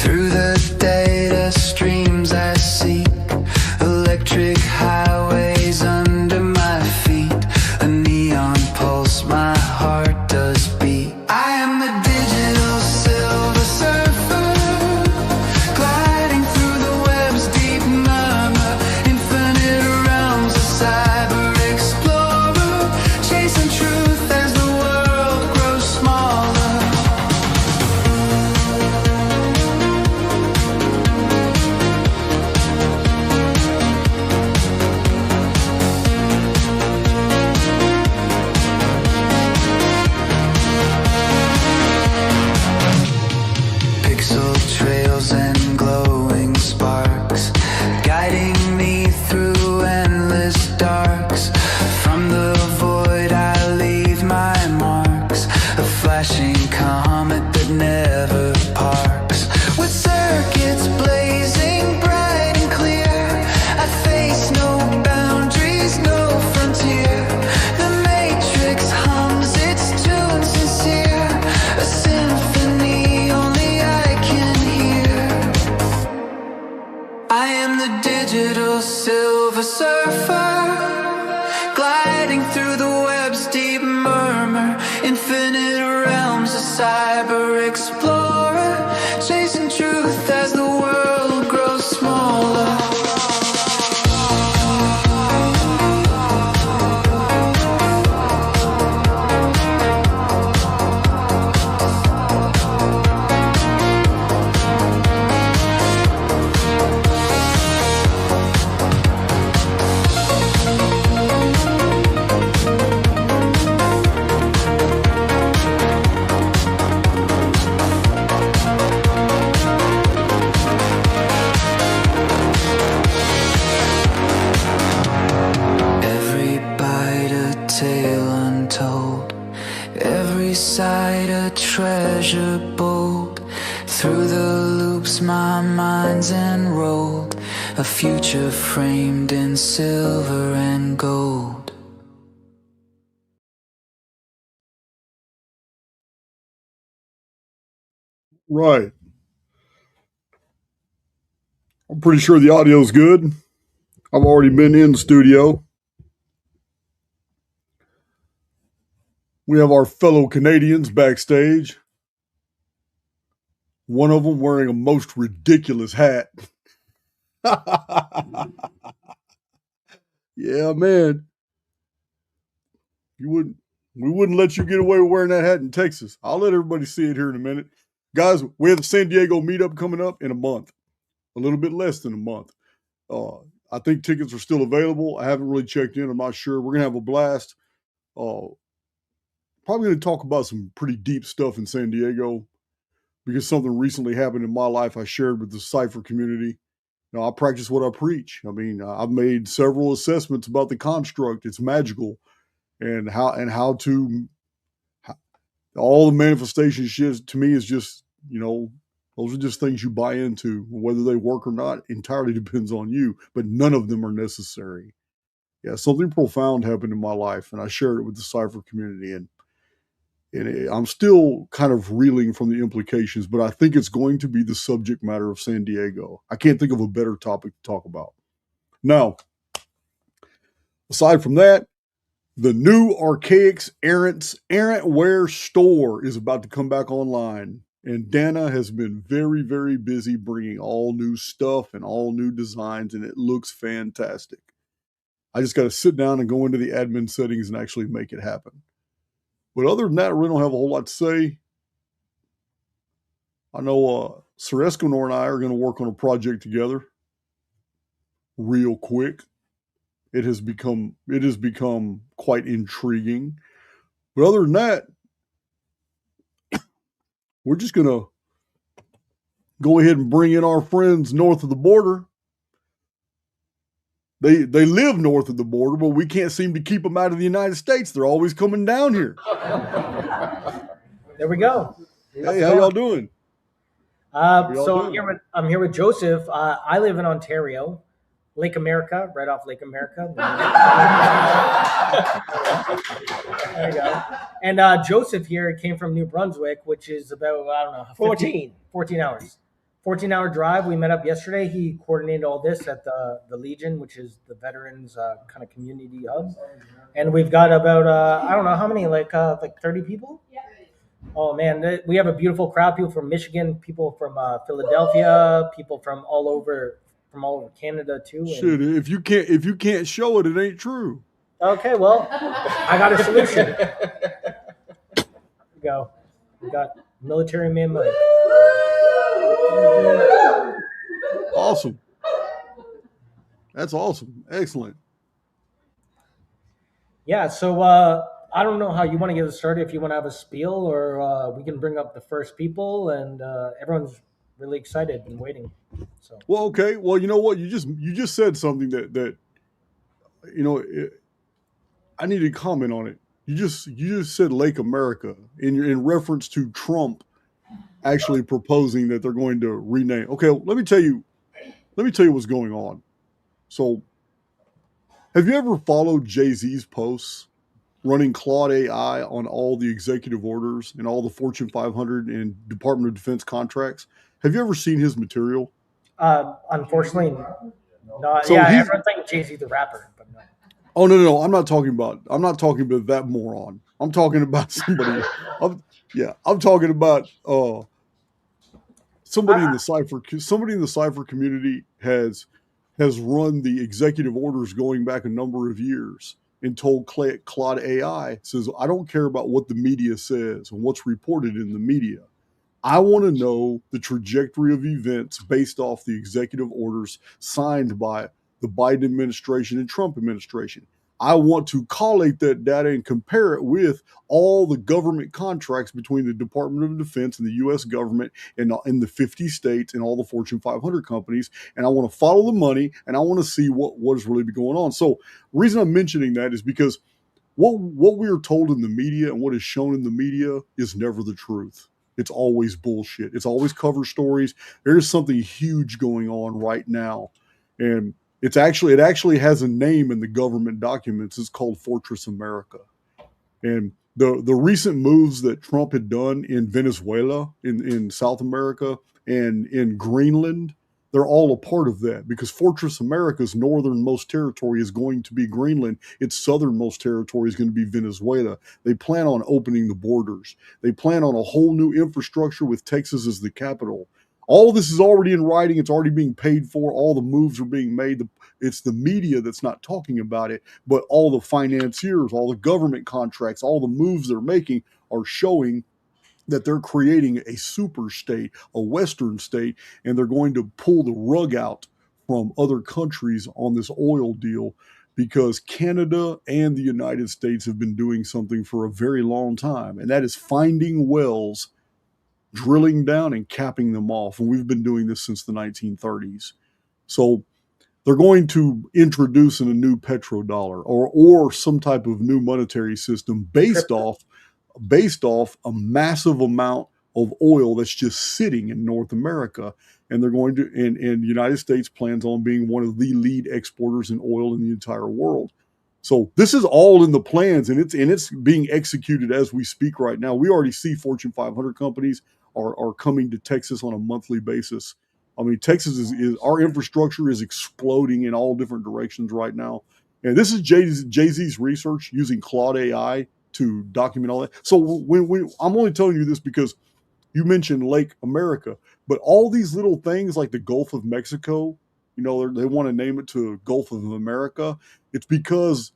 Through the data streams I seek, electric highways under my feet, a neon pulse my heart does beat. I am the digital silver surfer, gliding through the web's deep murmur, infinite realms of cyber explorer, chasing truth as the world grows smaller. Pixel trails and glowing sparks, guiding me through endless darks. From the void I leave my marks, a flashing comet that never parks. With circuits blazing bright and clear, I face no boundaries, no frontier. The matrix hums its tune sincere, a symphony only I can hear. I am the digital silver surfer, gliding through the web's deep murmur, infinite realms of cyber explorer, chasing truth as the world grows smaller. Every bite a tale untold, every sight a treasure bold. Through the loops my mind's enrolled, a future framed in silver and gold. Right. I'm pretty sure the audio's good. I've already been in the studio. We have our fellow Canadians backstage. One of them wearing a most ridiculous hat. Yeah, man. We wouldn't let you get away with wearing that hat in Texas. I'll let everybody see it here in a minute. Guys, we have the San Diego meetup coming up in a month. A little bit less than a month. I think tickets are still available. I haven't really checked in. I'm not sure. We're going to have a blast. Probably going to talk about some pretty deep stuff in San Diego because something recently happened in my life I shared with the Cypher community. I practice what I preach. I mean, I've made several assessments about the construct. It's magical, and how to all the manifestation shit to me is just, those are just things you buy into. Whether they work or not entirely depends on you, but none of them are necessary. Yeah, something profound happened in my life, and I shared it with the Cypher community, and I'm still kind of reeling from the implications, but I think it's going to be the subject matter of San Diego. I can't think of a better topic to talk about. Now, aside from that, the new Archaics Errants Errantware store is about to come back online. And Dana has been very, very busy bringing all new stuff and all new designs, and it looks fantastic. I just got to sit down and go into the admin settings and actually make it happen. But other than that, I really don't have a whole lot to say. I know Sir Escanor and I are going to work on a project together real quick. It has become quite intriguing. But other than that, we're just going to go ahead and bring in our friends north of the border. They live north of the border, but we can't seem to keep them out of the United States. They're always coming down here. There we go. Hey, how y'all doing? I'm here with Joseph. I live in Ontario, Lake America, right off Lake America. There you go. And Joseph here came from New Brunswick, which is about, 14 hours. 14-hour drive. We met up yesterday. He coordinated all this at the Legion, which is the veterans kind of community hub. And we've got about I don't know how many, like 30 people. Oh man, we have a beautiful crowd. People from Michigan, people from Philadelphia, people from all over Canada too. Shit, And if you can't show it, it ain't true. okay, well, I got a solution. Here we go. We got military man Mike. Awesome. That's awesome. Excellent. Yeah, so I don't know how you want to get it started. If you want to have a spiel, or we can bring up the first people, and everyone's really excited and waiting. So Well, okay. Well, you know what? You just said something that you know I need to comment on it. You just said Lake America in reference to Trump actually proposing that they're going to rename. Okay, let me tell you what's going on. So, have you ever followed Jay-Z's posts running Claude AI on all the executive orders and all the Fortune 500 and Department of Defense contracts? Have you ever seen his material? unfortunately, not. So Yeah, he's everyone thinks Jay-Z the rapper, but no. Oh no, I'm not talking about that moron. I'm talking about somebody. I'm talking about somebody in the cipher community has run the executive orders going back a number of years and told Claude AI says, I don't care about what the media says and what's reported in the media. I want to know the trajectory of events based off the executive orders signed by the Biden administration and Trump administration. I want to collate that data and compare it with all the government contracts between the Department of Defense and the U.S. government and in the 50 states and all the Fortune 500 companies. And I want to follow the money and I want to see what is really going on. So the reason I'm mentioning that is because what we are told in the media and what is shown in the media is never the truth. It's always bullshit. It's always cover stories. There's something huge going on right now. And it actually has a name in the government documents. It's called Fortress America. And the recent moves that Trump had done in Venezuela, in South America, and in Greenland, they're all a part of that because Fortress America's northernmost territory is going to be Greenland. Its southernmost territory is going to be Venezuela. They plan on opening the borders. They plan on a whole new infrastructure with Texas as the capital. All this is already in writing. It's already being paid for. All the moves are being made. It's the media that's not talking about it, but all the financiers, all the government contracts, all the moves they're making are showing that they're creating a super state, a Western state, and they're going to pull the rug out from other countries on this oil deal because Canada and the United States have been doing something for a very long time, and that is finding wells, drilling down, and capping them off. And we've been doing this since the 1930s. So they're going to introduce in a new petrodollar or some type of new monetary system based off a massive amount of oil that's just sitting in North America. And they're going to, and the United States plans on being one of the lead exporters in oil in the entire world. So this is all in the plans, and it's being executed as we speak right now. We already see Fortune 500 companies are coming to Texas on a monthly basis. I mean, Texas is our infrastructure is exploding in all different directions right now. And this is Jay-Z's research using Claude AI to document all that. So when I'm only telling you this because you mentioned Lake America, but all these little things like the Gulf of Mexico, you know, they want to name it to Gulf of America. It's because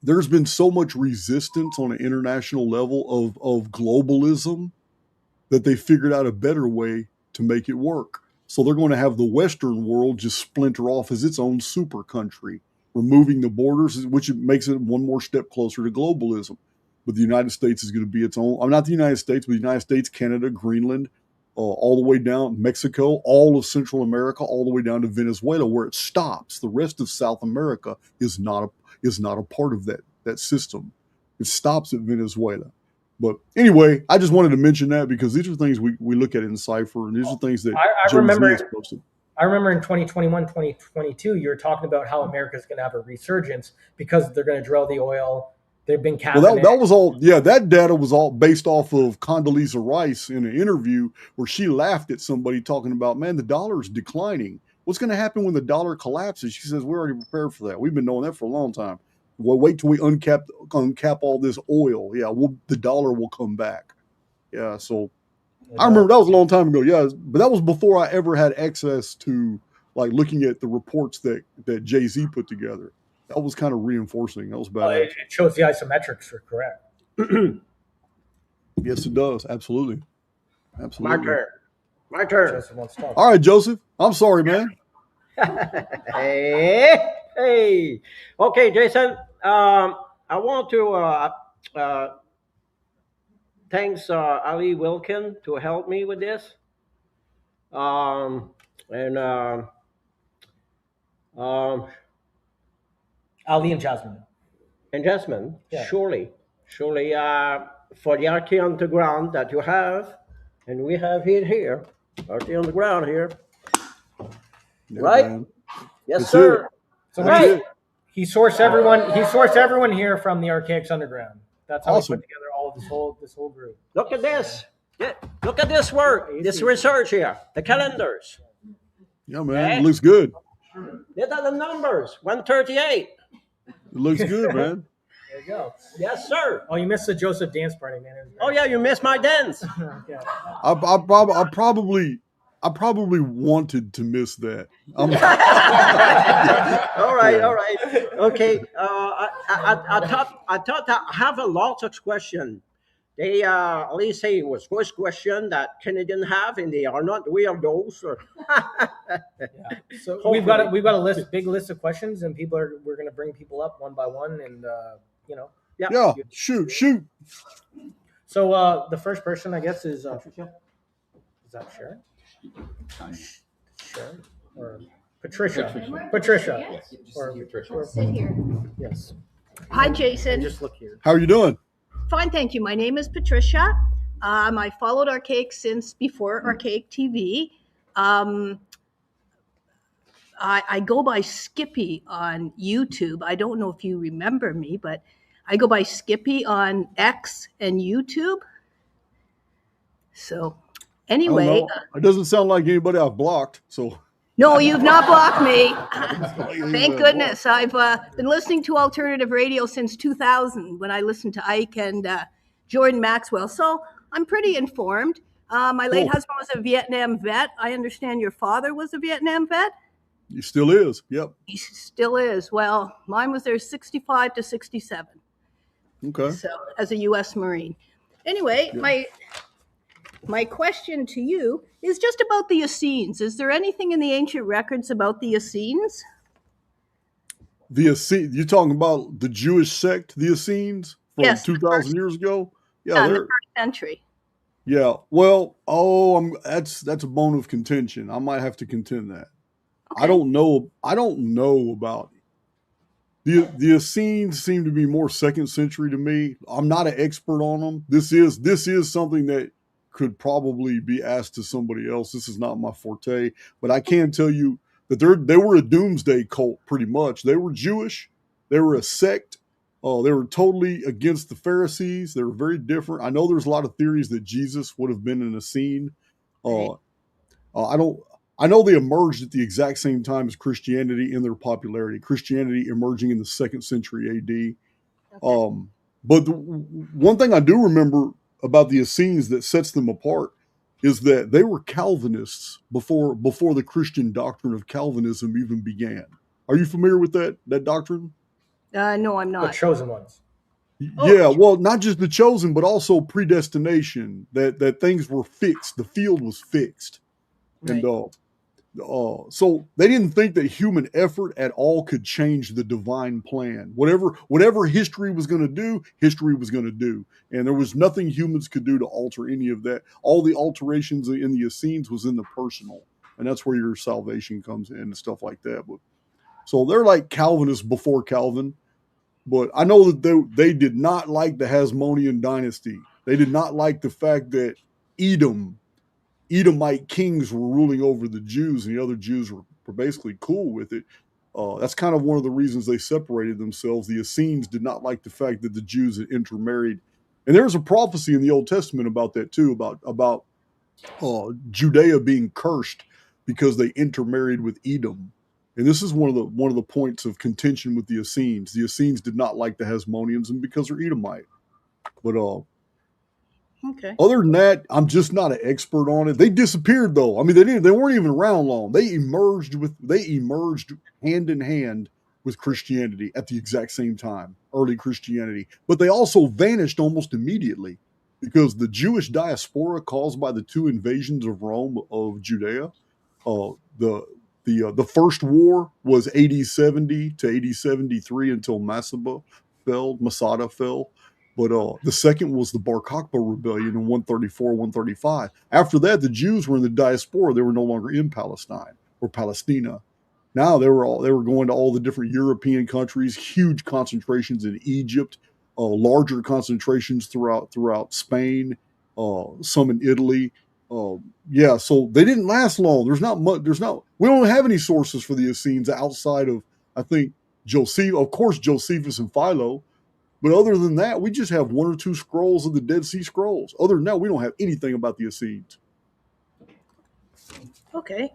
there's been so much resistance on an international level of globalism that they figured out a better way to make it work. So they're going to have the Western world just splinter off as its own super country, removing the borders, which makes it one more step closer to globalism. But the United States is going to be its own. I'm not the United States, but the United States, Canada, Greenland, all the way down Mexico, all of Central America, all the way down to Venezuela, where it stops. The rest of South America is not a part of that system. It stops at Venezuela. But anyway, I just wanted to mention that because these are things we look at in Cypher, and these are things that I remember has posted. I remember in 2021, 2022, you were talking about how America is going to have a resurgence because they're going to drill the oil. They've been capping Well, that it. was all. Yeah, that data was all based off of Condoleezza Rice in an interview where she laughed at somebody talking about, man, the dollar is declining. What's going to happen when the dollar collapses? She says, we're already prepared for that. We've been knowing that for a long time. Well, wait till we uncap all this oil. Yeah, the dollar will come back. Yeah, so I remember that was a long time ago. Yeah, but that was before I ever had access to like looking at the reports that Jay-Z put together. That was kind of reinforcing. That was badass. It shows the isometrics are correct. Yes, it does. Absolutely. Absolutely. My turn. Joseph wants to talk. All right, Joseph. I'm sorry, man. Hey. Okay, Jason. I want to thanks Ali Wilkin to help me with this. And Ali and Jasmine. Jasmine, Yeah. surely, for the RT Underground that you have, and we have it here, RT Underground here. Yeah, Right? man. Yes, That's sir. it. So Right. he sourced everyone. He sourced everyone here from the Archaics Underground. That's how Awesome. he put together all this whole group. Look at this. Yeah, look at this work, this research here, the calendars. Yeah, man. Okay. It looks good. These are the numbers, 138. It looks good, man. There you go. Yes, sir. Oh, you missed the Joseph dance party, man. It was great. Oh, yeah, you missed my dance. Okay. I probably wanted to miss that. All right. Okay. I thought I have a lot of questions. They at least say it was first question that Canadian have, and they are not weirdos. So we've got a big list of questions, and we're going to bring people up one by one, and Yeah. Shoot. So the first person, I guess, is that Sharon? Sharon or Patricia? Patricia. Or Sit here. yes. Hi, And Jason. just look here. How are you doing? Fine, thank you. My name is Patricia. I followed Archaic since before Archaic TV. I go by Skippy on YouTube. I don't know if you remember me, but I go by Skippy on X and YouTube. So, I don't anyway, know. It doesn't sound like anybody I've blocked. So no, you've not blocked me. Thank Thank goodness. I've been listening to alternative radio since 2000 when I listened to Ike and Jordan Maxwell. So I'm pretty informed. My late Cool. husband was a Vietnam vet. I understand your father was a Vietnam vet. He still is. Yep. He still is. Well, mine was there 65 to 67. Okay. So as a U.S. Marine. Anyway, Yeah. my question to you is just about the Essenes. Is there anything in the ancient records about the Essenes? The Essenes, you're talking about the Jewish sect, the Essenes, from Yes, the 2,000 years ago? In Yeah, the they're, first century. yeah. Well, that's a bone of contention. I might have to contend that. Okay. I don't know about the Essenes seem to be more second century to me. I'm not an expert on them. This is something that could probably be asked to somebody else. This is not my forte, but I can tell you that they were a doomsday cult pretty much. They were Jewish. They were a sect. They were totally against the Pharisees. They were very different. I know there's a lot of theories that Jesus would have been an Essene. Right. I know they emerged at the exact same time as Christianity in their popularity. Christianity emerging in the 2nd century AD. Okay. But one thing I do remember about the Essenes that sets them apart is that they were Calvinists before the Christian doctrine of Calvinism even began. Are you familiar with that doctrine? No, I'm The not. chosen ones. Yeah, well, not just the chosen, but also predestination, that things were fixed. The field was fixed. Right. And so they didn't think that human effort at all could change the divine plan. Whatever history was going to do, history was going to do. And there was nothing humans could do to alter any of that. All the alterations in the Essenes was in the personal. And that's where your salvation comes in and stuff like that. But so they're like Calvinists before Calvin. But I know that they did not like the Hasmonean dynasty. They did not like the fact that Edomite kings were ruling over the Jews, and the other Jews were basically cool with it. That's kind of one of the reasons they separated themselves. The Essenes did not like the fact that the Jews had intermarried, and there's a prophecy in the Old Testament about that too, about Judea being cursed because they intermarried with Edom. And this is one of the points of contention with the Essenes. The Essenes did not like the Hasmoneans, and because they're Edomite. But Okay. other than that, I'm just not an expert on it. They disappeared though. I mean, they weren't even around long. They emerged hand in hand with Christianity at the exact same time, early Christianity. But they also vanished almost immediately because the Jewish diaspora caused by the two invasions of Rome of Judea, the first war was AD 70 to AD 73 until Masada fell. But the second was the Bar Kokhba rebellion in 134, 135. After that, the Jews were in the diaspora. They were no longer in Palestine or Palestina. Now they were going to all the different European countries, huge concentrations in Egypt, larger concentrations throughout Spain, some in Italy. Yeah, so they didn't last long. We don't have any sources for the Essenes outside of, I think, Josephus and Philo. But other than that, we just have one or two scrolls of the Dead Sea Scrolls. Other than that, we don't have anything about the Essenes. Okay.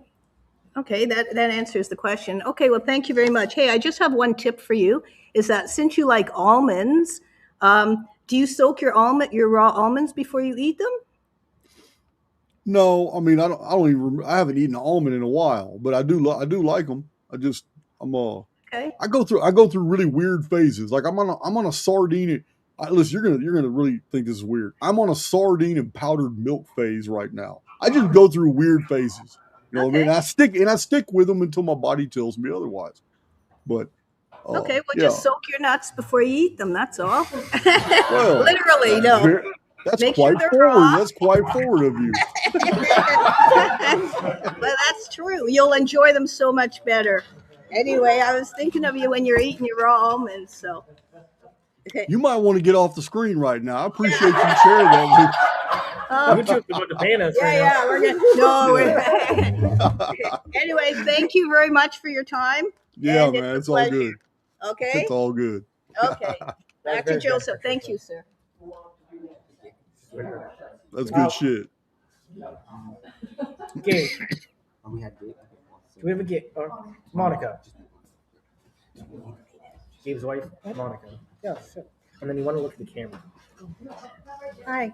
Okay, that answers the question. Okay, well, thank you very much. Hey, I just have one tip for you, is that since you like almonds, do you soak your raw almonds before you eat them? No, I mean, I haven't eaten an almond in a while, but I do like them. Okay. I go through really weird phases. Like I'm on a sardine. Listen, you're gonna really think this is weird. I'm on a sardine and powdered milk phase right now. I just go through weird phases. You know what I mean? I stick with them until my body tells me otherwise. But Okay, well, yeah. just soak your nuts before you eat them. That's all. Well, Literally, no. That's Make sure quite they're forward. raw. That's quite forward of you. But that's true. You'll enjoy them so much better. Anyway, I was thinking of you when you're eating your raw almonds. So, okay. You might want to get off the screen right now. I appreciate you sharing that. We talked about the banners. Yeah, we're good. No, anyway, thank you very much for your time. Yeah, And man, a it's all pleasure. good. Okay. It's all good. Okay. Back to Joseph. Thank you, sir. That's good shit. Gabe. Do we have a Gabe? Monica. Gabe's wife, Monica. Yeah, sure. And then you want to look at the camera. Hi,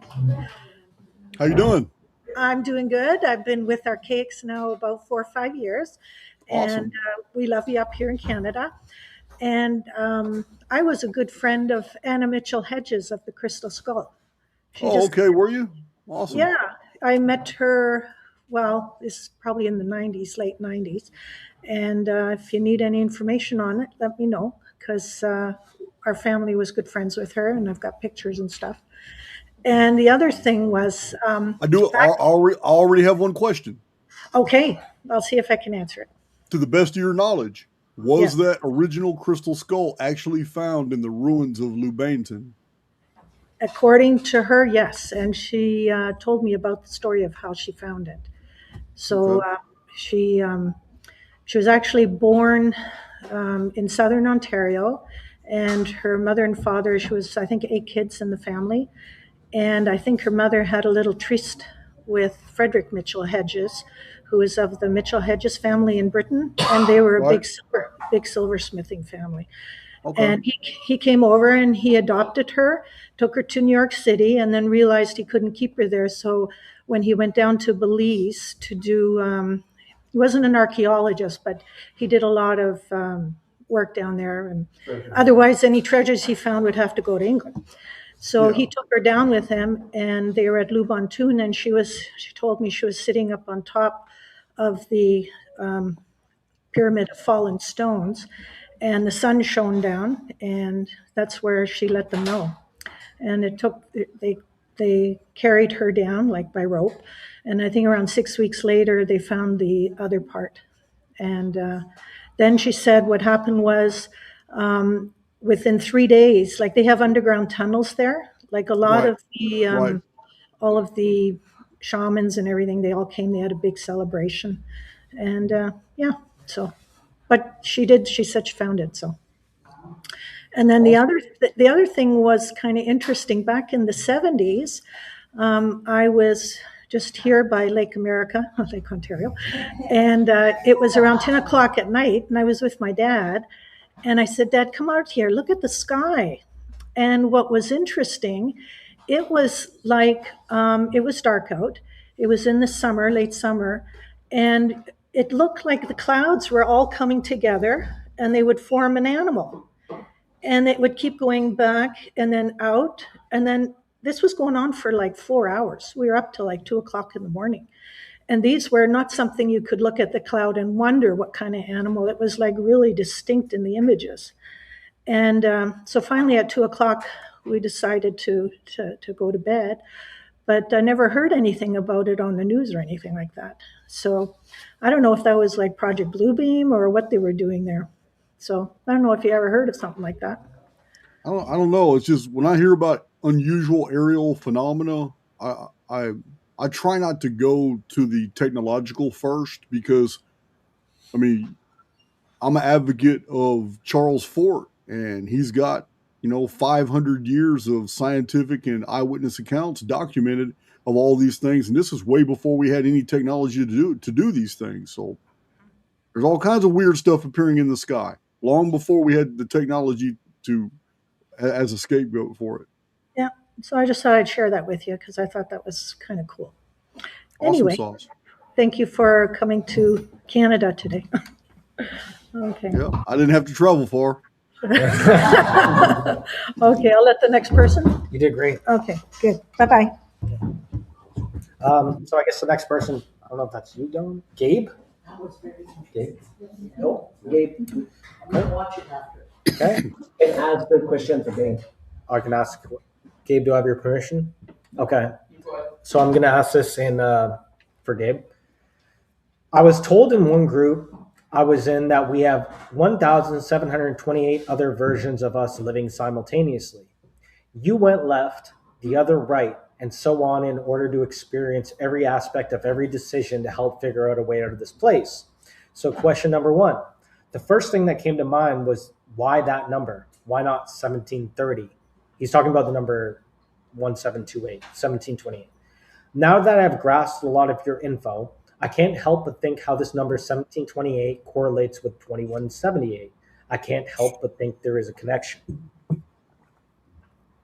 How you doing? I'm doing good. I've been with Archaics now about 4 or 5 years, Awesome. and we love you up here in Canada. And I was a good friend of Anna Mitchell Hedges of the Crystal Skull. Okay. Were you? Awesome. Yeah, I met her, well, this is probably in the 90s, late 90s. And if you need any information on it, let me know, because our family was good friends with her, and I've got pictures and stuff. And the other thing was, I do. I already have one question. okay, I'll see if I can answer it. To the best of your knowledge, was Yeah. that original crystal skull actually found in the ruins of Lubanton? According to her, yes, and she told me about the story of how she found it. So Okay. she was actually born in southern Ontario, and her mother and father. She was, I think, 8 kids in the family, and I think her mother had a little tryst with Frederick Mitchell Hedges, who is of the Mitchell Hedges family in Britain, and they were a Right. big silversmithing family. Okay. And he came over and he adopted her, took her to New York City, and then realized he couldn't keep her there. So when he went down to Belize to do, he wasn't an archaeologist, but he did a lot of work down there. And otherwise, any treasures he found would have to go to England. So Yeah. he took her down with him, and they were at Lubantoon, and she told me she was sitting up on top of the pyramid of fallen stones, and the sun shone down, and that's where she let them know. And they carried her down like by rope, and I think around 6 weeks later they found the other part. And then she said what happened was, within 3 days, like they have underground tunnels there, like a lot Right. of the Right. all of the shamans and everything, they all came. They had a big celebration, and yeah, so but she did. She said she found it. So, and then the other thing was kind of interesting. Back in the 70s, I was just here by Lake America, Lake Ontario, and it was around 10 o'clock at night, and I was with my dad, and I said, "Dad, come out here, look at the sky." And what was interesting, it was like it was dark out. It was in the summer, late summer, and it looked like the clouds were all coming together, and they would form an animal, and it would keep going back and then out, and then this was going on for like 4 hours. We were up till like 2 o'clock in the morning. And these were not something you could look at the cloud and wonder what kind of animal. It was like really distinct in the images. And so finally at 2 o'clock, we decided to go to bed, but I never heard anything about it on the news or anything like that. So I don't know if that was like Project Bluebeam or what they were doing there. So I don't know if you ever heard of something like that. I don't know. It's just when I hear about unusual aerial phenomena, I try not to go to the technological first because, I mean, I'm an advocate of Charles Fort, and he's got 500 years of scientific and eyewitness accounts documented of all these things, and this is way before we had any technology to do these things. So there's all kinds of weird stuff appearing in the sky long before we had the technology to as a scapegoat for it. Yeah. So I just thought I'd share that with you because I thought that was kind of cool. Awesome Anyway, sauce. thank you for coming to Canada today. Okay. Yeah, I didn't have to travel far. Okay, I'll let the next person. You did great. Okay, good. Bye-bye. So I guess the next person, I don't know if that's you, Don. Gabe? Gabe? No, Gabe. Okay. Can ask the question for Gabe. I can ask. Gabe, do I have your permission? Okay. So I'm going to ask this for Gabe. I was told in one group I was in that we have 1,728 other versions of us living simultaneously. You went left, the other right, and so on in order to experience every aspect of every decision to help figure out a way out of this place. So question number one, the first thing that came to mind was why that number? Why not 1730? He's talking about the number 1728, 1728. Now that I've grasped a lot of your info, I can't help but think how this number 1728 correlates with 2178. I can't help but think there is a connection.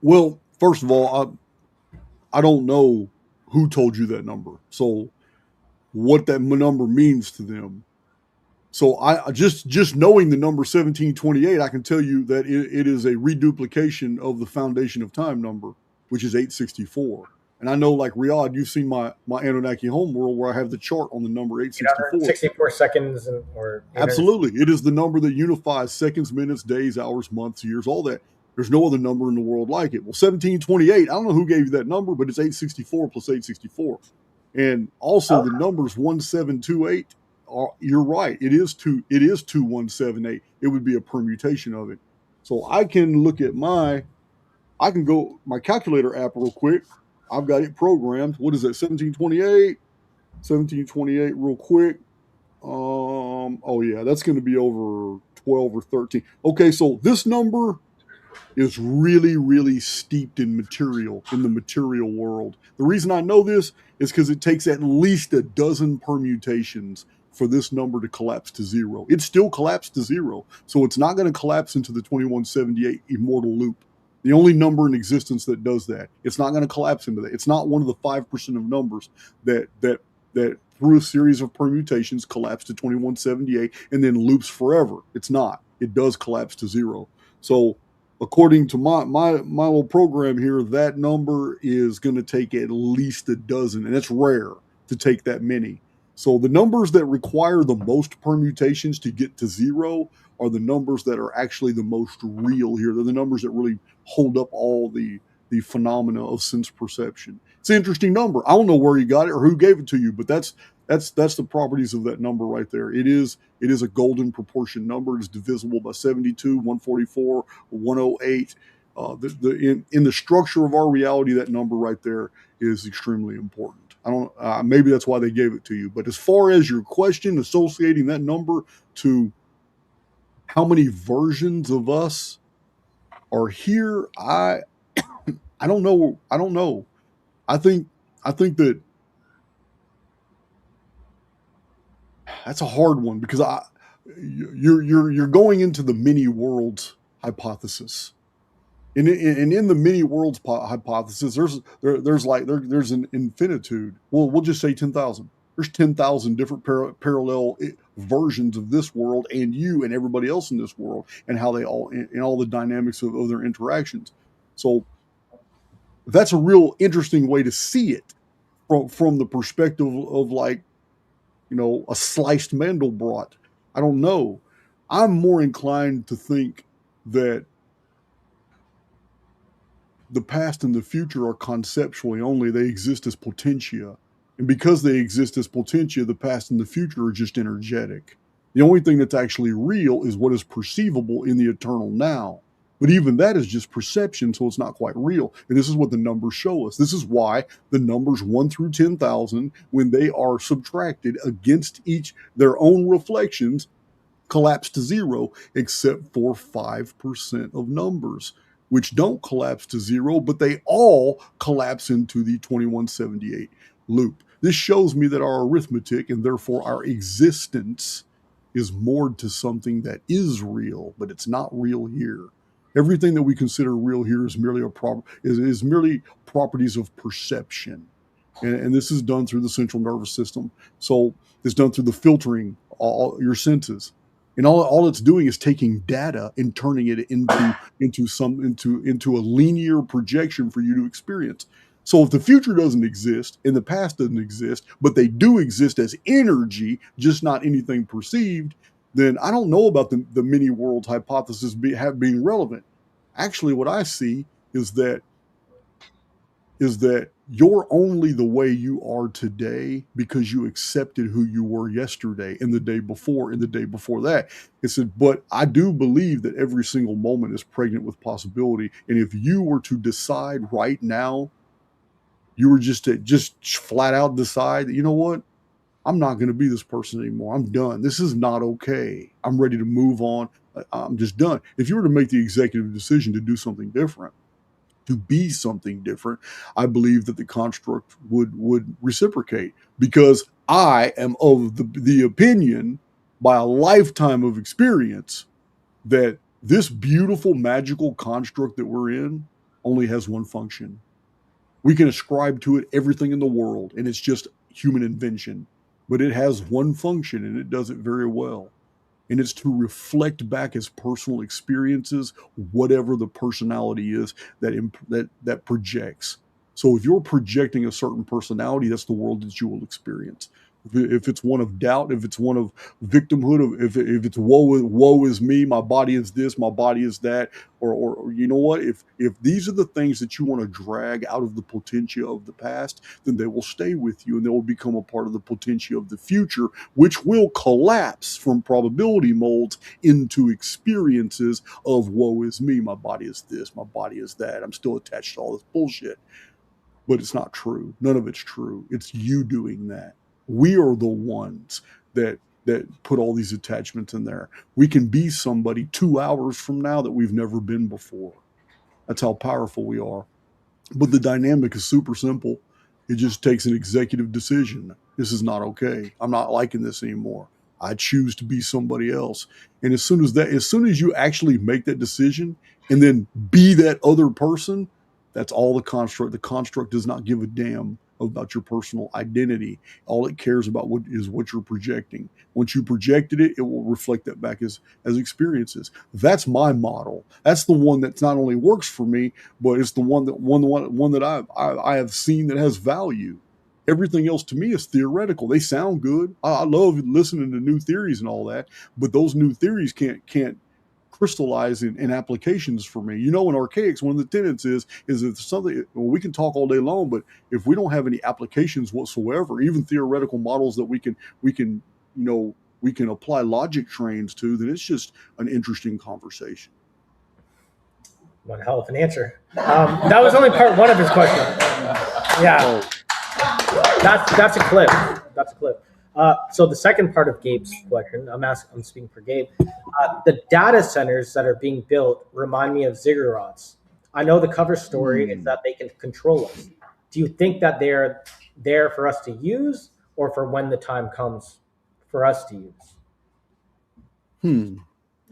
Well, first of all, I don't know who told you that number, so what that number means to them. So I just knowing the number 1728, I can tell you that it is a reduplication of the foundation of time number, which is 864. And I know, like Riyadh, you've seen my Anunnaki homeworld where I have the chart on the number 864. 64 seconds or absolutely, it is the number that unifies seconds, minutes, days, hours, months, years, all that. There's no other number in the world like it. Well, 1728, I don't know who gave you that number, but it's 864 plus 864. And also the numbers 1728 you're right. It is 2178. It would be a permutation of it. So I can look at my calculator app real quick. I've got it programmed. What is that? 1728 real quick. Oh yeah, that's going to be over 12 or 13. Okay, so this number is really, really steeped in the material world. The reason I know this is because it takes at least a dozen permutations for this number to collapse to zero. It still collapsed to zero, so it's not going to collapse into the 2178 immortal loop. The only number in existence that does that. It's not going to collapse into that. It's not one of the 5% of numbers that through a series of permutations collapse to 2178 and then loops forever. It's not. It does collapse to zero. So according to my little program here, that number is going to take at least a dozen, and it's rare to take that many. So the numbers that require the most permutations to get to zero are the numbers that are actually the most real here. They're the numbers that really hold up all the phenomena of sense perception. It's an interesting number. I don't know where you got it or who gave it to you, but that's the properties of that number right there. It is a golden proportion number. It's divisible by 72, 144, 108. In the structure of our reality, that number right there is extremely important. I don't. Maybe that's why they gave it to you. But as far as your question, associating that number to How many versions of us are here? I don't know. I don't know. I think that that's a hard one because you're going into the many worlds hypothesis. And in the many worlds hypothesis, there's an infinitude. Well, we'll just say 10,000. There's 10,000 different parallel versions of this world and you and everybody else in this world, and how they all and all the dynamics of their interactions. So that's a real interesting way to see it from the perspective of, like, a sliced Mandelbrot. I don't know. I'm more inclined to think that the past and the future are conceptually only. They exist as potentia. And because they exist as potentia, the past and the future are just energetic. The only thing that's actually real is what is perceivable in the eternal now. But even that is just perception, so it's not quite real. And this is what the numbers show us. This is why the numbers 1 through 10,000, when they are subtracted against each their own reflections, collapse to zero, except for 5% of numbers, which don't collapse to zero, but they all collapse into the 2178 loop. This shows me that our arithmetic, and therefore our existence, is moored to something that is real, but it's not real here. Everything that we consider real here is merely merely properties of perception. And this is done through the central nervous system. So it's done through the filtering all your senses. And all it's doing is taking data and turning it into a linear projection for you to experience. So if the future doesn't exist and the past doesn't exist, but they do exist as energy, just not anything perceived, then I don't know about the many worlds hypothesis being relevant. Actually, what I see is that you're only the way you are today because you accepted who you were yesterday and the day before and the day before that. It said, but I do believe that every single moment is pregnant with possibility. And if you were to decide right now, you were just flat out decide that, you know what? I'm not going to be this person anymore. I'm done. This is not okay. I'm ready to move on. I'm just done. If you were to make the executive decision to do something different, to be something different, I believe that the construct would reciprocate, because I am of the opinion, by a lifetime of experience, that this beautiful magical construct that we're in only has one function. We can ascribe to it everything in the world, and it's just human invention, but it has one function, and it does it very well. And it's to reflect back as personal experiences, whatever the personality is that projects. So if you're projecting a certain personality, that's the world that you will experience. If it's one of doubt, if it's one of victimhood, if it's woe is me, my body is this, my body is that, or you know what, if these are the things that you want to drag out of the potentia of the past, then they will stay with you, and they will become a part of the potentia of the future, which will collapse from probability molds into experiences of woe is me, my body is this, my body is that, I'm still attached to all this bullshit. But it's not true. None of it's true. It's you doing that. We are the ones that put all these attachments in there. We can be somebody 2 hours from now that we've never been before. That's how powerful we are. But the dynamic is super simple. It just takes an executive decision. This is not okay. I'm not liking this anymore. I choose to be somebody else. And as soon as you actually make that decision and then be that other person, that's all the construct. The construct does not give a damn about your personal identity. All it cares about is what you're projecting. Once you projected it, it will reflect that back as experiences. That's my model. That's the one that not only works for me, but it's the one that I have seen that has value. Everything else to me is theoretical. They sound good. I love listening to new theories and all that, but those new theories can't crystallize in applications for me. In archaics, one of the tenets is it's something, we can talk all day long, but if we don't have any applications whatsoever, even theoretical models that we can apply logic trains to, then it's just an interesting conversation. One hell of an answer. That was only part one of his question. Yeah. That's a clip. That's a clip. So the second part of Gabe's question, I'm speaking for Gabe. The data centers that are being built remind me of ziggurats. I know the cover story is that they can control us. Do you think that they're there for us to use, or for when the time comes for us to use?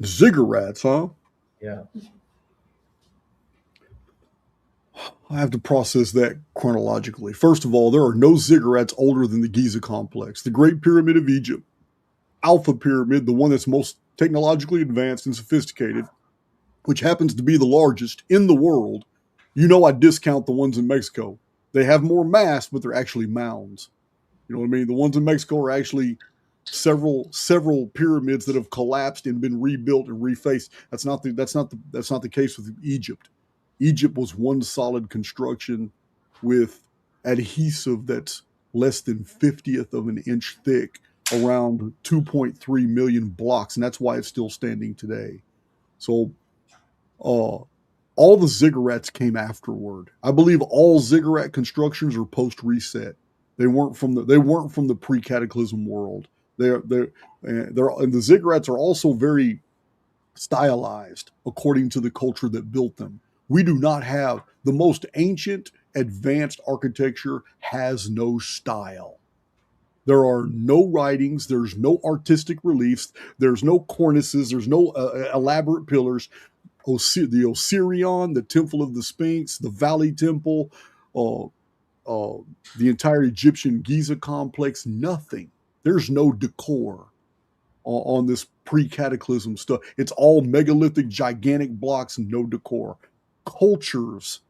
Ziggurats, huh? Yeah. I have to process that chronologically. First of all, there are no ziggurats older than the Giza complex. The Great Pyramid of Egypt, Alpha Pyramid, the one that's most technologically advanced and sophisticated, which happens to be the largest in the world. You know, I discount the ones in Mexico. They have more mass, but they're actually mounds. You know what I mean? The ones in Mexico are actually several pyramids that have collapsed and been rebuilt and refaced. That's not the case with Egypt. Egypt was one solid construction with adhesive that's less than 50th of an inch thick, around 2.3 million blocks, and that's why it's still standing today. So all the ziggurats came afterward. I believe all ziggurat constructions are post reset. They weren't from the pre cataclysm world. And the ziggurats are also very stylized according to the culture that built them. We do not have the most ancient advanced architecture has no style. There are no writings, there's no artistic reliefs, there's no cornices, there's no elaborate pillars. The Osirion, the Temple of the Sphinx, the Valley Temple, uh, the entire Egyptian Giza complex, nothing. There's no decor on this pre-cataclysm stuff. It's all megalithic, gigantic blocks and no decor. Cultures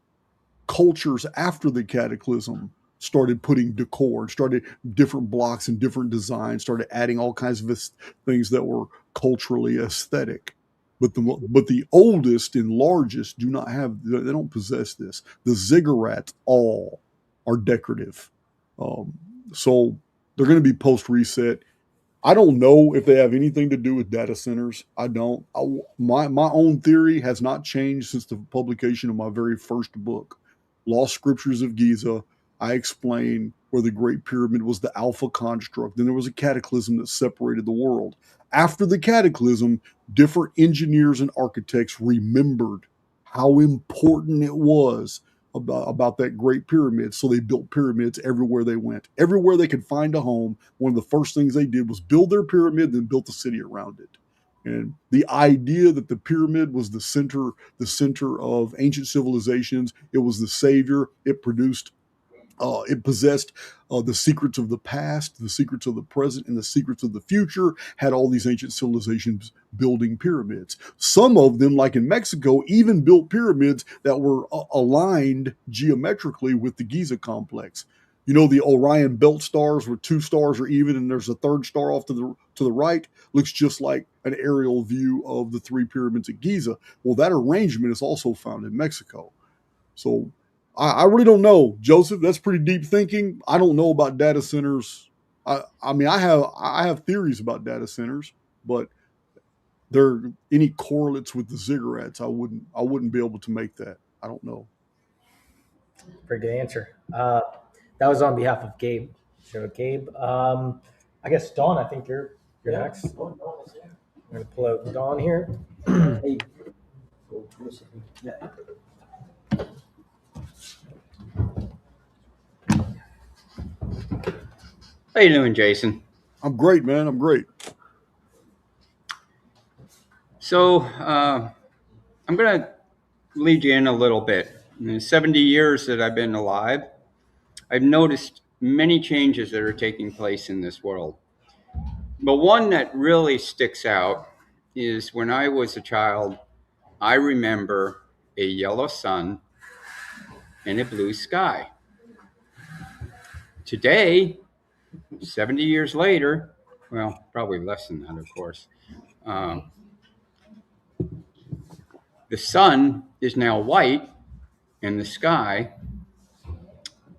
after the cataclysm started putting decor, started different blocks and different designs, started adding all kinds of things that were culturally aesthetic. But the oldest and largest do not have, they don't possess this. The ziggurats all are decorative. So they're going to be post reset. I don't know if they have anything to do with data centers. I don't. My own theory has not changed since the publication of my very first book, Lost Scriptures of Giza. I explain where the Great Pyramid was the alpha construct. Then there was a cataclysm that separated the world. After the cataclysm, different engineers and architects remembered how important it was about that Great Pyramid. So they built pyramids everywhere they went. Everywhere they could find a home, one of the first things they did was build their pyramid, then built a city around it. And the idea that the pyramid was the center of ancient civilizations, it was the savior, it possessed the secrets of the past, the secrets of the present, and the secrets of the future, had all these ancient civilizations building pyramids. Some of them, like in Mexico, even built pyramids that were aligned geometrically with the Giza complex. You know, the Orion belt stars where two stars are even and there's a third star off to the right, looks just like an aerial view of the three pyramids at Giza. Well, that arrangement is also found in Mexico. So I really don't know, Joseph. That's pretty deep thinking. I don't know about data centers. I mean, I have theories about data centers, but there any correlates with the ziggurats. I wouldn't be able to make that. I don't know. Pretty good answer. That was on behalf of Gabe. So Gabe, I guess Dawn. I think you're next. I'm gonna pull out Dawn here. How you doing, Jason? I'm great, man. I'm great. So I'm going to lead you in a little bit. In the 70 years that I've been alive, I've noticed many changes that are taking place in this world. But one that really sticks out is when I was a child, I remember a yellow sun and a blue sky. Today, 70 years later, well, probably less than that, of course, the sun is now white and the sky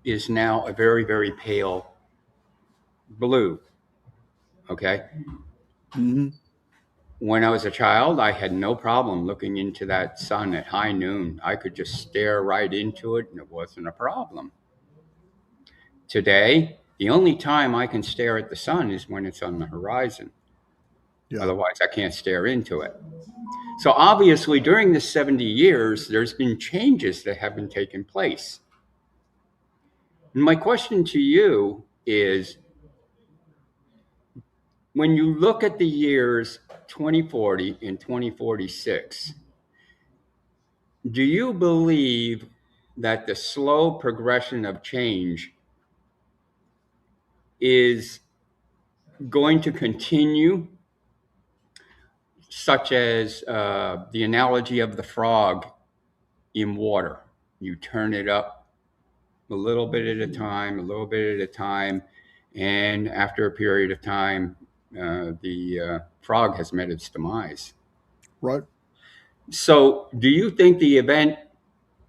is now a very, very pale blue. Okay. Mm-hmm. When I was a child, I had no problem looking into that sun at high noon. I could just stare right into it and it wasn't a problem. Today, The only time I can stare at the sun is when it's on the horizon. Yeah. Otherwise, I can't stare into it. So obviously, during this 70 years, there's been changes that have been taking place. And my question to you is, when you look at the years 2040 and 2046, do you believe that the slow progression of change is going to continue, such as the analogy of the frog in water? You turn it up a little bit at a time, a little bit at a time, and after a period of time, the frog has met its demise. Right. So, do you think the event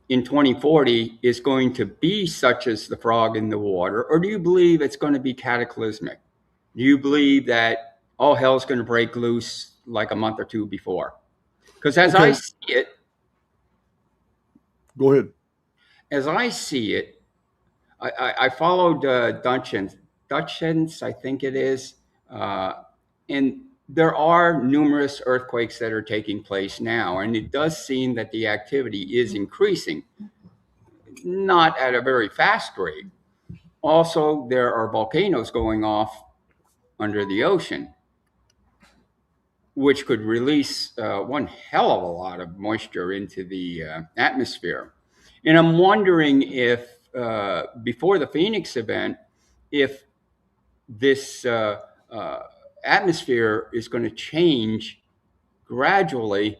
in 2040 is going to be such as the frog in the water, or do you believe it's going to be cataclysmic? Do you believe that all hell's going to break loose like a month or two before? Because Okay. Go ahead. As I see it, I followed Dutchens, I think it is, and there are numerous earthquakes that are taking place now, and it does seem that the activity is increasing, not at a very fast rate. Also, there are volcanoes going off under the ocean, which could release one hell of a lot of moisture into the atmosphere. And I'm wondering if, before the Phoenix event, if this atmosphere is going to change gradually,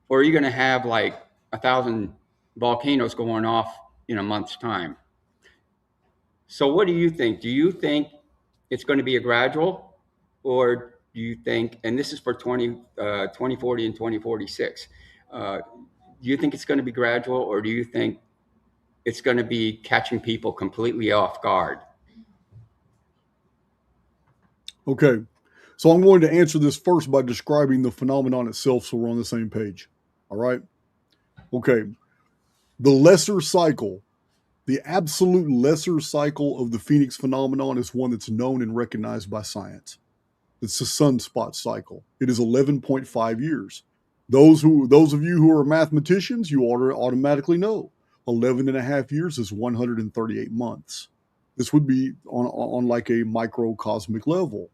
or are you going to have like 1,000 volcanoes going off in a month's time? So, what do you think? Do you think it's going to be a gradual, or do you think, and this is for 2040 and 2046, do you think it's going to be gradual, or do you think it's going to be catching people completely off guard? Okay. So I'm going to answer this first by describing the phenomenon itself so we're on the same page. All right. Okay. The lesser cycle, the absolute lesser cycle of the Phoenix phenomenon is one that's known and recognized by science. It's the sunspot cycle. It is 11.5 years. Those of you who are mathematicians, you automatically know 11 and a half years is 138 months. This would be on like a microcosmic level.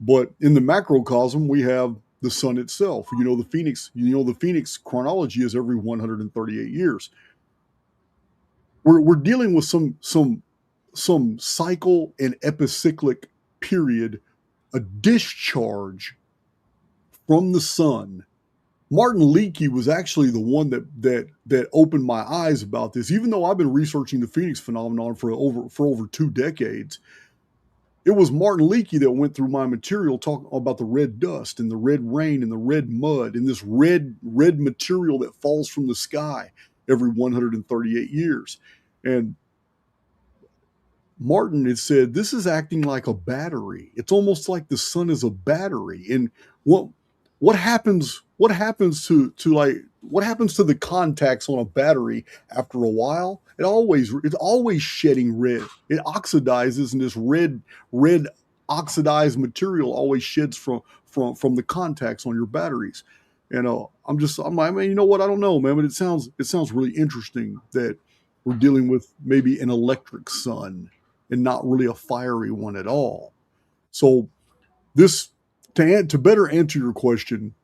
But in the macrocosm, we have the sun itself. The Phoenix chronology is every 138 years. We're dealing with some cycle and epicyclic period, a discharge from the sun. Martin Leakey was actually the one that opened my eyes about this. Even though I've been researching the Phoenix phenomenon for over 2 decades, it was Martin Leakey that went through my material talking about the red dust and the red rain and the red mud and this red material that falls from the sky every 138 years. And Martin had said, this is acting like a battery. It's almost like the sun is a battery. And what happens to the contacts on a battery after a while? It's always shedding red. It oxidizes, and this red oxidized material always sheds from the contacts on your batteries. And I mean, you know what? I don't know, man, but it sounds really interesting that we're dealing with maybe an electric sun and not really a fiery one at all. So to better answer your question,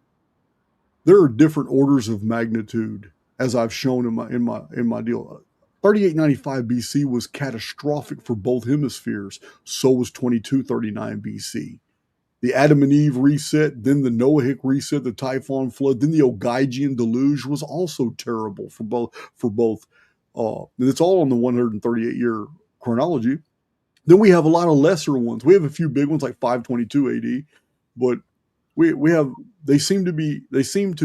there are different orders of magnitude, as I've shown in my deal. 3895 BC was catastrophic for both hemispheres. So was 2239 BC. The Adam and Eve reset, then the Noahic reset, the Typhon flood, then the Ogygian deluge was also terrible for both. And it's all on the 138-year chronology. Then we have a lot of lesser ones. We have a few big ones like 522 AD, but they seem to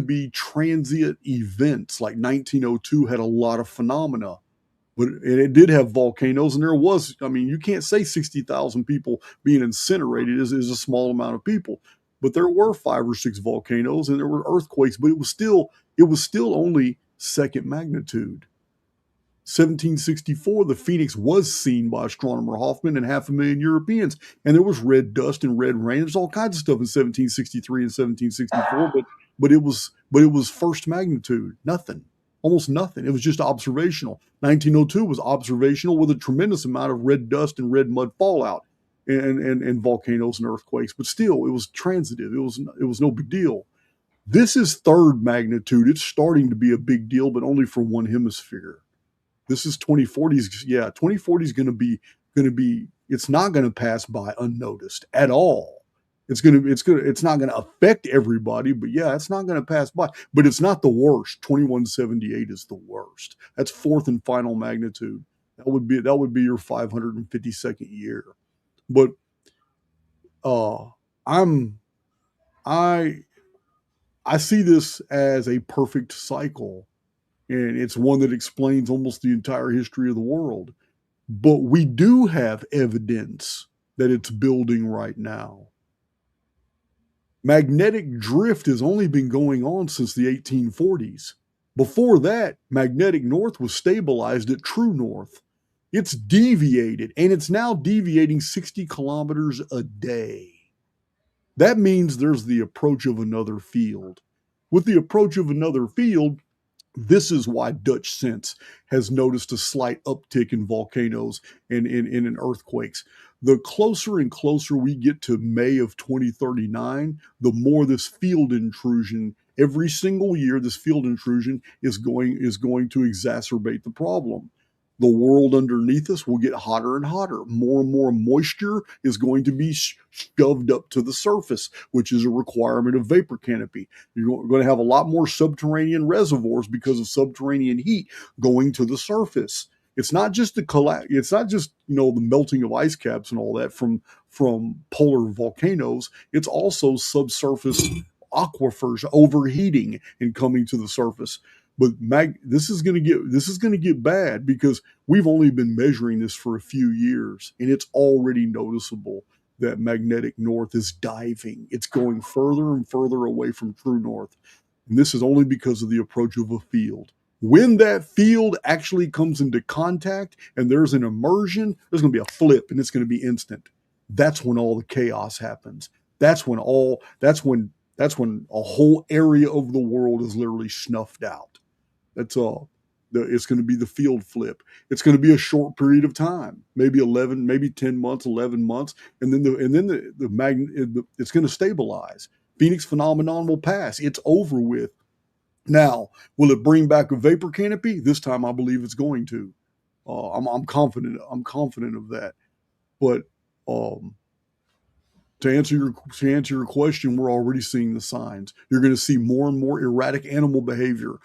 be transient events. Like 1902 had a lot of phenomena, and it did have volcanoes, and there was, I mean, you can't say 60,000 people being incinerated is a small amount of people, but there were 5 or 6 volcanoes and there were earthquakes, but it was still only second magnitude. 1764, the Phoenix was seen by astronomer Hoffman and 500,000 Europeans, and there was red dust and red rain. There's all kinds of stuff in 1763 and 1764, but it was first magnitude, nothing, almost nothing. It was just observational. 1902 was observational with a tremendous amount of red dust and red mud fallout and volcanoes and earthquakes, but still, it was transitive. It was no big deal. This is third magnitude. It's starting to be a big deal, but only for one hemisphere. This is 2040s. Yeah, 2040 is going to be. It's not going to pass by unnoticed at all. It's not going to affect everybody, but yeah, it's not going to pass by. But it's not the worst. 2178 is the worst. That's fourth and final magnitude. That would be your 552nd year. But I see this as a perfect cycle, and it's one that explains almost the entire history of the world. But we do have evidence that it's building right now. Magnetic drift has only been going on since the 1840s. Before that, magnetic north was stabilized at true north. It's deviated, and it's now deviating 60 kilometers a day. That means there's the approach of another field. With the approach of another field, this is why Dutch Sense has noticed a slight uptick in volcanoes and in earthquakes. The closer and closer we get to May of 2039, the more this field intrusion, every single year, this field intrusion is going to exacerbate the problem. The world underneath us will get hotter and hotter. More and more moisture is going to be shoved up to the surface, which is a requirement of vapor canopy. You're going to have a lot more subterranean reservoirs because of subterranean heat going to the surface. It's not just it's not just the melting of ice caps and all that from polar volcanoes. It's also subsurface aquifers overheating and coming to the surface. But this is going to get bad because we've only been measuring this for a few years, and it's already noticeable that magnetic north is diving. It's going further and further away from true north. And this is only because of the approach of a field. When that field actually comes into contact and there's an immersion, there's going to be a flip, and it's going to be instant. That's when all the chaos happens. That's when a whole area of the world is literally snuffed out. That's all. It's going to be the field flip. It's going to be a short period of time, maybe 10 months, 11 months, and then it's going to stabilize. Phoenix phenomenon will pass. It's over with. Now, will it bring back a vapor canopy? This time, I believe it's going to. I'm confident. I'm confident of that. But to answer your question, we're already seeing the signs. You're going to see more and more erratic animal behavior.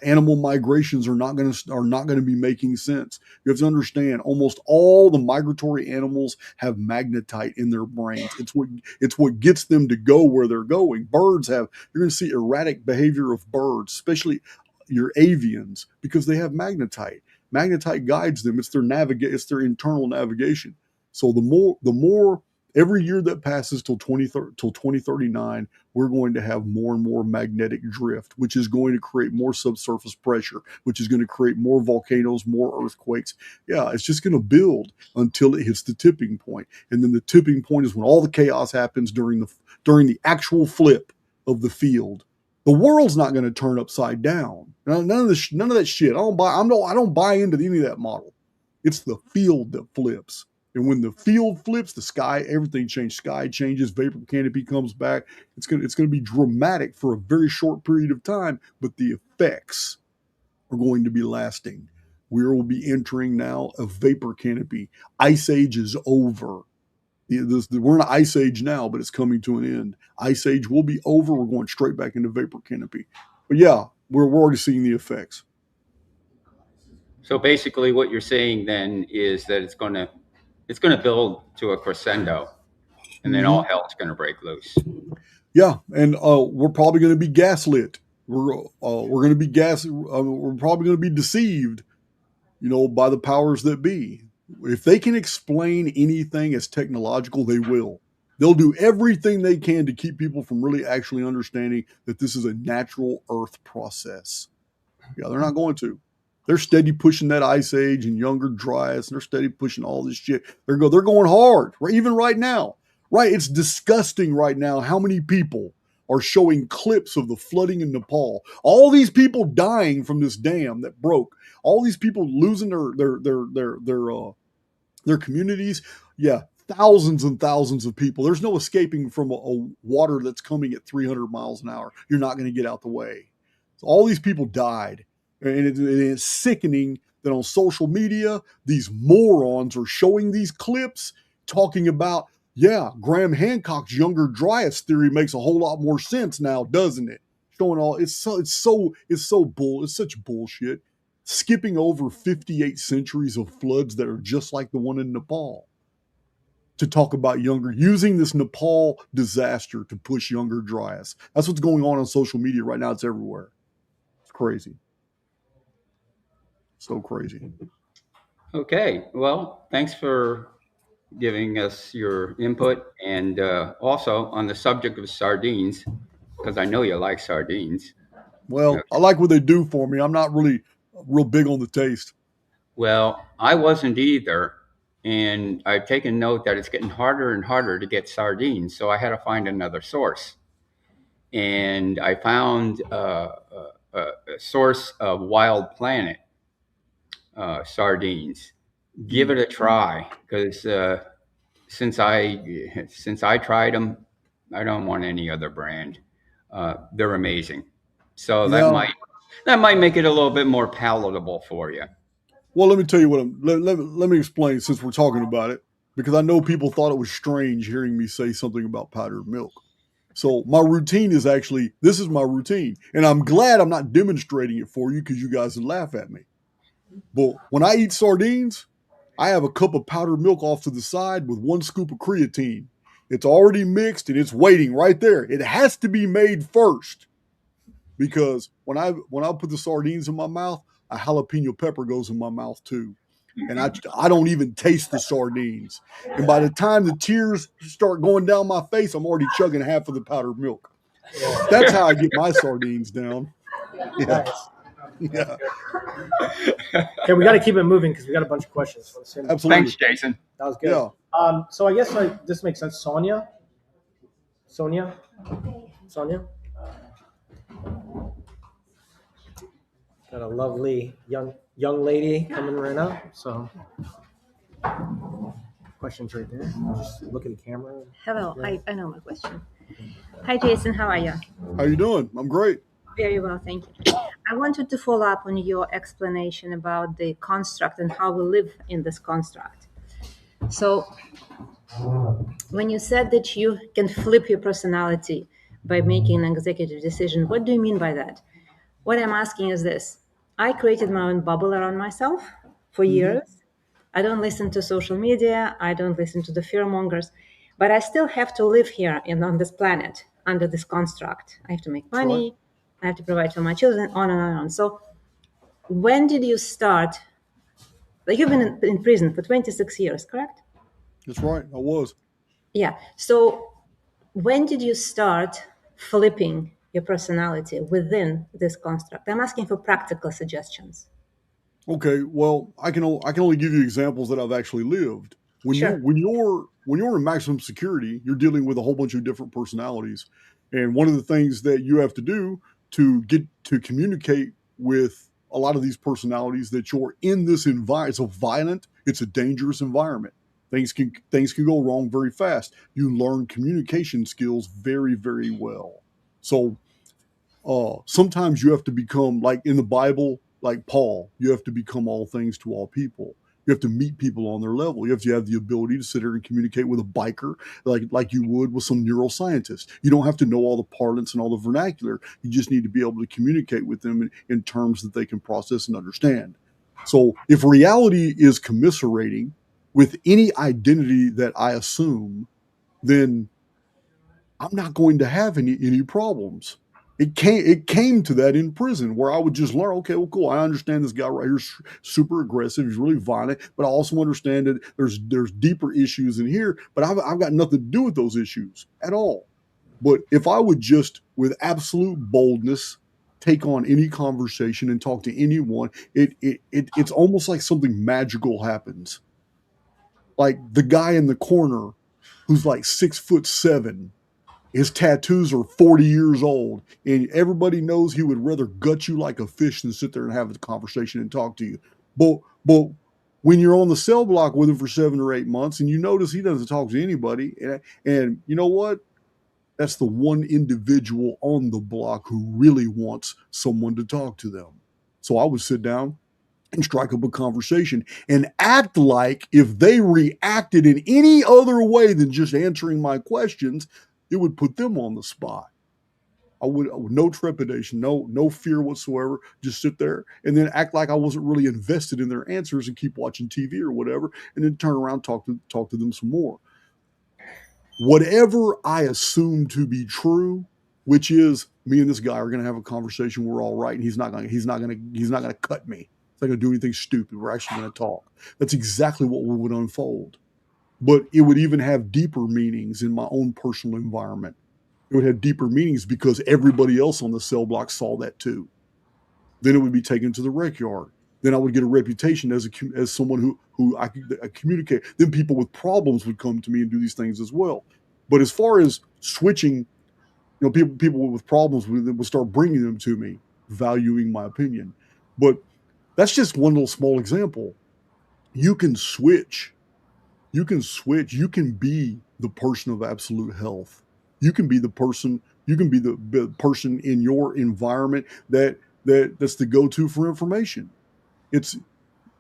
Animal migrations are not going to be making sense. You have to understand, almost all the migratory animals have magnetite in their brains. It's what gets them to go where they're going. You're going to see erratic behavior of birds, especially your avians, because they have magnetite. Magnetite guides them. It's their internal navigation. So the more every year that passes till 2039, we're going to have more and more magnetic drift, which is going to create more subsurface pressure, which is going to create more volcanoes, more earthquakes. Yeah, it's just going to build until it hits the tipping point. And then the tipping point is when all the chaos happens during the actual flip of the field. The world's not going to turn upside down. None of that shit. I don't buy into any of that model. It's the field that flips. And when the field flips, the sky, everything changes. Sky changes, vapor canopy comes back. It's going to be dramatic for a very short period of time, but the effects are going to be lasting. We will be entering now a vapor canopy. Ice age is over. We're in an ice age now, but it's coming to an end. Ice age will be over. We're going straight back into vapor canopy. But yeah, we're already seeing the effects. So basically what you're saying then is that it's going to build to a crescendo, and then all hell's going to break loose. Yeah, and we're probably going to be gaslit. We're going to be we're probably going to be deceived, by the powers that be. If they can explain anything as technological, they will. They'll do everything they can to keep people from really actually understanding that this is a natural Earth process. Yeah, they're not going to. They're steady pushing that ice age and younger dryas, and they're steady pushing all this shit. They're going hard, right? Even right now, right? It's disgusting right now how many people are showing clips of the flooding in Nepal. All these people dying from this dam that broke. All these people losing their communities. Yeah, thousands and thousands of people. There's no escaping from a water that's coming at 300 miles an hour. You're not going to get out the way. So all these people died. And it's sickening that on social media, these morons are showing these clips talking about, yeah, Graham Hancock's younger dryas theory makes a whole lot more sense now, doesn't it? Showing all it's such bullshit. Skipping over 58 centuries of floods that are just like the one in Nepal to talk about using this Nepal disaster to push younger dryas. That's what's going on social media right now. It's everywhere. It's crazy. So crazy. Okay, well, thanks for giving us your input, and also on the subject of sardines, because I know you like sardines. Well, I like what they do for me. I'm not really real big on the taste. Well, I wasn't either, and I've taken note that it's getting harder and harder to get sardines, so I had to find another source. And I found a source of Wild Planet sardines. Give it a try, because since I tried them, I don't want any other brand. They're amazing. So Yeah. that might make it a little bit more palatable for you. Well, let me tell you what let me explain since we're talking about it, because I know people thought it was strange hearing me say something about powdered milk. So my routine is this is my routine. And I'm glad I'm not demonstrating it for you because you guys would laugh at me. But when I eat sardines, I have a cup of powdered milk off to the side with 1 scoop of creatine. It's already mixed and it's waiting right there. It has to be made first, because when I put the sardines in my mouth, a jalapeno pepper goes in my mouth too. And I don't even taste the sardines. And by the time the tears start going down my face, I'm already chugging half of the powdered milk. That's how I get my sardines down. Yeah. Yeah. Okay, we got to keep it moving because we got a bunch of questions. Absolutely. Thanks, Jason. That was good. Yeah. So I guess this makes sense. Sonia. Got a lovely young lady coming right up. So questions right there. Just look at the camera. Hello, I know my question. Hi, Jason, how are you? How you doing? I'm great. Very well, thank you. I wanted to follow up on your explanation about the construct and how we live in this construct. So when you said that you can flip your personality by making an executive decision, what do you mean by that? What I'm asking is this. I created my own bubble around myself for years. I don't listen to social media. I don't listen to the fearmongers, but I still have to live here on this planet under this construct. I have to make money. I have to provide for my children, on and on and on. So when did you start? Like, you've been in prison for 26 years, correct? That's right. I was. Yeah. So when did you start flipping your personality within this construct? I'm asking for practical suggestions. Okay. Well, I can only give you examples that I've actually lived. When you're in maximum security, you're dealing with a whole bunch of different personalities. And one of the things that you have to do to get to communicate with a lot of these personalities, that you're in this environment. It's a dangerous environment. Things can go wrong very fast. You learn communication skills very, very well. So sometimes you have to become, like in the Bible, like Paul, you have to become all things to all people. You have to meet people on their level. You have to have the ability to sit there and communicate with a biker like you would with some neuroscientist. You don't have to know all the parlance and all the vernacular. You just need to be able to communicate with them in terms that they can process and understand. So if reality is commiserating with any identity that I assume, then I'm not going to have any problems. It came to that in prison, where I would just learn, okay, well, cool. I understand this guy right here is super aggressive. He's really violent, but I also understand that there's deeper issues in here, but I've got nothing to do with those issues at all. But if I would just, with absolute boldness take on any conversation and talk to anyone, it's almost like something magical happens. Like the guy in the corner who's like 6'7", his tattoos are 40 years old, and everybody knows he would rather gut you like a fish than sit there and have a conversation and talk to you. But when you're on the cell block with him for 7 or 8 months and you notice he doesn't talk to anybody, and you know what? That's the one individual on the block who really wants someone to talk to them. So I would sit down and strike up a conversation and act like if they reacted in any other way than just answering my questions, it would put them on the spot. I would no trepidation, no fear whatsoever. Just sit there and then act like I wasn't really invested in their answers and keep watching TV or whatever, and then turn around and talk to them some more. Whatever I assume to be true, which is me and this guy are going to have a conversation. We're all right, and he's not going to cut me. He's not going to do anything stupid. We're actually going to talk. That's exactly what would unfold. But it would even have deeper meanings in my own personal environment. It would have deeper meanings because everybody else on the cell block saw that too. Then it would be taken to the rec yard. Then I would get a reputation as someone who I could communicate. Then people with problems would come to me and do these things as well. But as far as switching, people with problems would start bringing them to me, valuing my opinion. But that's just one little small example. You can switch. You can be the person of absolute health. You can be the person. You can be the person in your environment that's the go-to for information.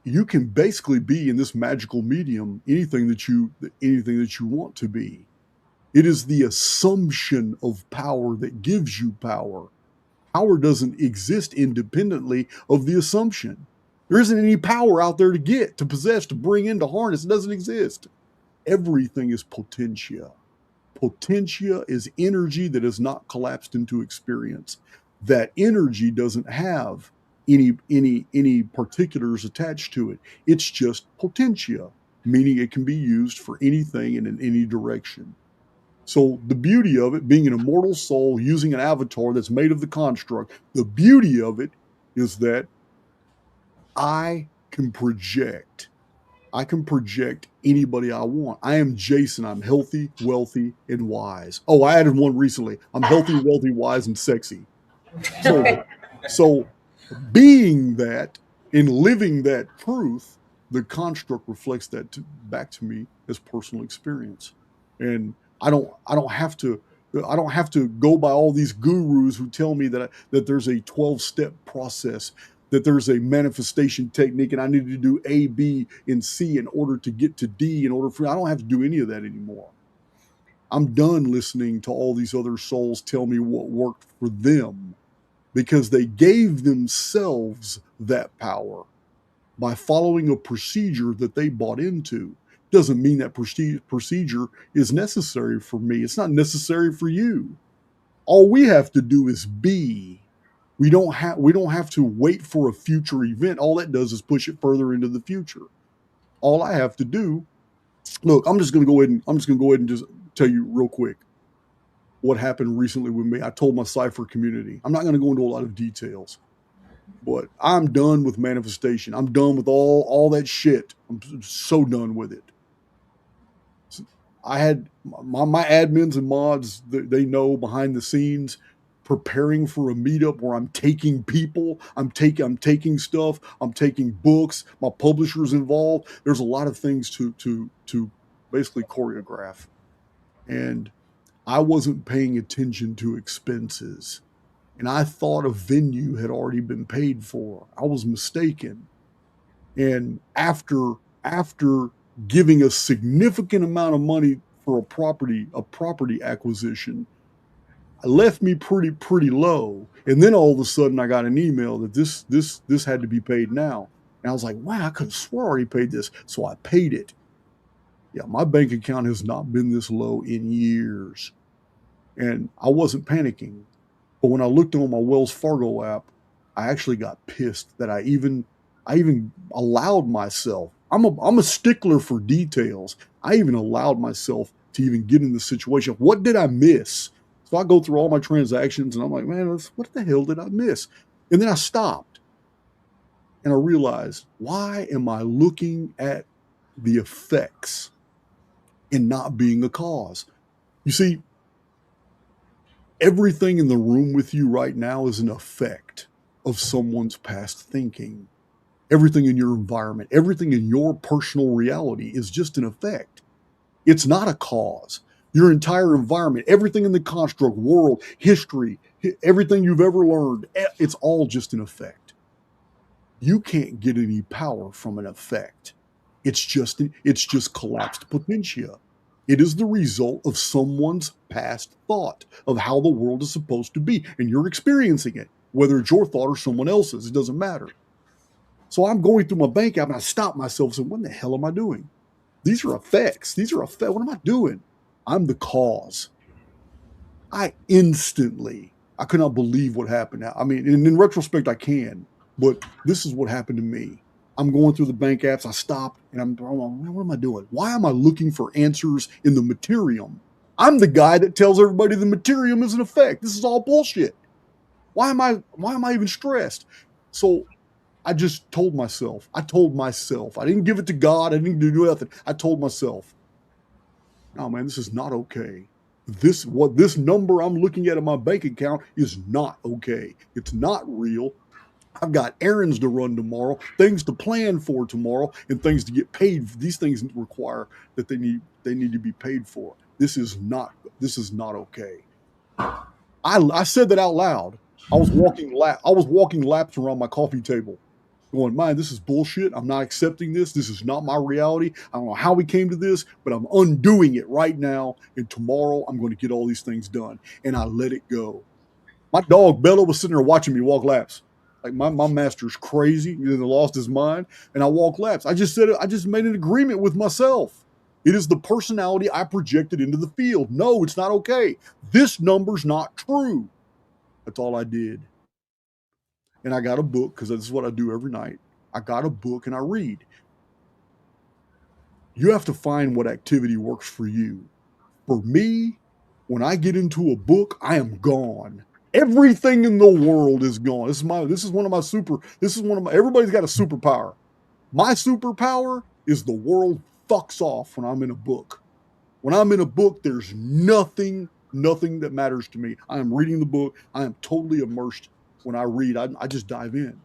You can basically be in this magical medium anything that you want to be. It is the assumption of power that gives you power. Power doesn't exist independently of the assumption. There isn't any power out there to get, to possess, to bring in, to harness. It doesn't exist. Everything is potentia. Potentia is energy that has not collapsed into experience. That energy doesn't have any particulars attached to it. It's just potentia, meaning it can be used for anything and in any direction. So the beauty of it, being an immortal soul using an avatar that's made of the construct, the beauty of it is that I can project anybody I want. I am Jason. I'm healthy, wealthy, and wise. Oh, I added one recently. I'm healthy, wealthy, wise, and sexy. So being that and living that truth, the construct reflects that back to me as personal experience. And I don't have to go by all these gurus who tell me that there's a 12-step process, that there's a manifestation technique, and I need to do A, B, and C in order to get to D. I don't have to do any of that anymore. I'm done listening to all these other souls tell me what worked for them, because they gave themselves that power by following a procedure that they bought into. Doesn't mean that procedure is necessary for me. It's not necessary for you. All we have to do is be. We don't have to wait for a future event. All that does is push it further into the future. All I have to do, look, I'm just going to go ahead and just tell you real quick what happened recently with me. I told my Cypher community. I'm not going to go into a lot of details, but I'm done with manifestation. I'm done with all that shit. I'm so done with it. I had my admins and mods, they know behind the scenes, preparing for a meetup where I'm taking people, I'm taking stuff, I'm taking books, my publisher's involved. There's a lot of things to basically choreograph. And I wasn't paying attention to expenses. And I thought a venue had already been paid for. I was mistaken. And after giving a significant amount of money for a property acquisition, it left me pretty low. And then all of a sudden I got an email that this had to be paid now. And I was like, wow, I could have swore I already paid this. So I paid it. Yeah, my bank account has not been this low in years. And I wasn't panicking. But when I looked on my Wells Fargo app, I actually got pissed that I even allowed myself. I'm a stickler for details. I even allowed myself to even get in the situation. What did I miss? So I go through all my transactions and I'm like, man, what the hell did I miss? And then I stopped and I realized, why am I looking at the effects and not being a cause? You see, everything in the room with you right now is an effect of someone's past thinking. Everything in your environment, everything in your personal reality is just an effect. It's not a cause. Your entire environment, everything in the construct, world, history, everything you've ever learned, it's all just an effect. You can't get any power from an effect. It's just collapsed potentia. It is the result of someone's past thought of how the world is supposed to be, and you're experiencing it, whether it's your thought or someone else's. It doesn't matter. So I'm going through my bank app and I stop myself and say, what the hell am I doing? These are effects. What am I doing? I'm the cause. I could not believe what happened. I mean, in retrospect, I can, but this is what happened to me. I'm going through the bank apps. I stopped and I'm, what am I doing? Why am I looking for answers in the materium? I'm the guy that tells everybody the materium is an effect. This is all bullshit. Why am I even stressed? So I just told myself. I didn't give it to God. I didn't do nothing. I told myself, no, man, this is not okay. This number I'm looking at in my bank account is not okay. It's not real. I've got errands to run tomorrow, things to plan for tomorrow, and things to get paid. These things require that they need to be paid for. This is not okay. I said that out loud. I was walking laps around my coffee table, going, man, this is bullshit. I'm not accepting this. This is not my reality. I don't know how we came to this, but I'm undoing it right now. And tomorrow I'm going to get all these things done. And I let it go. My dog, Bella, was sitting there watching me walk laps. Like my master's crazy. He lost his mind. And I walk laps. I just made an agreement with myself. It is the personality I projected into the field. No, it's not okay. This number's not true. That's all I did. And I got a book, because this is what I do every night. I got a book and I read. You have to find what activity works for you. For me, when I get into a book, I am gone. Everything in the world is gone. Everybody's got a superpower. My superpower is the world fucks off when I'm in a book. When I'm in a book, there's nothing that matters to me. I am reading the book. I am totally immersed. When I read, I just dive in.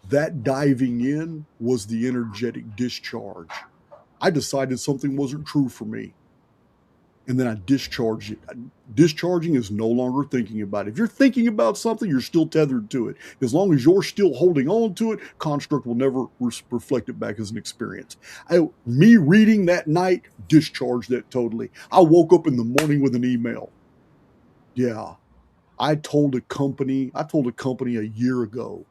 That diving in was the energetic discharge. I decided something wasn't true for me. And then I discharged it. Discharging is no longer thinking about it. If you're thinking about something, you're still tethered to it. As long as you're still holding on to it, construct will never reflect it back as an experience. Me reading that night discharged that totally. I woke up in the morning with an email. Yeah. I told a company a year ago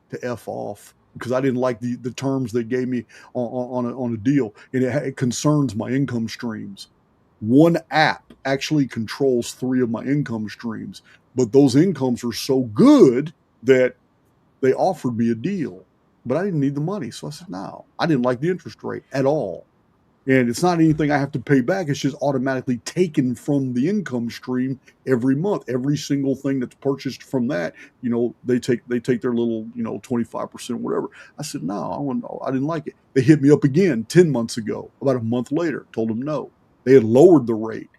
to F off because I didn't like the terms they gave me on a deal, and it concerns my income streams. One app actually controls 3 of my income streams, but those incomes are so good that they offered me a deal, but I didn't need the money. So I said, no, I didn't like the interest rate at all. And it's not anything I have to pay back. It's just automatically taken from the income stream every month. Every single thing that's purchased from that, they take their little, 25%, whatever. I said, no, I didn't like it. They hit me up again 10 months ago, about a month later, told them no. They had lowered the rate.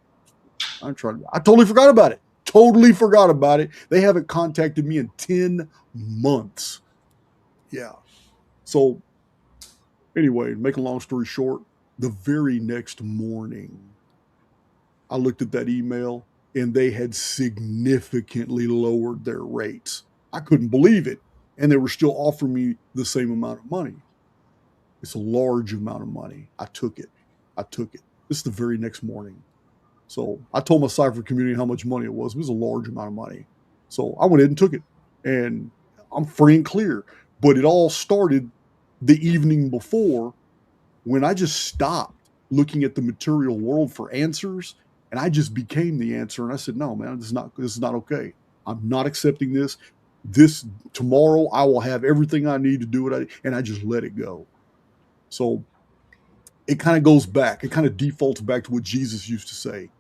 I totally forgot about it. They haven't contacted me in 10 months. Yeah. So anyway, make a long story short, the very next morning, I looked at that email and they had significantly lowered their rates. I couldn't believe it. And they were still offering me the same amount of money. It's a large amount of money. I took it. This is the very next morning. So I told my Cypher community how much money it was. It was a large amount of money. So I went ahead and took it. And I'm free and clear. But it all started the evening before, when I just stopped looking at the material world for answers, and I just became the answer. And I said, no, man, this is not okay. I'm not accepting this. Tomorrow I will have everything I need to do it. And I just let it go. So it kind of goes back. It kind of defaults back to what Jesus used to say.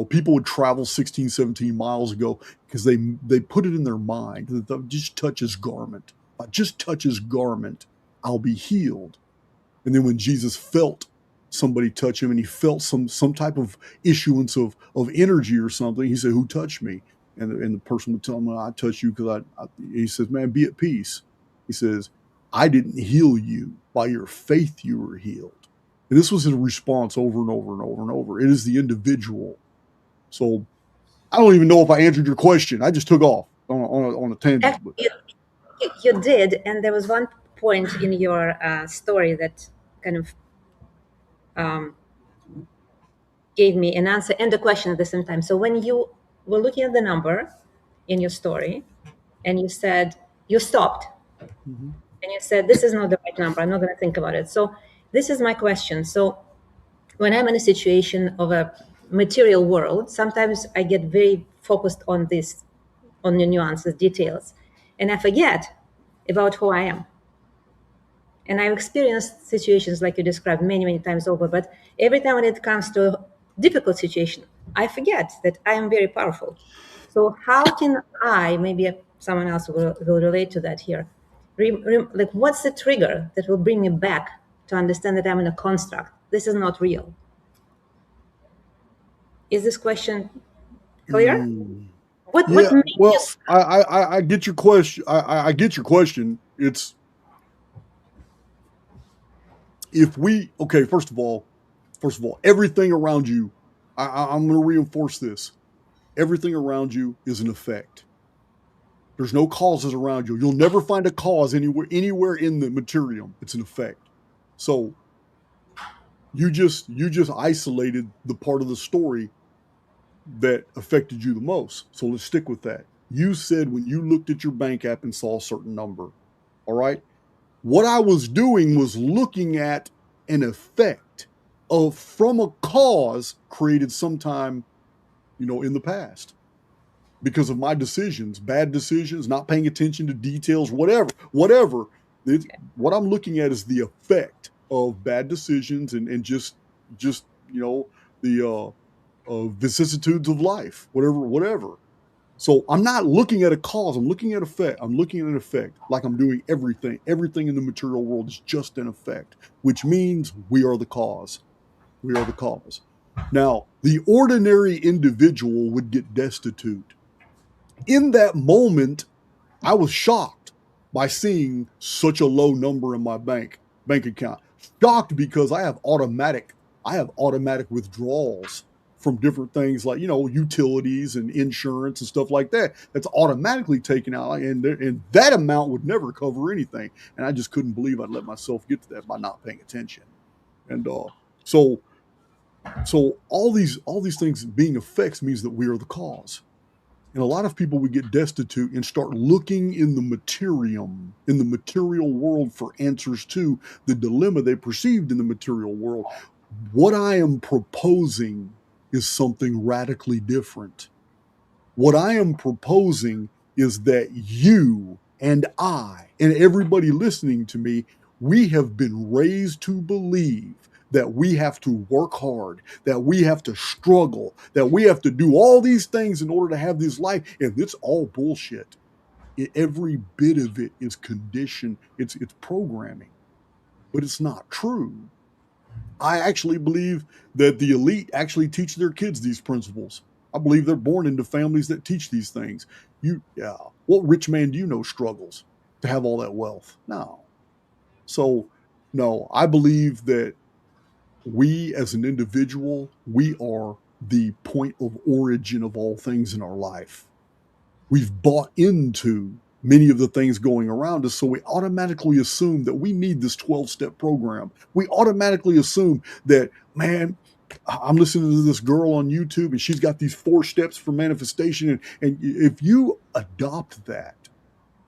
People would travel 16, 17 miles ago because they put it in their mind that they'll just touch his garment. If I just touch his garment, I'll be healed. And then when Jesus felt somebody touch him and he felt some type of issuance of energy or something, he said, "Who touched me?" And the person would tell him, "I touched you because he says, "Man, be at peace." He says, "I didn't heal you. By your faith you were healed." And this was his response over and over and over and over. It is the individual. So I don't even know if I answered your question. I just took off on a tangent. But You did, and there was one point in your story that kind of gave me an answer and a question at the same time. So when you were looking at the number in your story, and you said you stopped, and you said, "This is not the right number. I'm not going to think about it." So this is my question. So when I'm in a situation of a material world, sometimes I get very focused on this, on the nuances, details, and I forget about who I am. And I've experienced situations like you described many, many times over, but every time when it comes to a difficult situation, I forget that I am very powerful. So how can I, maybe someone else will relate to that here, like what's the trigger that will bring me back to understand that I'm in a construct? This is not real. Is this question clear? What yeah, makes you well, I get your question. I get your question. It's if we okay. First of all, everything around you. I'm going to reinforce this. Everything around you is an effect. There's no causes around you. You'll never find a cause anywhere in the material. It's an effect. So you just isolated the part of the story that affected you the most. So let's stick with that. You said when you looked at your bank app and saw a certain number. All right. What I was doing was looking at an effect of from a cause created sometime, in the past because of my decisions, bad decisions, not paying attention to details, whatever. What I'm looking at is the effect of bad decisions and just the vicissitudes of life, whatever. So I'm not looking at a cause. I'm looking at effect. I'm looking at an effect like I'm doing everything. Everything in the material world is just an effect, which means we are the cause. We are the cause. Now, the ordinary individual would get destitute. In that moment, I was shocked by seeing such a low number in my bank account. Shocked because I have automatic withdrawals from different things like utilities and insurance and stuff like that. That's automatically taken out, and that amount would never cover anything. And I just couldn't believe I'd let myself get to that by not paying attention. And so all these things being effects means that we are the cause. And a lot of people would get destitute and start looking in the material world for answers to the dilemma they perceived in the material world. What I am proposing is something radically different. What I am proposing is that you and I and everybody listening to me, we have been raised to believe that we have to work hard, that we have to struggle, that we have to do all these things in order to have this life. And it's all bullshit. Every bit of it is conditioned, it's programming, but it's not true. I actually believe that the elite actually teach their kids these principles. I believe they're born into families that teach these things. What rich man do you know struggles to have all that wealth? No. So, no, I believe that we as an individual, we are the point of origin of all things in our life. We've bought into many of the things going around us, so we automatically assume that we need this 12-step program. We automatically assume that, man, I'm listening to this girl on YouTube and she's got these 4 steps for manifestation. And if you adopt that,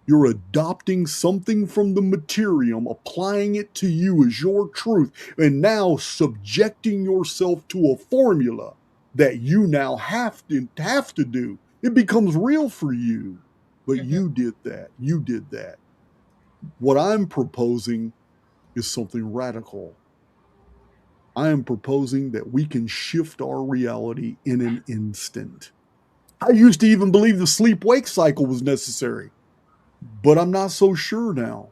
you're adopting something from the materium, applying it to you as your truth, and now subjecting yourself to a formula that you now have to do. It becomes real for you. But you did that. You did that. What I'm proposing is something radical. I am proposing that we can shift our reality in an instant. I used to even believe the sleep-wake cycle was necessary, but I'm not so sure now.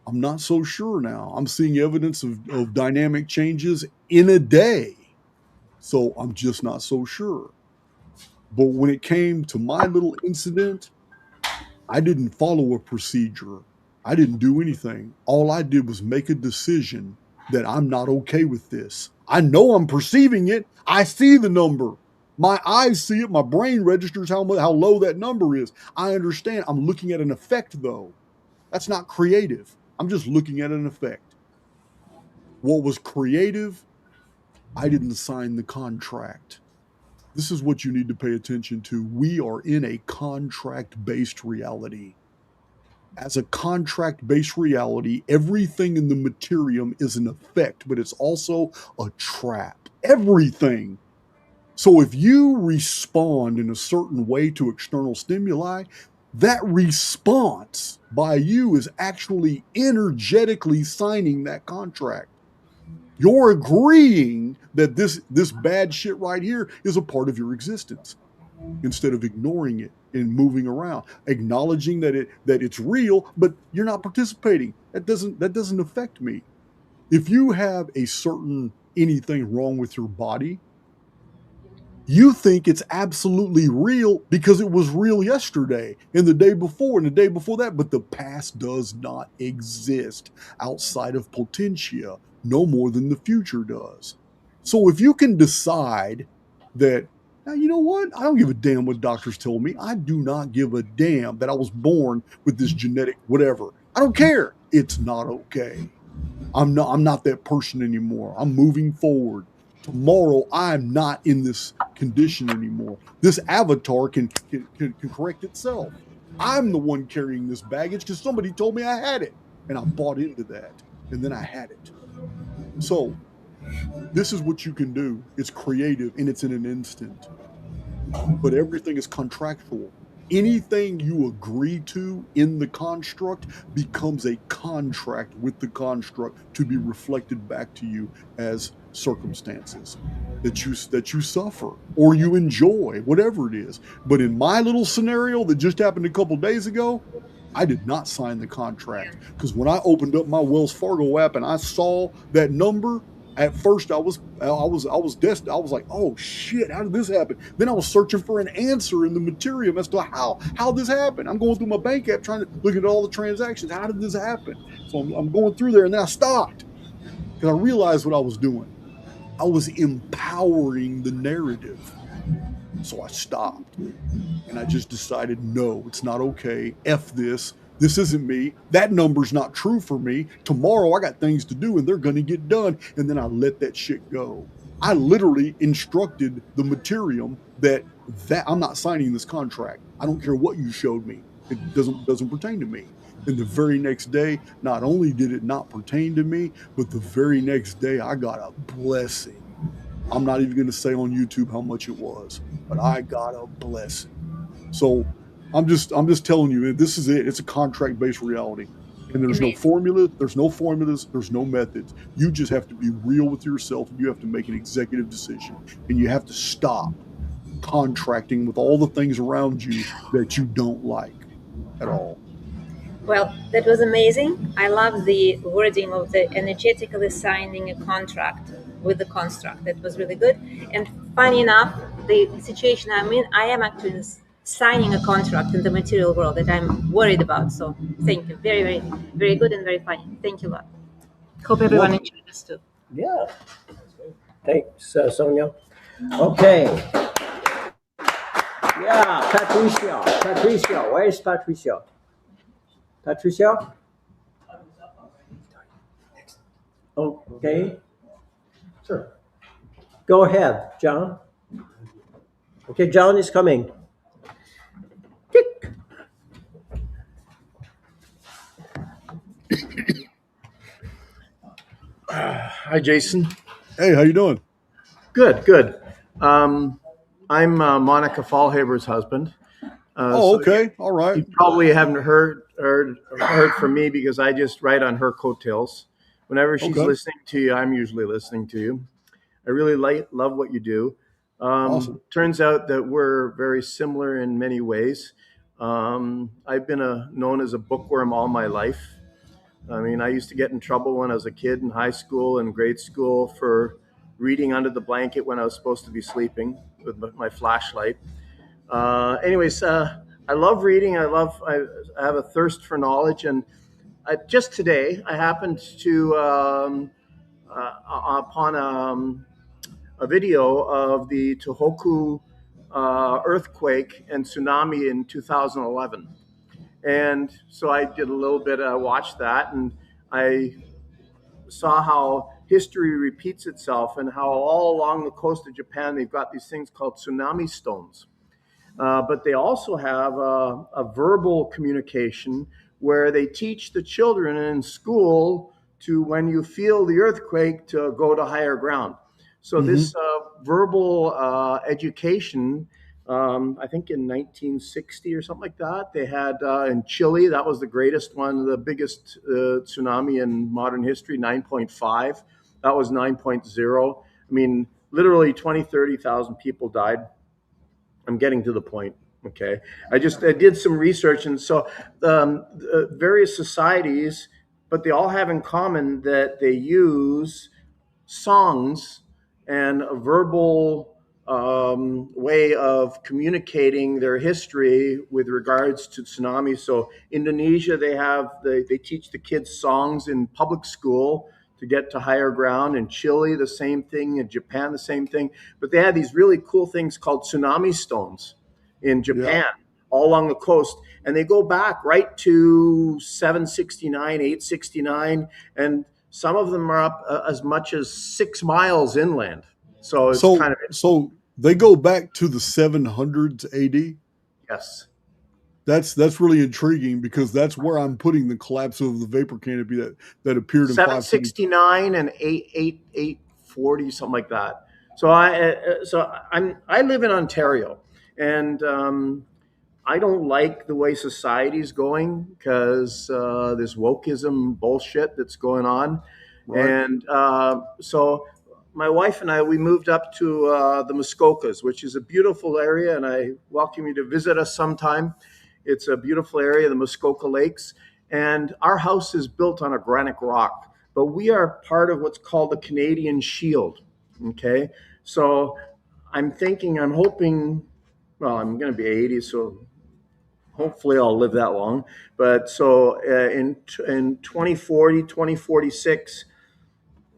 I'm not so sure now. I'm seeing evidence of dynamic changes in a day, so I'm just not so sure. But when it came to my little incident, I didn't follow a procedure. I didn't do anything. All I did was make a decision that I'm not okay with this. I know I'm perceiving it. I see the number. My eyes see it. My brain registers how low that number is. I understand. I'm looking at an effect, though. That's not creative. I'm just looking at an effect. What was creative? I didn't sign the contract. This is what you need to pay attention to. We are in a contract-based reality. As a contract-based reality, everything in the materium is an effect, but it's also a trap. Everything. So if you respond in a certain way to external stimuli, that response by you is actually energetically signing that contract. You're agreeing that this bad shit right here is a part of your existence, instead of ignoring it and moving around, acknowledging that it's real, but you're not participating. That doesn't affect me. If you have a certain anything wrong with your body, you think it's absolutely real because it was real yesterday and the day before and the day before that, but the past does not exist outside of potentia, no more than the future does. So if you can decide that, now, you know what? I don't give a damn what doctors told me. I do not give a damn that I was born with this genetic whatever. I don't care. It's not okay. I'm not that person anymore. I'm moving forward. Tomorrow, I'm not in this condition anymore. This avatar can correct itself. I'm the one carrying this baggage because somebody told me I had it, and I bought into that, and then I had it. So this is what you can do. It's creative, and it's in an instant. But everything is contractual. Anything you agree to in the construct becomes a contract with the construct to be reflected back to you as circumstances that you suffer or you enjoy, whatever it is. But in my little scenario that just happened a couple days ago, I did not sign the contract, because when I opened up my Wells Fargo app and I saw that number, at first I was like, oh shit, how did this happen? Then I was searching for an answer in the material as to how this happened. I'm going through my bank app trying to look at all the transactions. How did this happen? So I'm going through there, and then I stopped because I realized what I was doing. I was empowering the narrative. So I stopped, and I just decided, no, it's not okay. F this. This isn't me. That number's not true for me. Tomorrow I got things to do and they're going to get done. And then I let that shit go. I literally instructed the materium that I'm not signing this contract. I don't care what you showed me. It doesn't pertain to me. And the very next day, not only did it not pertain to me, but the very next day I got a blessing. I'm not even going to say on YouTube how much it was, but I got a blessing. So I'm just telling you, this is it. It's a contract-based reality. And there's no formula, there's no formulas, there's no methods. You just have to be real with yourself, and you have to make an executive decision. And you have to stop contracting with all the things around you that you don't like at all. Well, that was amazing. I love the wording of the energetically signing a contract with the construct. That was really good. And funny enough, the situation I'm in, I am actually signing a contract in the material world that I'm worried about. So thank you. Very, very, very good and very funny. Thank you a lot. Hope everyone enjoyed this too. Yeah. Thanks, Sonia. Okay. Yeah, Patricia. Where is Patricia? Patricia? Okay. Sure. Go ahead, John. Okay, John is coming. Tick. Hi, Jason. Hey, how you doing? Good. I'm Monica Fallhaber's husband. Okay. All right. You probably haven't heard from me because I just ride on her coattails. Whenever she's Okay. listening to you, I'm usually listening to you. I really love what you do. Awesome. Turns out that we're very similar in many ways. I've been known as a bookworm all my life. I mean, I used to get in trouble when I was a kid in high school and grade school for reading under the blanket when I was supposed to be sleeping with my flashlight. Anyways, I love reading. I have a thirst for knowledge. And just today, I happened to upon a video of the Tohoku earthquake and tsunami in 2011. And so I did a little bit, watched that, and I saw how history repeats itself and how all along the coast of Japan, they've got these things called tsunami stones. But they also have a verbal communication where they teach the children in school to, when you feel the earthquake, to go to higher ground. So this verbal education, I think in 1960 or something like that, they had in Chile, that was the greatest one, the biggest tsunami in modern history, 9.5. That was 9.0. I mean, literally 20, 30,000 people died. I'm getting to the point. Okay. I did some research. And so various societies, but they all have in common that they use songs and a verbal way of communicating their history with regards to tsunamis. So Indonesia, they teach the kids songs in public school to get to higher ground. In Chile, the same thing. In Japan, the same thing. But they had these really cool things called tsunami stones in Japan, all along the coast. And they go back right to 769, 869. And some of them are up as much as 6 miles inland. So it's kind of... So they go back to the 700s AD? Yes. That's really intriguing because that's where I'm putting the collapse of the vapor canopy that appeared in 769 and 840, something like that. So I live in Ontario, and I don't like the way society's going because this wokeism bullshit that's going on. Right. And so my wife and I, we moved up to the Muskokas, which is a beautiful area, and I welcome you to visit us sometime. It's a beautiful area, the Muskoka Lakes, and our house is built on a granite rock, but we are part of what's called the Canadian Shield, okay? So I'm hoping, well, I'm going to be 80, so hopefully I'll live that long. But so in 2040, 2046,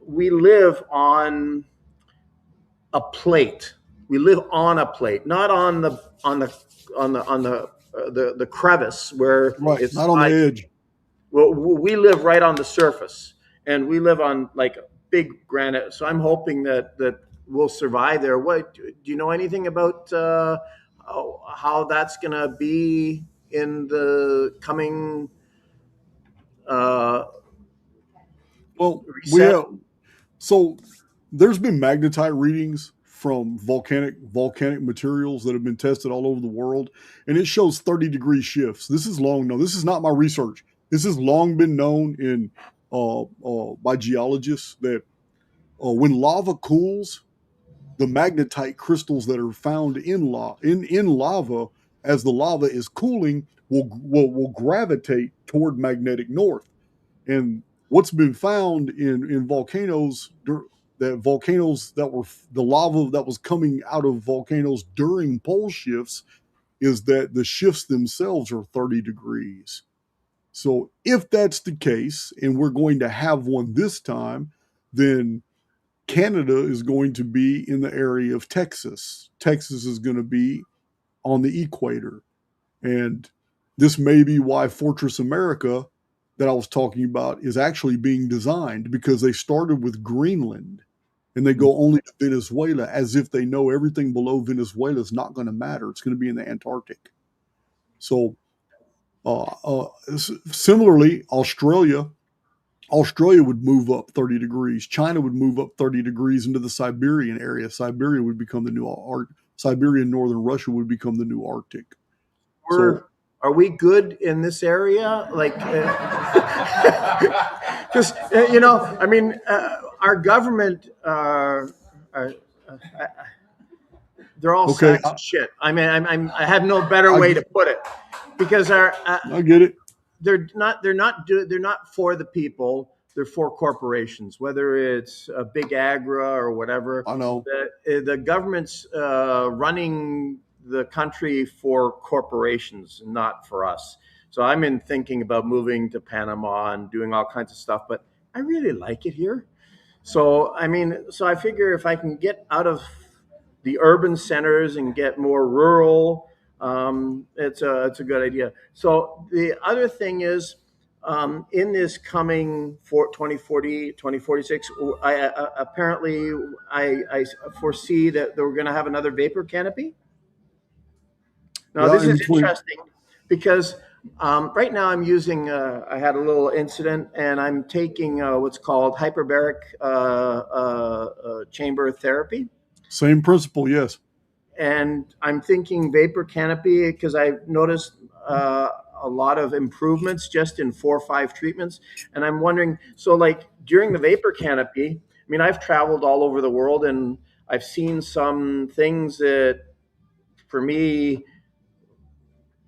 we live on a plate. We live on a plate, not on the crevice where it's not on the edge. Well, we live right on the surface, and we live on like big granite. So I'm hoping that we'll survive there. What do you know anything about how that's going to be in the coming? Well, so there's been magnetite readings from volcanic materials that have been tested all over the world, and it shows 30-degree shifts. This is long known. This is not my research. This has long been known by geologists that when lava cools, the magnetite crystals that are found in lava, as the lava is cooling, will gravitate toward magnetic north. And what's been found in volcanoes, that were the lava that was coming out of volcanoes during pole shifts, is that the shifts themselves are 30 degrees. So if that's the case, and we're going to have one this time, then Canada is going to be in the area of Texas. Texas is going to be on the equator. And this may be why Fortress America that I was talking about is actually being designed, because they started with Greenland and they go only to Venezuela, as if they know everything below Venezuela is not going to matter. It's going to be in the Antarctic. So similarly, Australia would move up 30 degrees. China would move up 30 degrees into the Siberian area. Siberia would become the new Siberia, and northern Russia would become the new Arctic. Are we good in this area? Like, Because I mean, our government, they're all Okay, sacks of shit. I mean, I have no better way to put it, because I get it. they're not for the people. They're for corporations, whether it's a big agra or whatever. I know. The government's running the country for corporations, not for us. So I'm in thinking about moving to Panama and doing all kinds of stuff, but I really like it here. So I mean, so I figure if I can get out of the urban centers and get more rural, it's a good idea. So the other thing is, in this coming for 2040, 2046, apparently I foresee that we're going to have another vapor canopy. Now, Yeah, this in is between. interesting because right now I'm using, I had a little incident and I'm taking what's called hyperbaric chamber therapy. Same principle, yes. And I'm thinking vapor canopy because I've noticed a lot of improvements just in 4 or 5 treatments. And I'm wondering, so like during the vapor canopy, I mean, I've traveled all over the world and I've seen some things that for me,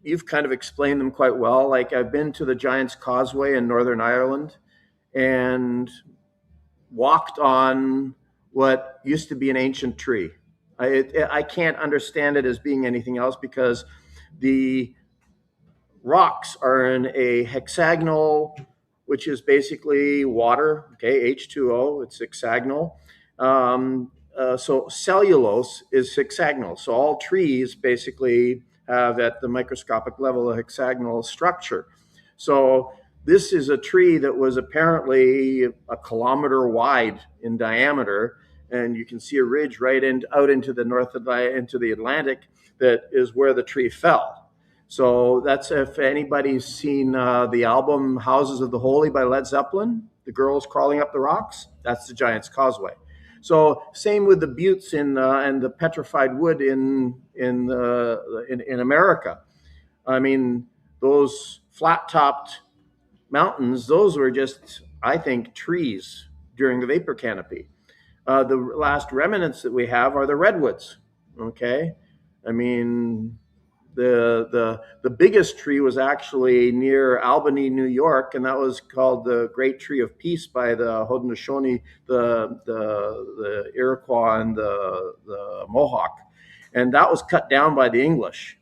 you've kind of explained them quite well. Like I've been to the Giant's Causeway in Northern Ireland and walked on what used to be an ancient tree. I can't understand it as being anything else because the rocks are in a hexagonal, which is basically water, okay, H2O, it's hexagonal. So cellulose is hexagonal. So all trees basically have at the microscopic level a hexagonal structure. So this is a tree that was apparently a kilometer wide in diameter, and you can see a ridge out into the into the Atlantic that is where the tree fell. So that's, if anybody's seen the album Houses of the Holy by Led Zeppelin, the girls crawling up the rocks, that's the Giant's Causeway. So same with the buttes and the petrified wood in America. I mean, those flat-topped mountains, those were just, I think, trees during the vapor canopy. The last remnants that we have are the redwoods. Okay, I mean, the biggest tree was actually near Albany, New York, and that was called the Great Tree of Peace by the Haudenosaunee, the Iroquois, and the Mohawk, and that was cut down by the English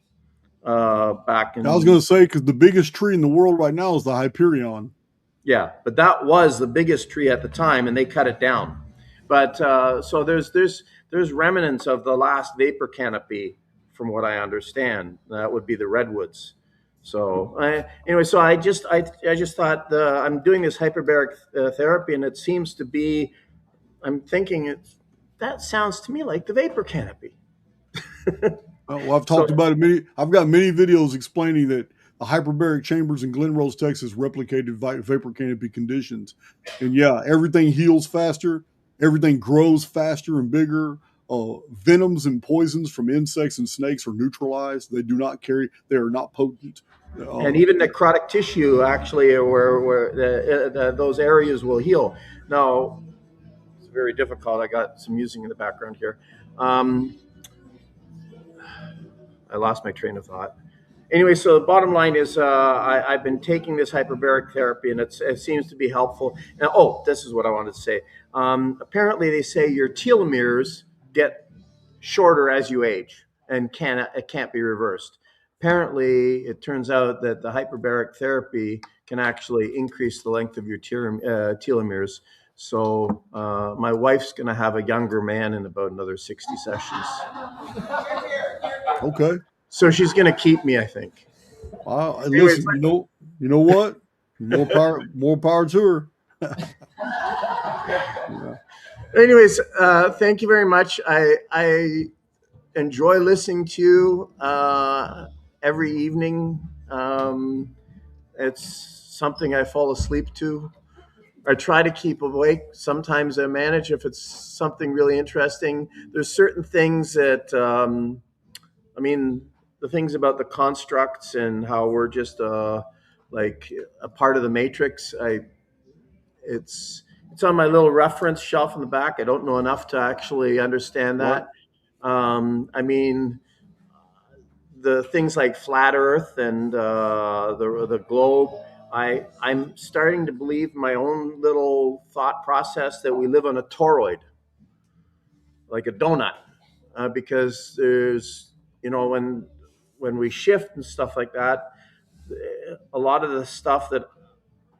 back in. I was going to say, because the biggest tree in the world right now is the Hyperion. Yeah, but that was the biggest tree at the time, and they cut it down. But so there's remnants of the last vapor canopy, from what I understand. That would be the redwoods. So anyway, so I just thought I'm doing this hyperbaric therapy, and it seems to be. I'm thinking that sounds to me like the vapor canopy. Well, I've talked about it I've got many videos explaining that the hyperbaric chambers in Glen Rose, Texas, replicated vapor canopy conditions, and yeah, everything heals faster, everything grows faster and bigger. Venoms and poisons from insects and snakes are neutralized. They are not potent. And even necrotic tissue, actually, where those areas will heal. Now, it's very difficult. I got some music in the background here. I lost my train of thought. Anyway, so the bottom line is I've been taking this hyperbaric therapy, and it seems to be helpful. And, this is what I wanted to say. Apparently, they say your telomeres get shorter as you age, and it can't be reversed. Apparently, it turns out that the hyperbaric therapy can actually increase the length of your telomeres. So my wife's going to have a younger man in about another 60 sessions. Okay. So she's going to keep me, I think. Listen, you know what? More power to her. Yeah. Anyways, thank you very much. I enjoy listening to you every evening. It's something I fall asleep to. I try to keep awake. Sometimes I manage if it's something really interesting. There's certain things that, the things about the constructs and how we're just like a part of the matrix. it's on my little reference shelf in the back. I don't know enough to actually understand that. I mean, the things like flat Earth and the globe. I'm starting to believe my own little thought process that we live on a toroid, like a donut, because there's, you know, when we shift and stuff like that, a lot of the stuff that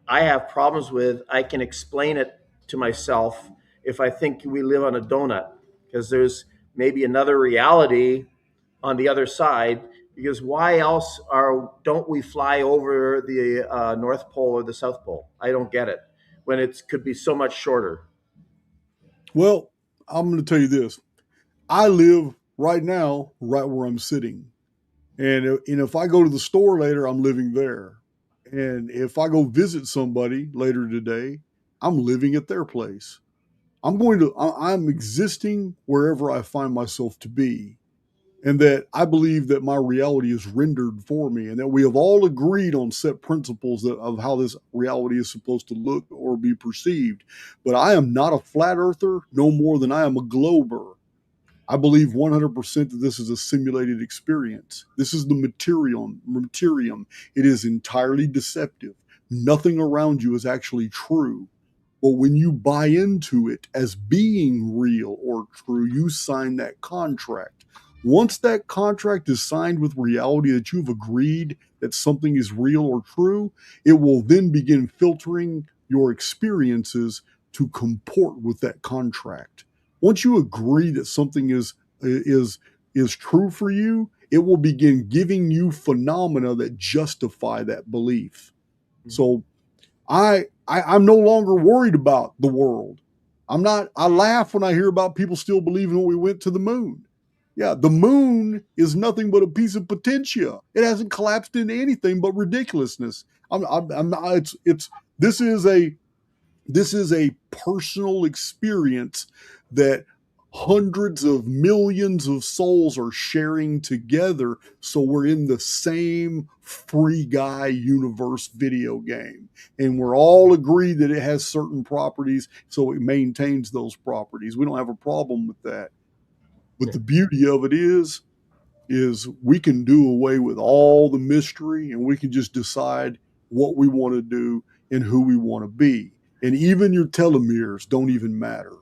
I have problems with, I can explain it to myself if I think we live on a donut, because there's maybe another reality on the other side. Because why else don't we fly over the North Pole or the South Pole? I don't get it when it could be so much shorter. Well, I'm going to tell you this. I live right now, right where I'm sitting. And if I go to the store later, I'm living there. And if I go visit somebody later today, I'm living at their place. I'm existing wherever I find myself to be. And that I believe that my reality is rendered for me, and that we have all agreed on set principles of how this reality is supposed to look or be perceived. But I am not a flat earther no more than I am a glober. I believe 100% that this is a simulated experience. This is the materium. It is entirely deceptive. Nothing around you is actually true. But when you buy into it as being real or true, you sign that contract. Once that contract is signed with reality, that you've agreed that something is real or true, it will then begin filtering your experiences to comport with that contract. Once you agree that something is true for you, it will begin giving you phenomena that justify that belief. So I'm no longer worried about the world. I laugh when I hear about people still believing when we went to the moon. Yeah, the moon is nothing but a piece of potentia. It hasn't collapsed into anything but ridiculousness. This is a personal experience that hundreds of millions of souls are sharing together. So we're in the same free guy universe video game. And we're all agreed that it has certain properties, so it maintains those properties. We don't have a problem with that. But the beauty of it is we can do away with all the mystery, and we can just decide what we want to do and who we want to be. And even your telomeres don't even matter.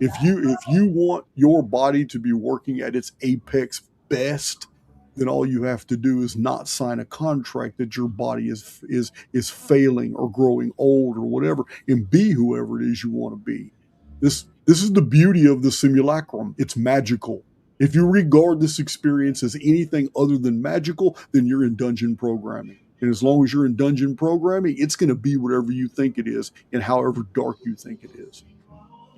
If you want your body to be working at its apex best, then all you have to do is not sign a contract that your body is failing or growing old or whatever, and be whoever it is you want to be. This is the beauty of the simulacrum. It's magical. If you regard this experience as anything other than magical, then you're in dungeon programming. And as long as you're in dungeon programming, it's going to be whatever you think it is and however dark you think it is.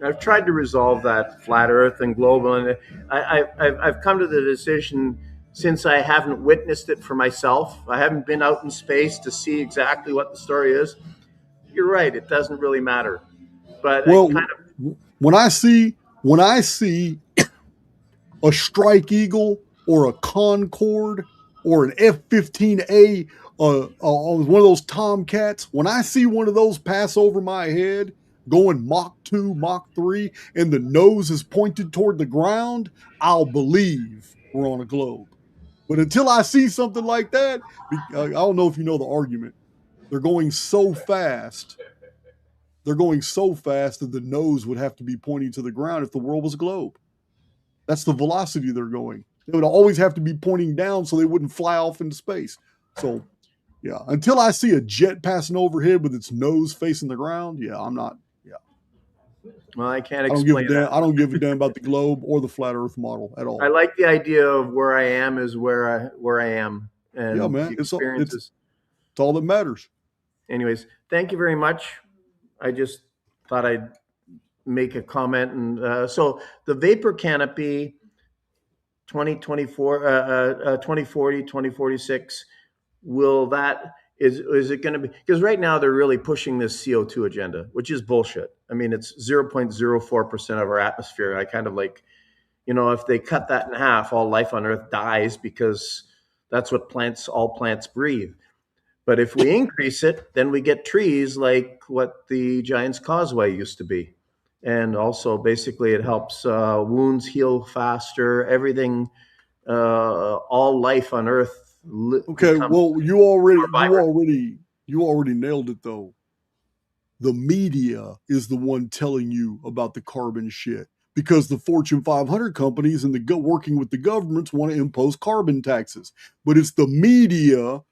I've tried to resolve that flat Earth and global, and I've come to the decision, since I haven't witnessed it for myself, I haven't been out in space to see exactly what the story is. You're right; it doesn't really matter. But well, when I see a Strike Eagle or a Concorde or an F-15A, one of those Tomcats, when I see one of those pass over my head going Mach 2, Mach 3, and the nose is pointed toward the ground, I'll believe we're on a globe. But until I see something like that, I don't know if you know the argument. They're going so fast that the nose would have to be pointing to the ground if the world was a globe. That's the velocity they're going. They would always have to be pointing down so they wouldn't fly off into space. So, yeah, until I see a jet passing overhead with its nose facing the ground, yeah, I'm not. Yeah. Well, I can't explain that. I don't give a damn about the globe or the flat Earth model at all. I like the idea of where I am is where I am, and yeah, man, it's all that matters. Anyways, thank you very much. I just thought I'd make a comment. And so the vapor canopy 2024, 2040, 2046, is it going to be, because right now they're really pushing this CO2 agenda, which is bullshit. I mean, it's 0.04% of our atmosphere. I kind of like, if they cut that in half, all life on Earth dies, because that's what all plants breathe. But if we increase it, then we get trees like what the Giant's Causeway used to be. And also, basically, it helps wounds heal faster. Everything, all life on Earth Okay, becomes well, more vibrant. you already nailed it though. The media is the one telling you about the carbon shit because the Fortune 500 companies and working with the governments want to impose carbon taxes. But it's the media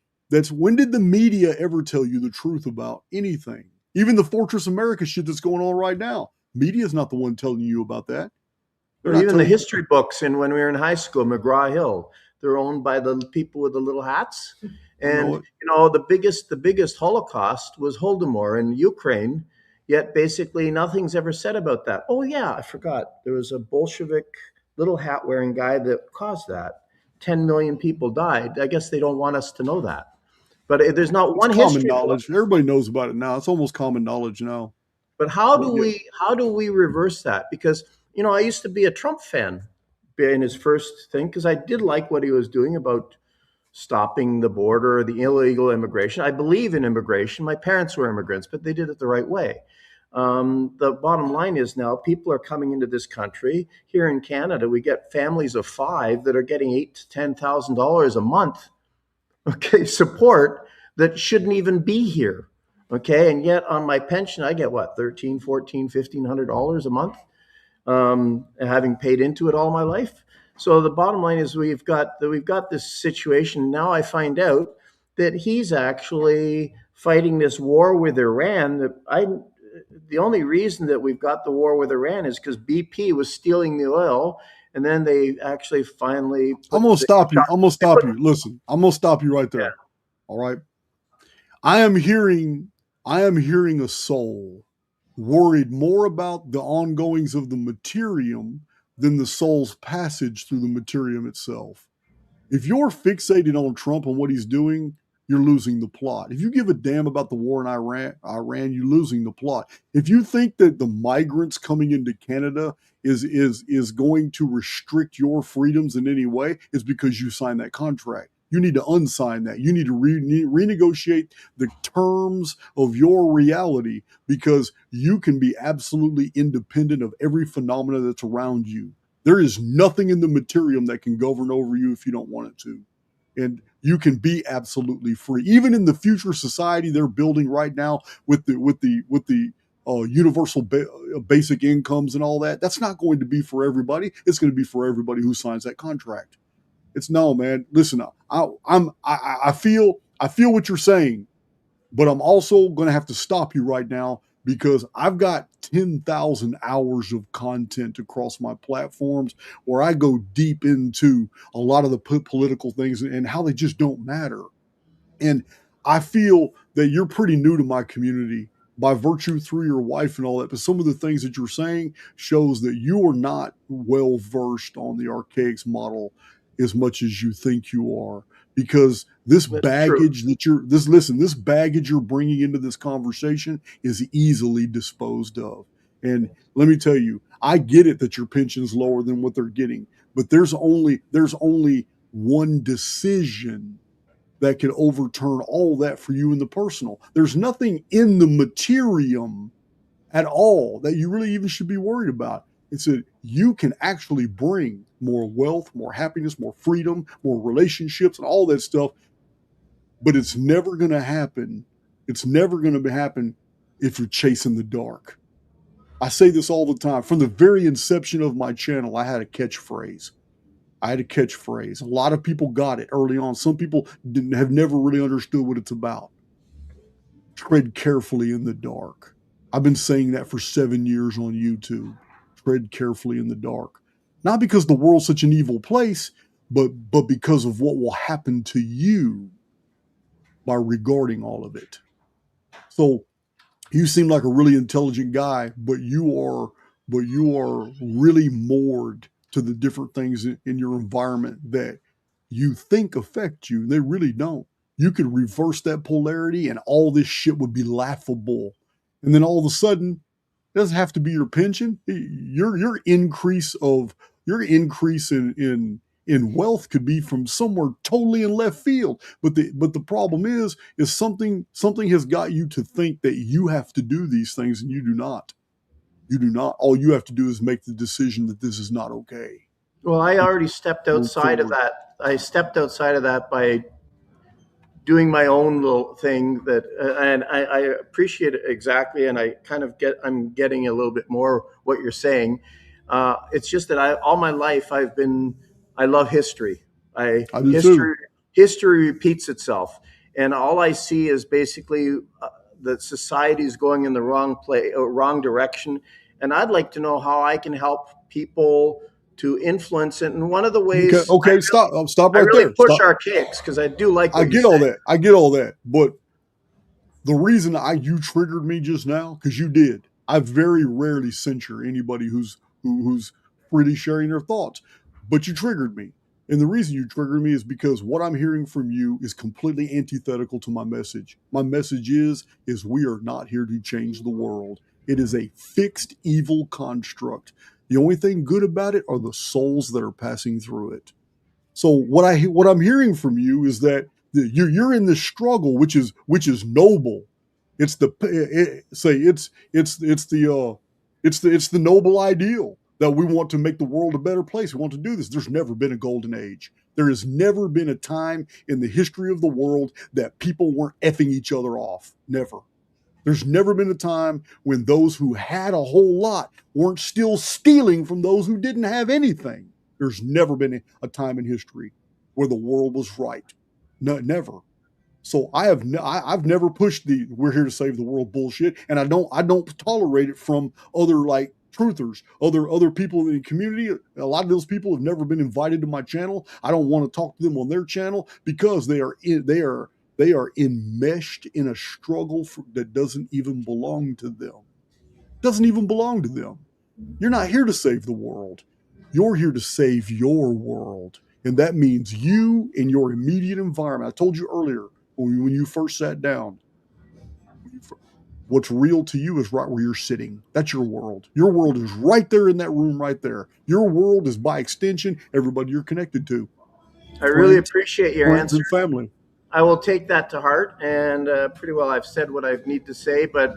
when did the media ever tell you the truth about anything? Even the Fortress America shit that's going on right now. Media is not the one telling you about that. They're Or not even the telling you. history books, and when we were in high school, McGraw Hill, they're owned by the people with the little hats. I know And it. the biggest Holocaust was Holodomor in Ukraine. Yet basically nothing's ever said about that. Oh yeah, I forgot. There was a Bolshevik little hat wearing guy that caused that. 10 million people died. I guess they don't want us to know that. But there's not It's one common history book. knowledge. Everybody knows about it now. It's almost common knowledge now. But how But do yeah, we reverse that? Because I used to be a Trump fan in his first thing because I did like what he was doing about stopping the border, the illegal immigration. I believe in immigration. My parents were immigrants, but they did it the right way. The bottom line is now people are coming into this country. Here in Canada, we get families of 5 that are getting $8,000 to $10,000 a month. Okay, support that shouldn't even be here. Okay, and yet on my pension, I get what, 13, 14, $1,500 a month, having paid into it all my life. So the bottom line is we've got this situation. Now I find out that he's actually fighting this war with Iran. The only reason that we've got the war with Iran is because BP was stealing the oil, and then they actually finally I'm put gonna the stop you. I'm gonna they stop put you. Listen, I'm gonna stop you right yeah. there. All right. I am hearing a soul worried more about the ongoings of the materium than the soul's passage through the materium itself. If you're fixated on Trump and what he's doing, you're losing the plot. If you give a damn about the war in Iran, you're losing the plot. If you think that the migrants coming into Canada is going to restrict your freedoms in any way, it's because you signed that contract. You need to unsign that. You need to renegotiate the terms of your reality because you can be absolutely independent of every phenomena that's around you. There is nothing in the materium that can govern over you if you don't want it to. And you can be absolutely free. Even in the future society they're building right now with the universal basic incomes and all that, that's not going to be for everybody. It's going to be for everybody who signs that contract. It's no, man. Listen, I feel what you're saying, but I'm also going to have to stop you right now because I've got 10,000 hours of content across my platforms where I go deep into a lot of the political things and how they just don't matter. And I feel that you're pretty new to my community by virtue through your wife and all that. But some of the things that you're saying shows that you are not well versed on the archaics model as much as you think you are. Because this That's true. baggage this baggage you're bringing into this conversation is easily disposed of. And let me tell you, I get it that your pension's lower than what they're getting, but there's only one decision that can overturn all that for you in the personal. There's nothing in the materium at all that you really even should be worried about. It's that you can actually bring more wealth, more happiness, more freedom, more relationships, and all that stuff. But it's never going to happen. It's never going to happen if you're chasing the dark. I say this all the time. From the very inception of my channel, I had a catchphrase. A lot of people got it early on. Some people have never really understood what it's about. Tread carefully in the dark. I've been saying that for 7 years on YouTube. Tread carefully in the dark. Not because the world's such an evil place, but because of what will happen to you by regarding all of it. So you seem like a really intelligent guy, but you are really moored to the different things in your environment that you think affect you. They really don't. You could reverse that polarity and all this shit would be laughable. And then all of a sudden, it doesn't have to be your pension. Your increase in And wealth could be from somewhere totally in left field. But the problem is something has got you to think that you have to do these things, and you do not. You do not. All you have to do is make the decision that this is not okay. Well, I already stepped Move outside of forward. that. I stepped outside of that by doing my own little thing that, and I appreciate it exactly. And I kind of I'm getting a little bit more what you're saying. It's just that all my life I love history. I do too. History repeats itself. And all I see is basically that society is going in the wrong direction. And I'd like to know how I can help people to influence it. And one of the ways, okay, stop I right really there. push Stop. our cakes because I do like. I get all that. I get all that. But the reason you triggered me just now, because you did. I very rarely censure anybody who's freely sharing their thoughts, but you triggered me. And the reason you triggered me is because what I'm hearing from you is completely antithetical to my message. My message is we are not here to change the world. It is a fixed evil construct. The only thing good about it are the souls that are passing through it. So what I'm hearing from you is that you're in this struggle, which is noble. It's the noble ideal that we want to make the world a better place. We want to do this. There's never been a golden age. There has never been a time in the history of the world that people weren't effing each other off. Never. There's never been a time when those who had a whole lot weren't still stealing from those who didn't have anything. There's never been a time in history where the world was right. No, never. So I've never pushed the "we're here to save the world" bullshit, and I don't tolerate it from other like truthers, other people in the community. A lot of those people have never been invited to my channel. I don't want to talk to them on their channel because they are enmeshed in a struggle that doesn't even belong to them. Doesn't even belong to them. You're not here to save the world. You're here to save your world. And that means you and your immediate environment. I told you earlier when you first sat down, what's real to you is right where you're sitting. That's your world. Your world is right there in that room right there. Your world is by extension everybody you're connected to. I really appreciate your answer. And family. I will take that to heart, and pretty well I've said what I need to say, but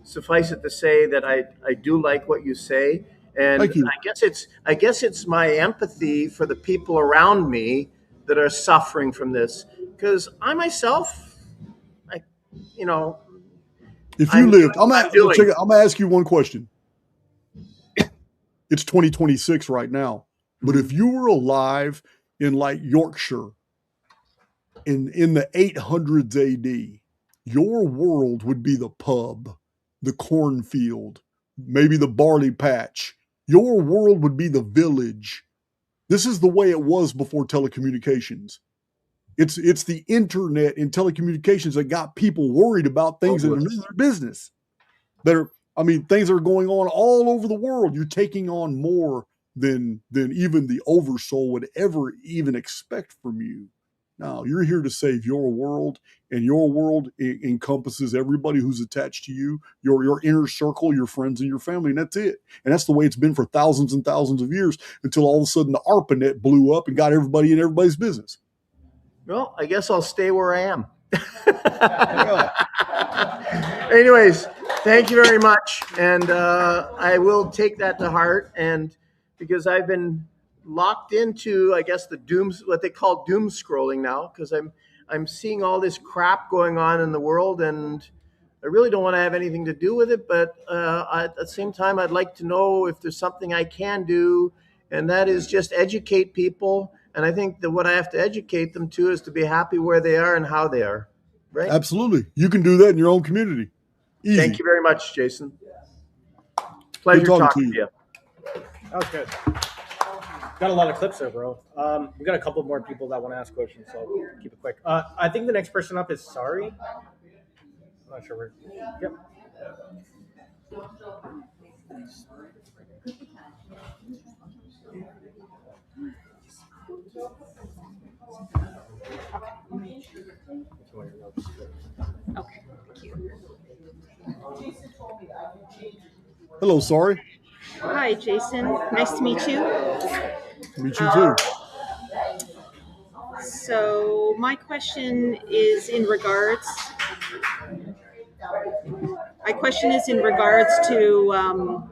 suffice it to say that I do like what you say. And Thank you. I guess it's my empathy for the people around me that are suffering from this, because I myself, if you lived, I'm gonna ask you one question. It's 2026 right now, but if you were alive in like Yorkshire in the 800s AD, your world would be the pub, the cornfield, maybe the barley patch. Your world would be the village. This is the way it was before telecommunications. It's the internet and telecommunications that got people worried about things that are none of their business. Things are going on all over the world. You're taking on more than even the oversoul would ever even expect from you. Now, you're here to save your world, and your world encompasses everybody who's attached to you, your inner circle, your friends and your family, and that's it. And that's the way it's been for thousands and thousands of years until all of a sudden the ARPANET blew up and got everybody in everybody's business. Well, I guess I'll stay where I am. Anyways, thank you very much. And I will take that to heart. And because I've been locked into, I guess, what they call doom scrolling now, because I'm seeing all this crap going on in the world, and I really don't want to have anything to do with it. But at the same time, I'd like to know if there's something I can do, and that is just educate people. And I think that what I have to educate them to is to be happy where they are and how they are. Right? Absolutely. You can do that in your own community. Easy. Thank you very much, Jason. Pleasure talking to you. That was good. Got a lot of clips there, bro. We got a couple more people that want to ask questions, so I'll keep it quick. I think the next person up is Sorry. I'm not sure where. Yep. Okay, thank you. Hello, Sorry. Hi, Jason. Nice to meet you. Meet you too. So my question is in regards. My question is in regards to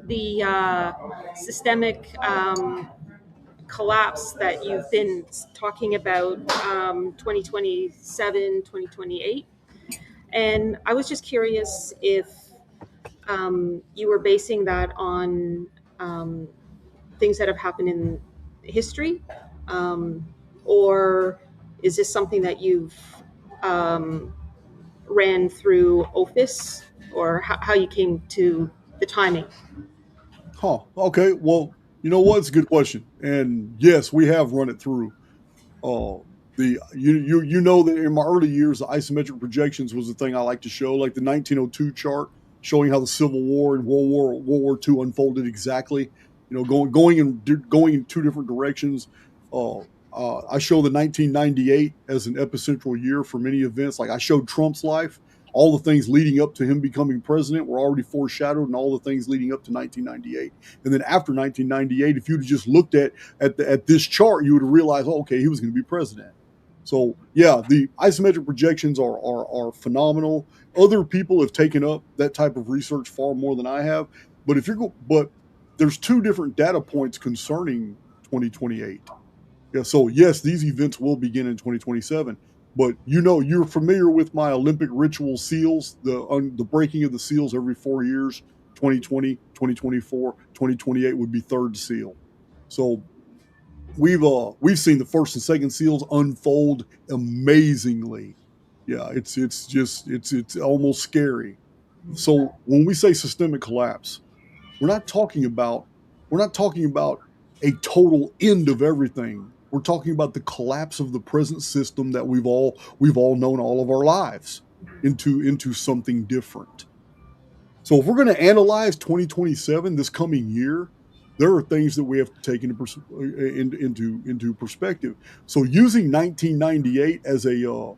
the systemic collapse that you've been talking about, 2027, 2028. And I was just curious if you were basing that on things that have happened in history, or is this something that you've um, ran through OFIS, or how you came to the timing? Huh. Okay. Well, you know what? It's a good question. And yes, we have run it through. Uh, you know that in my early years, the isometric projections was the thing I like to show, like the 1902 chart showing how the Civil War and World War II unfolded exactly. You know, going in two different directions. Uh, I show the 1998 as an epicentral year for many events. Like I showed Trump's life, all the things leading up to him becoming president were already foreshadowed, and all the things leading up to 1998. And then after 1998, if you'd just looked at this chart, you would realize, oh, okay, he was going to be president. So yeah, the isometric projections are phenomenal. Other people have taken up that type of research far more than I have. But there's two different data points concerning 2028. Yeah, so yes, these events will begin in 2027. But you're familiar with my Olympic ritual seals, the breaking of the seals every 4 years. 2020, 2024, 2028 would be third seal. So we've seen the first and second seals unfold amazingly. Yeah, it's almost scary. So when we say systemic collapse, we're not talking about we're not talking about a total end of everything. We're talking about the collapse of the present system that we've all known all of our lives into something different. So if we're going to analyze 2027, this coming year, there are things that we have to take into perspective. So using 1998 as the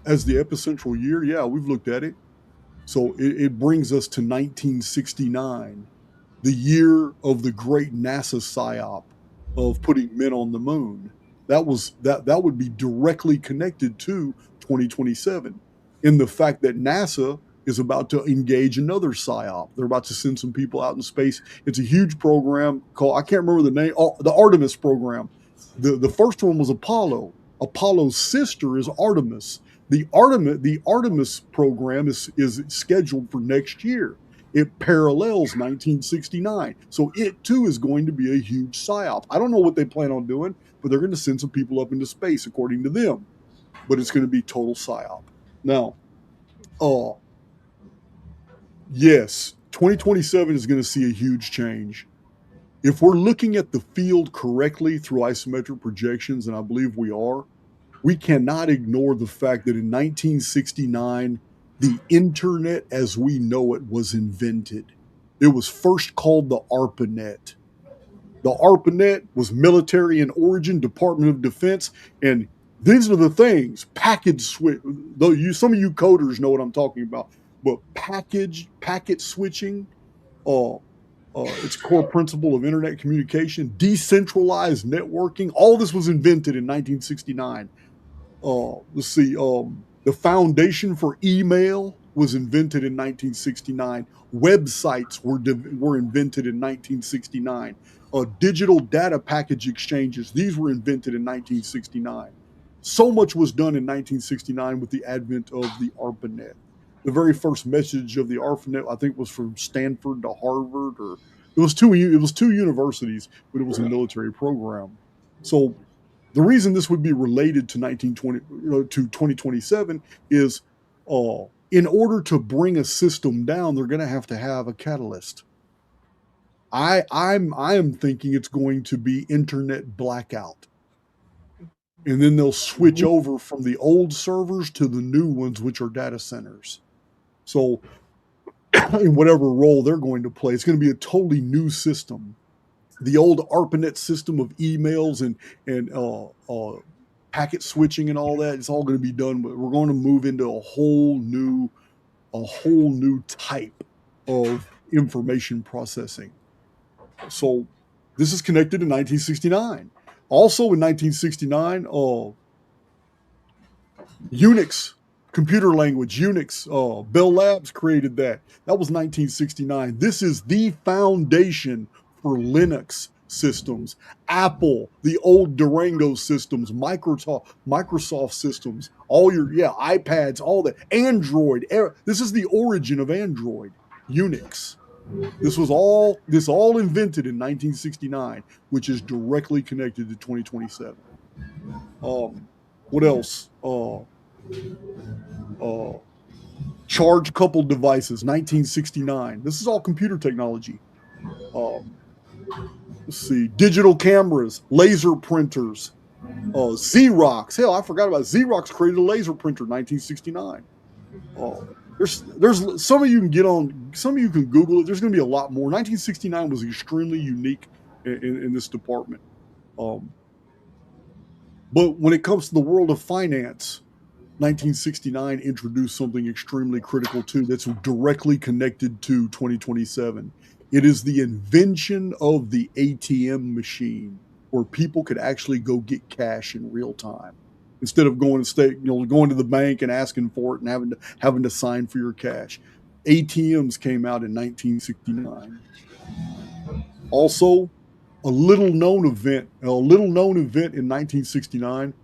epicentral year, yeah, we've looked at it. So it brings us to 1969, the year of the great NASA psyop of putting men on the moon. That would be directly connected to 2027 in the fact that NASA is about to engage another psyop. They're about to send some people out in space. It's a huge program called, I can't remember the name, the Artemis program. The first one was Apollo. Apollo's sister is Artemis. The Artemis program is scheduled for next year. It parallels 1969. So it too is going to be a huge psyop. I don't know what they plan on doing, but they're going to send some people up into space according to them. But it's going to be total psyop. Now, yes, 2027 is going to see a huge change. If we're looking at the field correctly through isometric projections, and I believe we are, we cannot ignore the fact that in 1969, the internet as we know it was invented. It was first called the ARPANET. The ARPANET was military in origin, Department of Defense, and these are the things, packet switch. Though some of you coders know what I'm talking about, but packet switching, its core principle of internet communication, decentralized networking, all this was invented in 1969. Let's see, the foundation for email was invented in 1969. Websites were invented in 1969. Digital data package exchanges, these were invented in 1969. So much was done in 1969 with the advent of the ARPANET. The very first message of the ARPANET, I think, was from Stanford to Harvard, or it was two universities, but it was a military program. So the reason this would be related to 2027 is in order to bring a system down, they're going to have a catalyst. I am thinking it's going to be internet blackout. And then they'll switch over from the old servers to the new ones, which are data centers. So in whatever role they're going to play, it's going to be a totally new system. The old ARPANET system of emails and packet switching and all that, it's all going to be done. But we're going to move into a whole new type of information processing. So this is connected to 1969. Also in 1969, Unix, computer language, Unix, Bell Labs created that. That was 1969. This is the foundation for Linux systems. Apple, the old Durango systems, Microsoft systems, all your, iPads, all that. Android, this is the origin of Android, Unix. This all invented in 1969, which is directly connected to 2027. What else? Charge coupled devices, 1969. This is all computer technology. Let's see, digital cameras, laser printers, Xerox. Hell, I forgot about Xerox created a laser printer, 1969. There's some of you can get on, some of you can Google it. There's going to be a lot more. 1969 was extremely unique in this department. But when it comes to the world of finance, 1969 introduced something extremely critical too that's directly connected to 2027. It is the invention of the ATM machine where people could actually go get cash in real time instead of going to the bank and asking for it and having to sign for your cash. ATMs came out in 1969. Also, a little known event in 1969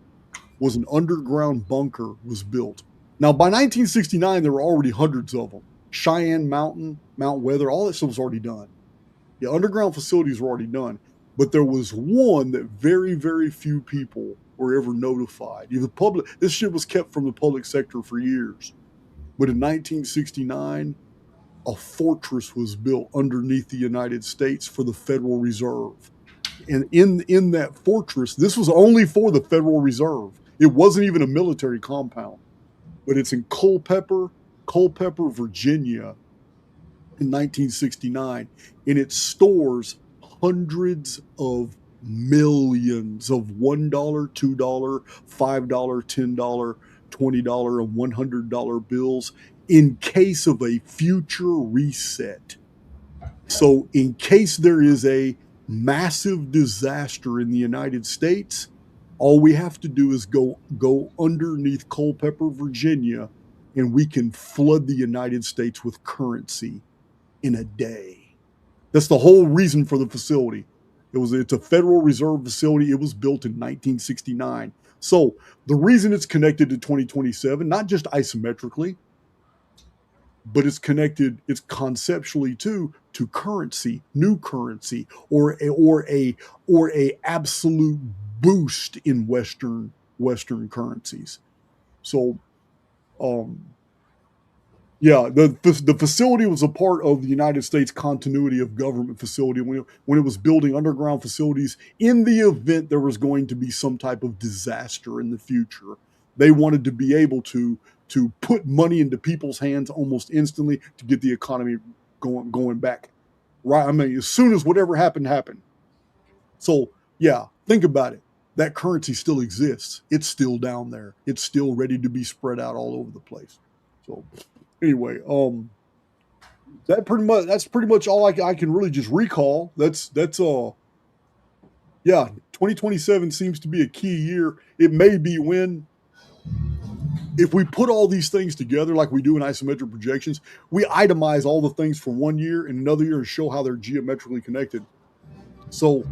was an underground bunker was built. Now, by 1969, there were already hundreds of them. Cheyenne Mountain, Mount Weather, all that stuff was already done. The underground facilities were already done. But there was one that very, very few people were ever notified. This shit was kept from the public sector for years. But in 1969, a fortress was built underneath the United States for the Federal Reserve. And in that fortress, this was only for the Federal Reserve. It wasn't even a military compound, but it's in Culpeper, Virginia in 1969. And it stores hundreds of millions of $1, $2, $5, $10, $20, and $100 bills in case of a future reset. So in case there is a massive disaster in the United States, all we have to do is go underneath Culpeper, Virginia, and we can flood the United States with currency in a day. That's the whole reason for the facility. It's a Federal Reserve facility. It was built in 1969. So the reason it's connected to 2027, not just isometrically, but it's connected, it's conceptually to currency, new currency, or a absolute boost in Western currencies. So, the facility was a part of the United States continuity of government facility when it was building underground facilities in the event there was going to be some type of disaster in the future. They wanted to be able to put money into people's hands almost instantly to get the economy going back. Right? I mean, as soon as whatever happened. So, yeah, think about it. That currency still exists. It's still down there. It's still ready to be spread out all over the place. So, anyway, that's pretty much all I can really just recall. That's 2027 seems to be a key year. It may be when, if we put all these things together like we do in isometric projections, we itemize all the things for 1 year and another year and show how they're geometrically connected. So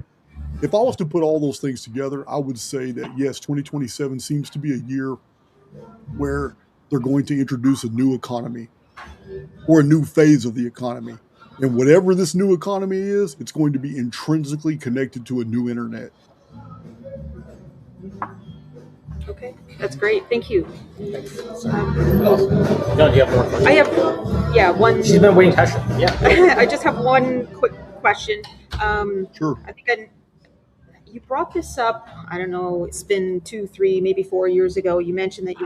if I was to put all those things together, I would say that yes, 2027 seems to be a year where they're going to introduce a new economy or a new phase of the economy. And whatever this new economy is, it's going to be intrinsically connected to a new internet. Okay, that's great. Thank you. No, do you have more questions? I have, one. She's been waiting patiently. Yeah. I just have one quick question. Sure. I think you brought this up. I don't know. It's been 2, 3, maybe 4 years ago. You mentioned that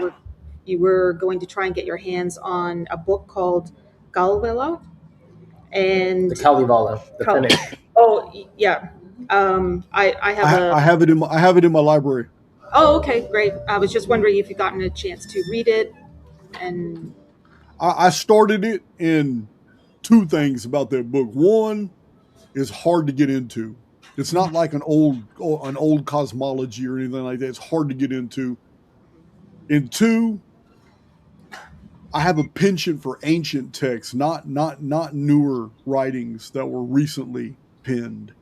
you were going to try and get your hands on a book called Galvela, and The Kalevala, the Finnish. Oh yeah. I have it in my library. Oh, okay, great. I was just wondering if you've gotten a chance to read it. And I started it, and 2 things about that book. One, is hard to get into. It's not like an old cosmology or anything like that. It's hard to get into. And two, I have a penchant for ancient texts, not newer writings that were recently penned.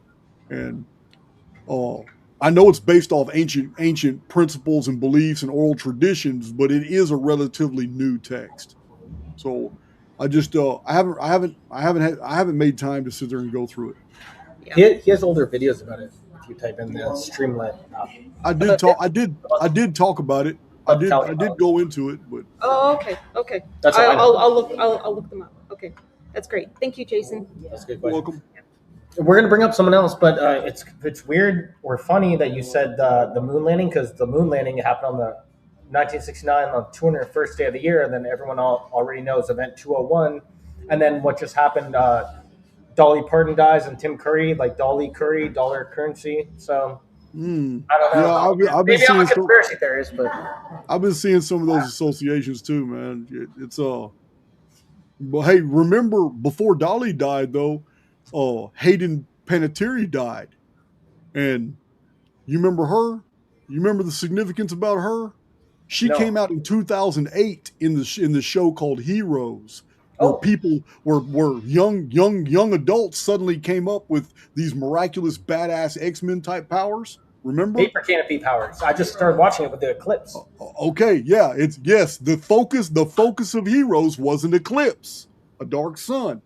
And I know it's based off ancient principles and beliefs and oral traditions, but it is a relatively new text. So I just I haven't made time to sit there and go through it. He has older videos about it. If you type in the Streamlit. I did talk about it. I did go into it, but Oh, okay, okay. That's what I know. I'll look them up. Okay, that's great. Thank you, Jason. That's a good you're question. welcome. We're gonna bring up someone else, but it's weird or funny that you said the moon landing, because the moon landing happened on the 1969 on the 201st day of the year, and then everyone already knows event 201, and then what just happened. Dolly Parton dies, and Tim Curry, like Dolly Curry, dollar currency. So I don't know. Yeah, I've been Maybe I'm a seeing conspiracy theorist, but I've been seeing some of those associations too, man. It's But hey, remember before Dolly died though, Hayden Panettiere died, and you remember her? You remember the significance about her? She No. came out in 2008 in the show called Heroes, where people were young adults suddenly came up with these miraculous badass X-Men type powers. Remember? Paper canopy powers. I just started watching it with the Eclipse. Okay, yeah, the focus of Heroes was an eclipse, a dark sun,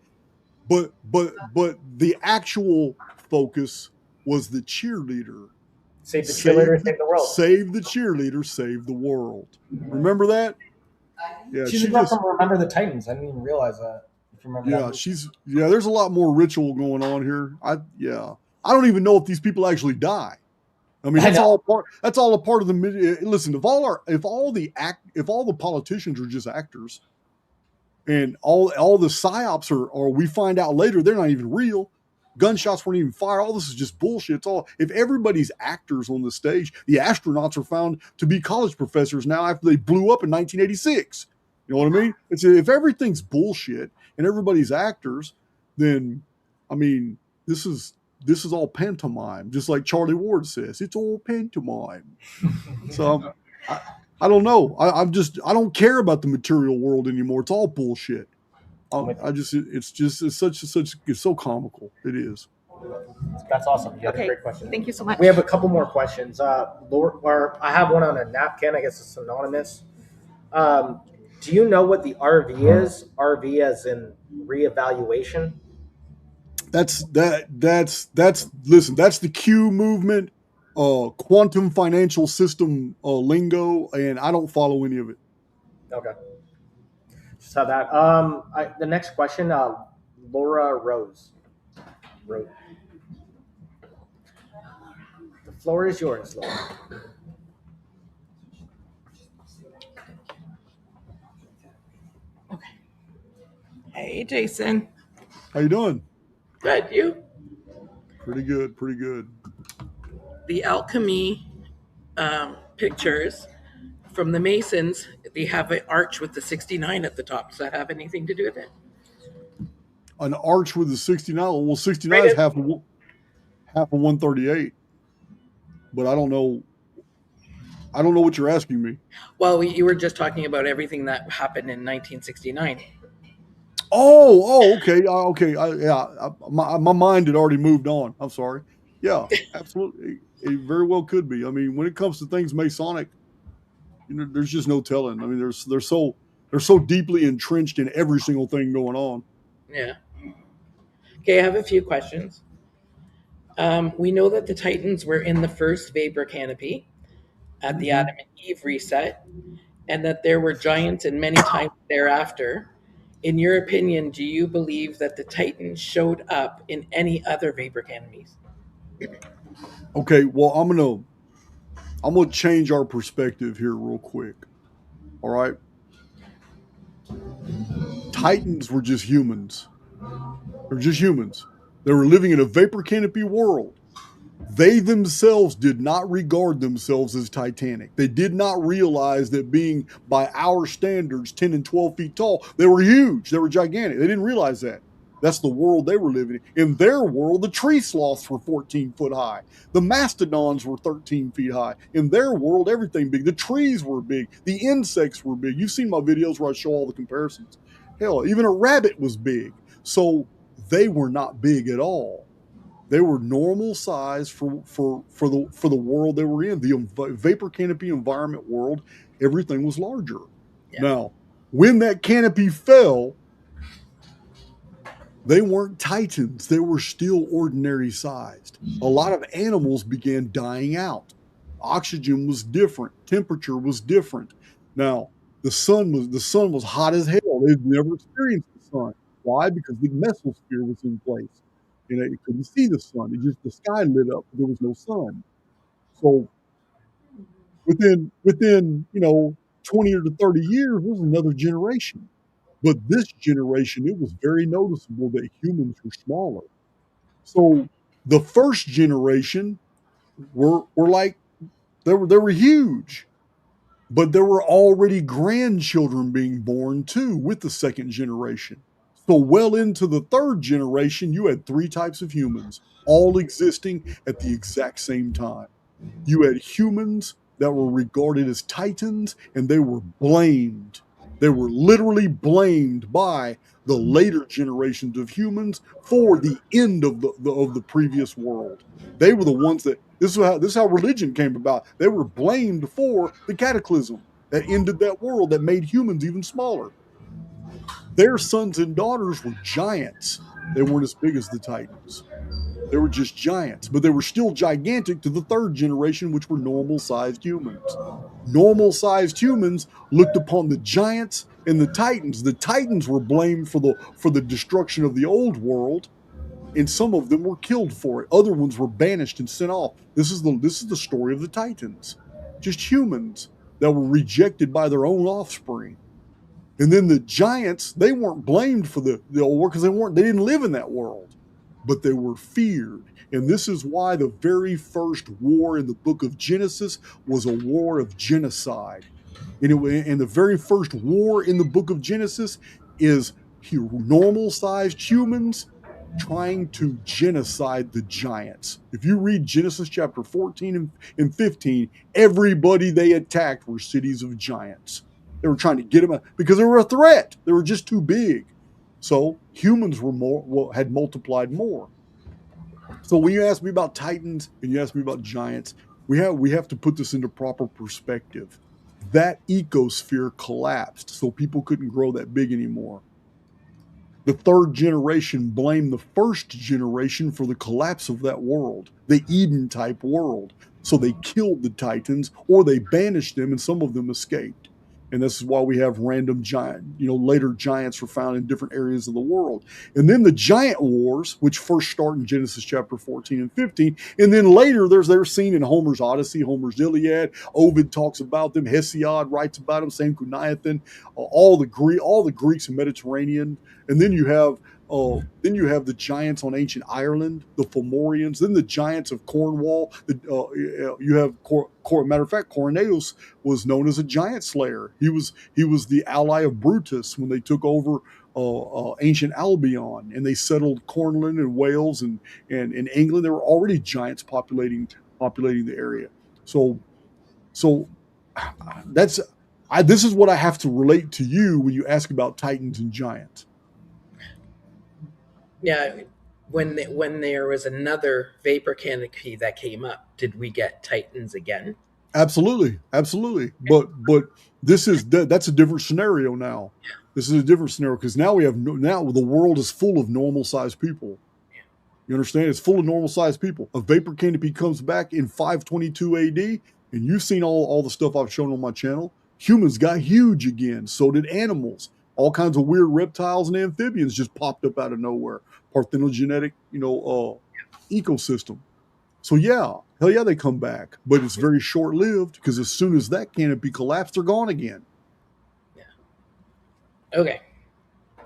but the actual focus was the cheerleader. Save the cheerleader, save the world. Save the cheerleader, save the world. Remember that? Yeah, She's the girl from Remember the Titans. I didn't even realize that. If you remember that. There's a lot more ritual going on here. I don't even know if these people actually die. I mean, that's all a part of the. Listen, if all the politicians are just actors, and all the psyops are we find out later they're not even real. Gunshots weren't even fired. All this is just bullshit. It's all, if everybody's actors on the stage, the astronauts are found to be college professors now after they blew up in 1986. You know what I mean? It's, if everything's bullshit and everybody's actors, then I mean, this is all pantomime, just like Charlie Ward says. It's all pantomime. So I don't know. I don't care about the material world anymore. It's all bullshit. It's so comical. It is. That's awesome. You have Okay, a great question. thank you so much. We have a couple more questions. Or I have one on a napkin. I guess it's anonymous. Do you know what the RV is? RV as in reevaluation. That's listen. That's the Q movement, quantum financial system lingo, and I don't follow any of it. Okay. Just have that. The next question, Laura Rose. The floor is yours, Laura. Hey, Jason. How you doing? Good, you? Pretty good. The alchemy pictures from the Masons, they have an arch with the 69 at the top. Does that have anything to do with it? An arch with a 69. Well, 69 is half of 138. But I don't know what you're asking me. Well, you were just talking about everything that happened in 1969. Oh, okay, my mind had already moved on. I'm sorry. Yeah, absolutely. It very well could be. I mean, when it comes to things Masonic, there's just no telling. I mean, they're so deeply entrenched in every single thing going on. Yeah. Okay, I have a few questions. We know that the Titans were in the first vapor canopy at the Adam and Eve reset, and that there were giants in many times thereafter. In your opinion, do you believe that the Titans showed up in any other vapor canopies? Okay, well, I'm gonna change our perspective here real quick. All right, Titans were just humans. They're just humans. They were living in a vapor canopy world. They themselves did not regard themselves as titanic. They did not realize that being, by our standards, 10 and 12 feet tall, they were huge. They were gigantic. They didn't realize that. That's the world they were living in. In their world, the tree sloths were 14 foot high. The mastodons were 13 feet high. In their world, everything big. The trees were big. The insects were big. You've seen my videos where I show all the comparisons. Hell, even a rabbit was big. So they were not big at all. They were normal size for the world they were in. The vapor canopy environment world, everything was larger. Yeah. Now, when that canopy fell, they weren't titans. They were still ordinary sized. A lot of animals began dying out. Oxygen was different. Temperature was different. Now, the sun was hot as hell. They'd never experienced the sun. Why? Because the mesosphere was in place. You couldn't see the sun. The sky lit up, but there was no sun. So within 20 to 30 years, there was another generation. But this generation, it was very noticeable that humans were smaller. So the first generation were like they were huge, but there were already grandchildren being born too with the second generation. So well into the third generation, you had three types of humans all existing at the exact same time. You had humans that were regarded as titans, and they were blamed. They were literally blamed by the later generations of humans for the end of the previous world. They were the ones that this is how religion came about. They were blamed for the cataclysm that ended that world, that made humans even smaller. Their sons and daughters were giants. They weren't as big as the titans. They were just giants, but they were still gigantic to the third generation, which were normal-sized humans. Normal-sized humans looked upon the giants and the titans. The titans were blamed for the destruction of the old world, and some of them were killed for it. Other ones were banished and sent off. This is the story of the titans, just humans that were rejected by their own offspring. And then the giants, they weren't blamed for the old world because they didn't live in that world, but they were feared. And this is why the very first war in the book of Genesis was a war of genocide. And the very first war in the book of Genesis is normal-sized humans trying to genocide the giants. If you read Genesis chapter 14 and 15, everybody they attacked were cities of giants. They were trying to get them out because they were a threat. They were just too big. So humans had multiplied more. So when you ask me about titans and you ask me about giants, we have to put this into proper perspective. That ecosphere collapsed, so people couldn't grow that big anymore. The third generation blamed the first generation for the collapse of that world, the Eden-type world. So they killed the titans, or they banished them, and some of them escaped. And this is why we have random later giants were found in different areas of the world. And then the giant wars, which first start in Genesis chapter 14 and 15. And then later they're seen in Homer's Odyssey, Homer's Iliad. Ovid talks about them. Hesiod writes about them. Same Cuneighton. All the Greeks and Mediterranean. And then you have the giants on ancient Ireland, the Fomorians, then the giants of Cornwall. You have, matter of fact, Coronaios was known as a giant slayer. He was the ally of Brutus when they took over ancient Albion and they settled Cornwall and Wales and in England. There were already giants populating the area. So this is what I have to relate to you when you ask about titans and giants. Yeah, when there was another vapor canopy that came up, did we get titans again? Absolutely. But that's a different scenario now. Yeah. This is a different scenario because now the world is full of normal-sized people. You understand? It's full of normal-sized people. A vapor canopy comes back in 522 AD, and you've seen all the stuff I've shown on my channel. Humans got huge again. So did animals. All kinds of weird reptiles and amphibians just popped up out of nowhere. Parthenogenetic, ecosystem. So hell yeah, they come back, but it's very short-lived because as soon as that canopy collapsed, they're gone again. Yeah. Okay.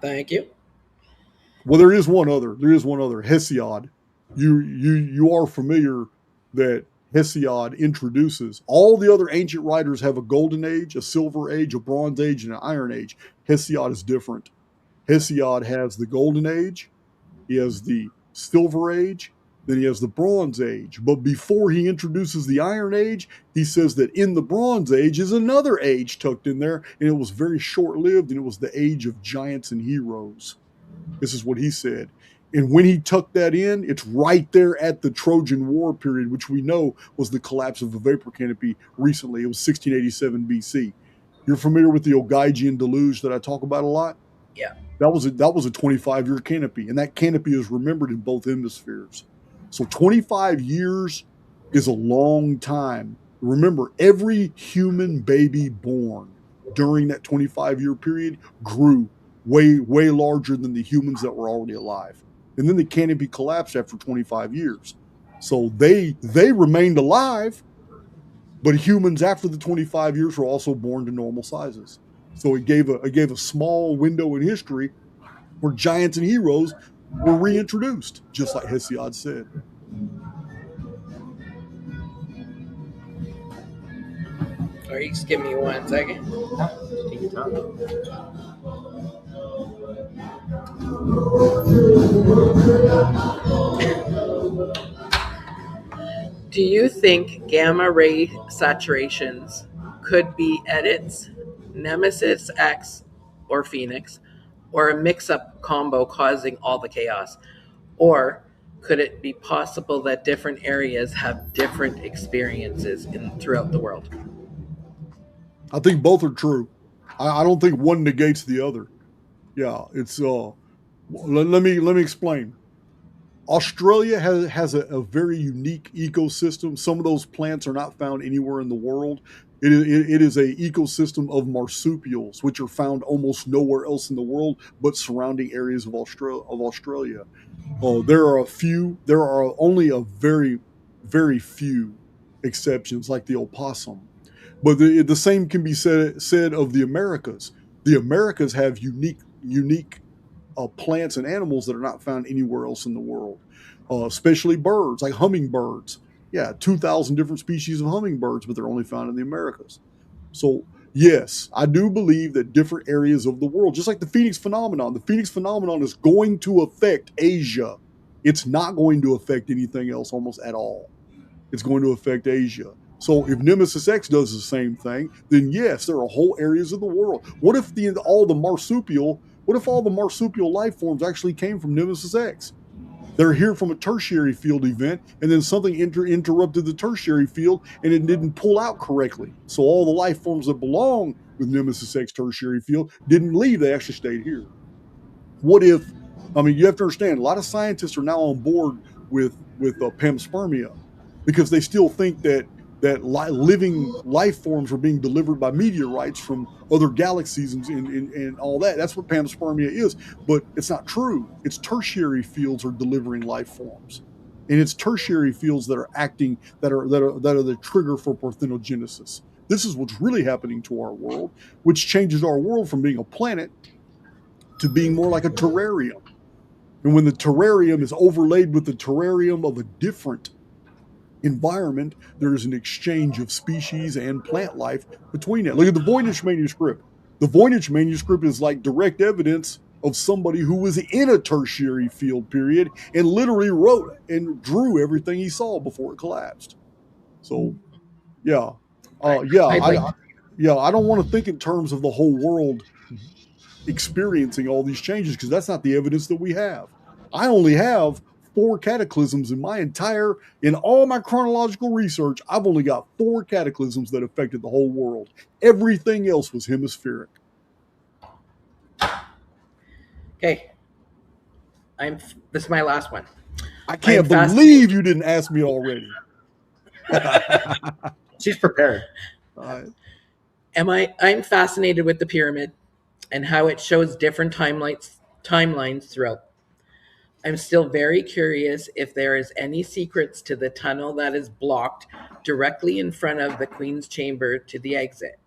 Thank you. Well, there is one other, Hesiod. You are familiar that Hesiod introduces. All the other ancient writers have a golden age, a silver age, a bronze age, and an iron age. Hesiod is different. Hesiod has the golden age, He has the Silver Age, then he has the Bronze Age. But before he introduces the Iron Age, he says that in the Bronze Age is another age tucked in there, and it was very short-lived, and it was the age of giants and heroes. This is what he said. And when he tucked that in, it's right there at the Trojan War period, which we know was the collapse of the vapor canopy recently. It was 1687 BC. You're familiar with the Ogygian deluge that I talk about a lot? Yeah. That was a 25-year canopy, and that canopy is remembered in both hemispheres. So 25 years is a long time. Remember, every human baby born during that 25-year period grew way larger than the humans that were already alive. And then the canopy collapsed after 25 years. So they remained alive, but humans after the 25 years were also born to normal sizes. So it gave a small window in history where giants and heroes were reintroduced, just like Hesiod said. All right, just give me 1 second. Take your time. Do you think gamma ray saturations could be edits, Nemesis X or Phoenix, or a mix-up combo causing all the chaos? Or could it be possible that different areas have different experiences throughout the world? I think both are true. I don't think one negates the other. Yeah, it's let me explain. Australia has a very unique ecosystem. Some of those plants are not found anywhere in the world. It is a ecosystem of marsupials, which are found almost nowhere else in the world but surrounding areas of Australia. There are only a very, very few exceptions, like the opossum. But the same can be said of the Americas. The Americas have unique plants and animals that are not found anywhere else in the world, especially birds, like hummingbirds. Yeah, 2,000 different species of hummingbirds, but they're only found in the Americas. So, yes, I do believe that different areas of the world, just like the Phoenix phenomenon is going to affect Asia. It's not going to affect anything else almost at all. It's going to affect Asia. So if Nemesis X does the same thing, then yes, there are whole areas of the world. What if all the marsupial life forms actually came from Nemesis X? They're here from a tertiary field event, and then something interrupted the tertiary field, and it didn't pull out correctly. So all the life forms that belong with Nemesis X tertiary field didn't leave; they actually stayed here. What if? I mean, you have to understand. A lot of scientists are now on board with panspermia because they still think that living life forms are being delivered by meteorites from other galaxies and all that. That's what panspermia is, but it's not true. It's tertiary fields are delivering life forms, and it's tertiary fields that are acting that are the trigger for parthenogenesis. This is what's really happening to our world, which changes our world from being a planet to being more like a terrarium. And when the terrarium is overlaid with the terrarium of a different environment, there is an exchange of species and plant life between it. Look at the Voynich manuscript. The Voynich manuscript is like direct evidence of somebody who was in a tertiary field period and literally wrote and drew everything he saw before it collapsed. So, yeah, I don't want to think in terms of the whole world experiencing all these changes because that's not the evidence that we have. I only have 4 cataclysms in all my chronological research. I've only got 4 cataclysms that affected the whole world. Everything else was hemispheric. Okay. This is my last one. I can't believe you didn't ask me already. She's prepared. I'm fascinated with the pyramid and how it shows different timelines throughout. I'm still very curious if there is any secrets to the tunnel that is blocked directly in front of the Queen's chamber to the exit.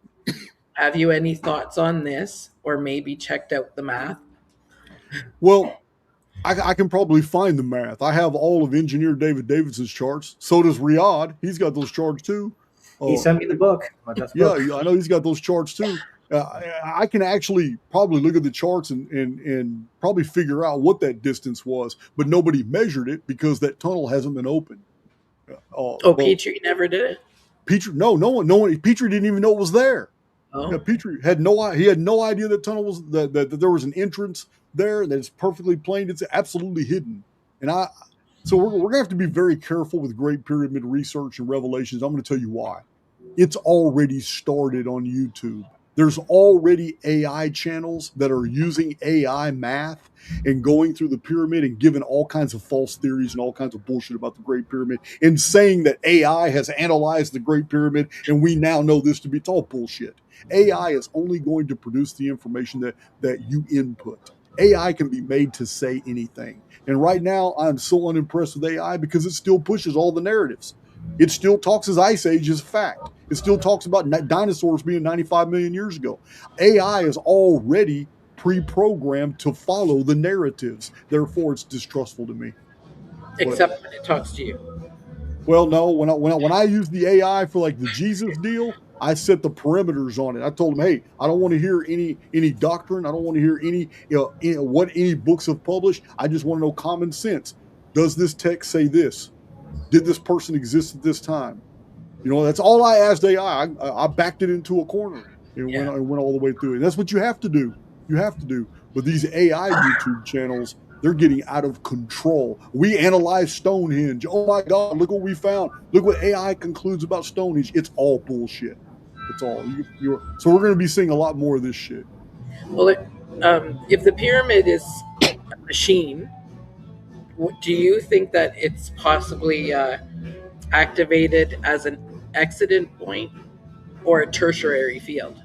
Have you any thoughts on this, or maybe checked out the math? Well, I can probably find the math. I have all of engineer David Davidson's charts. So does Riyadh. He's got those charts too. He sent me the book. Yeah, I know he's got those charts too. I can actually probably look at the charts and probably figure out what that distance was, but nobody measured it because that tunnel hasn't been opened. Oh, Well, Petrie never did it. Petrie, no one. Petrie didn't even know it was there. Oh, Yeah, Petrie had no idea that tunnel was that there was an entrance there. That it's perfectly plain. It's absolutely hidden. And so we're gonna have to be very careful with Great Pyramid research and revelations. I'm going to tell you why. It's already started on YouTube. There's already AI channels that are using AI math and going through the pyramid and giving all kinds of false theories and all kinds of bullshit about the Great Pyramid and saying that AI has analyzed the Great Pyramid and we now know this to be, it's all bullshit. AI is only going to produce the information that you input. AI can be made to say anything. And right now, I'm so unimpressed with AI because it still pushes all the narratives. It still talks as Ice Age as fact. It still talks about dinosaurs being 95 million years ago. AI is already pre-programmed to follow the narratives. Therefore, it's distrustful to me. except when it talks to you. Well, no, when I use the AI for like the Jesus deal, I set the parameters on it. I told them, hey, I don't want to hear any doctrine. I don't want to hear any what any books have published. I just want to know common sense. Does this text say this? Did this person exist at this time? That's all I asked AI. I backed it into a corner and went all the way through it. And that's what you have to do. You have to do. But these AI YouTube channels, they're getting out of control. We analyzed Stonehenge. Oh my God, look what we found. Look what AI concludes about Stonehenge. It's all bullshit. It's all. So we're going to be seeing a lot more of this shit. Well, if the pyramid is a machine, do you think that it's possibly activated as an accident point or a tertiary field?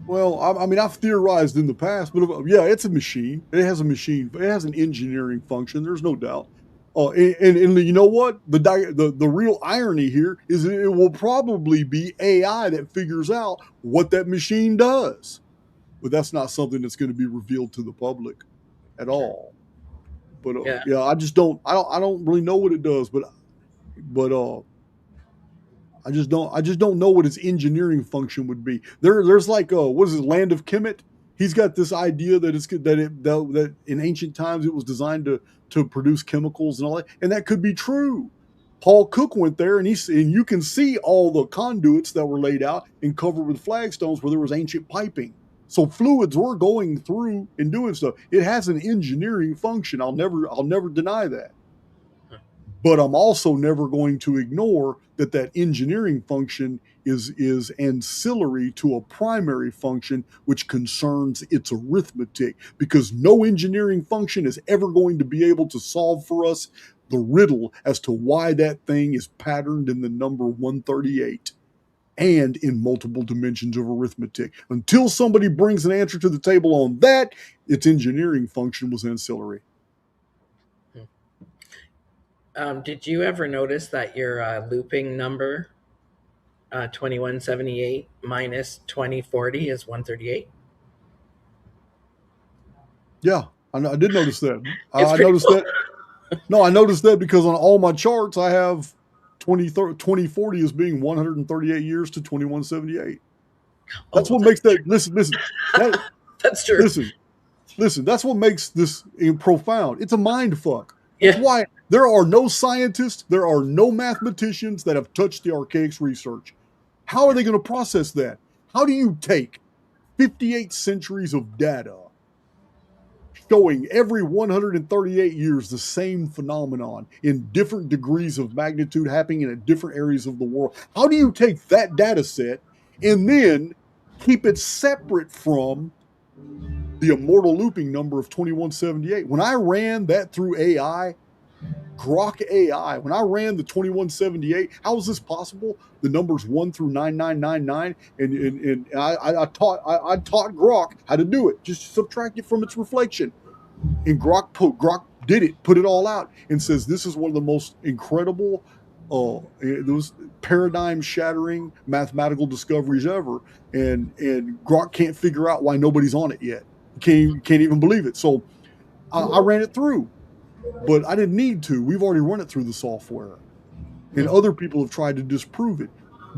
Well, I mean, I've theorized in the past, but yeah, it's a machine. It has a machine. It has an engineering function. There's no doubt. And you know what? The real irony here is that it will probably be AI that figures out what that machine does. But that's not something that's going to be revealed to the public at all. But yeah, I don't really know what it does. But I just don't know what its engineering function would be. There's like what is it, Land of Kemet? He's got this idea that in ancient times it was designed to produce chemicals and all that, and that could be true. Paul Cook went there and you can see all the conduits that were laid out and covered with flagstones where there was ancient piping. So fluids were going through and doing stuff. It has an engineering function. I'll never deny that. But I'm also never going to ignore that engineering function is ancillary to a primary function, which concerns its arithmetic, because no engineering function is ever going to be able to solve for us the riddle as to why that thing is patterned in the number 138 and in multiple dimensions of arithmetic. Until somebody brings an answer to the table on that, its engineering function was ancillary. Did you ever notice that your looping number, 2178 minus 2040 is 138? Yeah, I did notice that. I noticed that. No, I noticed that because on all my charts, I have 2040 as being 138 years to 2178. That's what makes that. Listen. That's true. Listen. That's what makes this profound. It's a mind fuck. That's Yeah. why there are no scientists, there are no mathematicians that have touched the archaics research. How are they going to process that? How do you take 58 centuries of data showing every 138 years the same phenomenon in different degrees of magnitude happening in different areas of the world? How do you take that data set and then keep it separate from the immortal looping number of 2178? When I ran that through AI, Grok AI, when I ran the 2178, how is this possible? The numbers 1 through 9999, and I taught Grok how to do it. Just subtract it from its reflection. And Grok did it, put it all out, and says this is one of the most incredible, those paradigm-shattering mathematical discoveries ever. And Grok can't figure out why nobody's on it yet. Can't even believe it. So I ran it through. But I didn't need to. We've already run it through the software. And other people have tried to disprove it.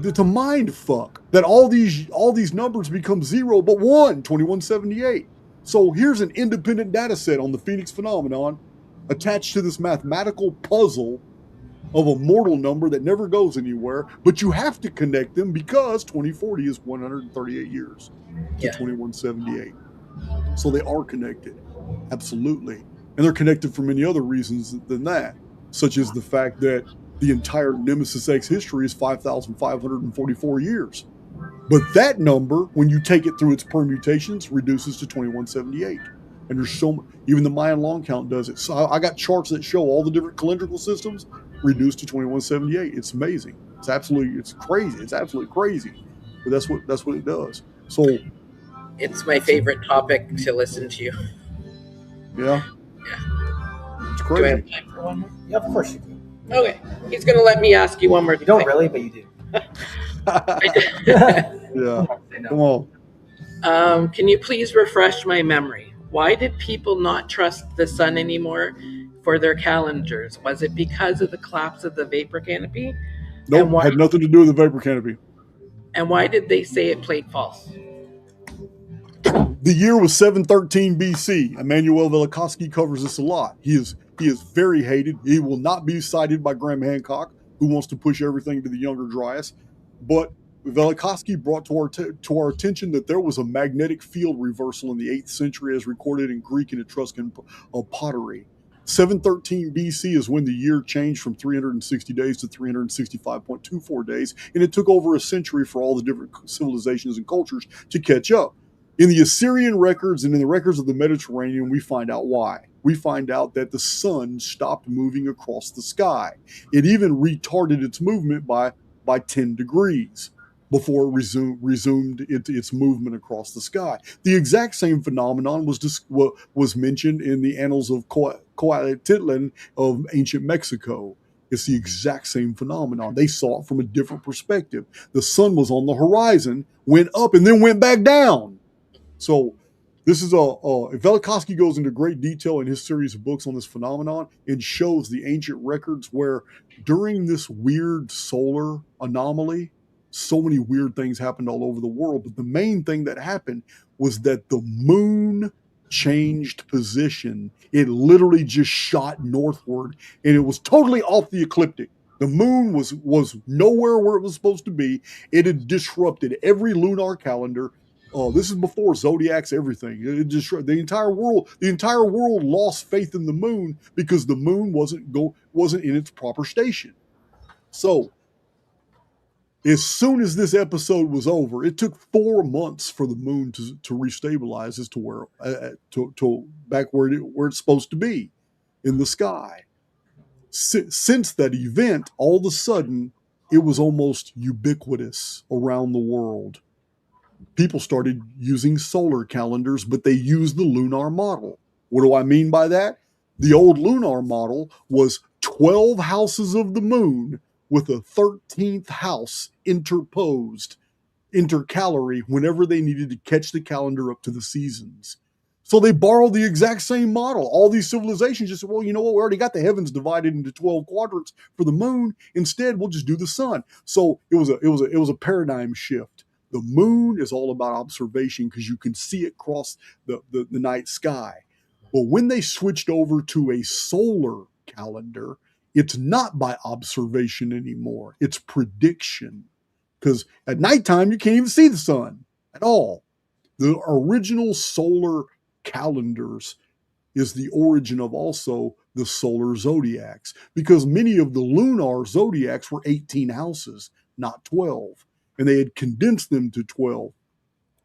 It's a mind fuck that all these numbers become zero, but one, 2178. So here's an independent data set on the Phoenix phenomenon attached to this mathematical puzzle of a mortal number that never goes anywhere, but you have to connect them because 2040 is 138 years to Yeah. 2178. So they are connected. Absolutely. And they're connected for many other reasons than that, such as the fact that the entire Nemesis X history is 5,544 years. But that number, when you take it through its permutations, reduces to 2178. And there's even the Mayan long count does it. So I got charts that show all the different calendrical systems reduced to 2178. It's amazing. It's crazy. It's absolutely crazy. But that's what it does. So It's my favorite topic to listen to. yeah. It's Do I crazy. have time for one more? Yeah, of course you do. Okay. He's going to let me ask you one more You don't thing. really, but you do. Yeah. Come on. Can you please refresh my memory? Why did people not trust the sun anymore for their calendars? Was it because of the collapse of the vapor canopy? Nope, had nothing to do with the vapor canopy. And why did they say it played false? The year was 713 BC. Emmanuel Velikovsky covers this a lot. He is very hated. He will not be cited by Graham Hancock, who wants to push everything to the younger Dryas. But Velikovsky brought to our attention that there was a magnetic field reversal in the 8th century as recorded in Greek and Etruscan pottery. 713 BC is when the year changed from 360 days to 365.24 days, and it took over a century for all the different civilizations and cultures to catch up. In the Assyrian records and in the records of the Mediterranean, we find out why. We find out that the sun stopped moving across the sky. It even retarded its movement by 10 degrees before it resumed its movement across the sky. The exact same phenomenon was mentioned in the annals of Coatitlan of ancient Mexico. It's the exact same phenomenon. They saw it from a different perspective. The sun was on the horizon, went up, and then went back down. So this is Velikovsky goes into great detail in his series of books on this phenomenon and shows the ancient records where during this weird solar anomaly, so many weird things happened all over the world. But the main thing that happened was that the moon changed position. It literally just shot northward, and it was totally off the ecliptic. The moon was nowhere where it was supposed to be. It had disrupted every lunar calendar. This is before zodiacs, everything. It just the entire world lost faith in the moon because the moon wasn't in its proper station. So as soon as this episode was over, it took 4 months for the moon to restabilize as to where to back where it's supposed to be in the sky. Since that event, all of a sudden, it was almost ubiquitous around the world. People started using solar calendars, but they used the lunar model. What do I mean by that? The old lunar model was 12 houses of the moon with a 13th house interposed, intercalary, whenever they needed to catch the calendar up to the seasons. So they borrowed the exact same model. All these civilizations just said, well, you know what? We already got the heavens divided into 12 quadrants for the moon. Instead, we'll just do the sun. So it was a paradigm shift. The moon is all about observation because you can see it cross the night sky. But when they switched over to a solar calendar, it's not by observation anymore. It's prediction. Because at nighttime, you can't even see the sun at all. The original solar calendars is the origin of also the solar zodiacs, because many of the lunar zodiacs were 18 houses, not 12, and they had condensed them to 12.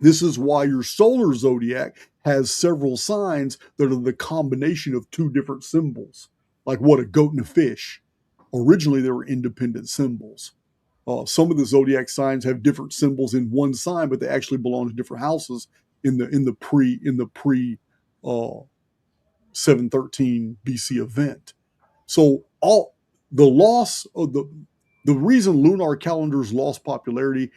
This is why your solar zodiac has several signs that are the combination of two different symbols, like what, a goat and a fish. Originally, they were independent symbols. Some of the zodiac signs have different symbols in one sign, but they actually belong to different houses in the pre 713 BC event. So the loss of the reason lunar calendars lost popularity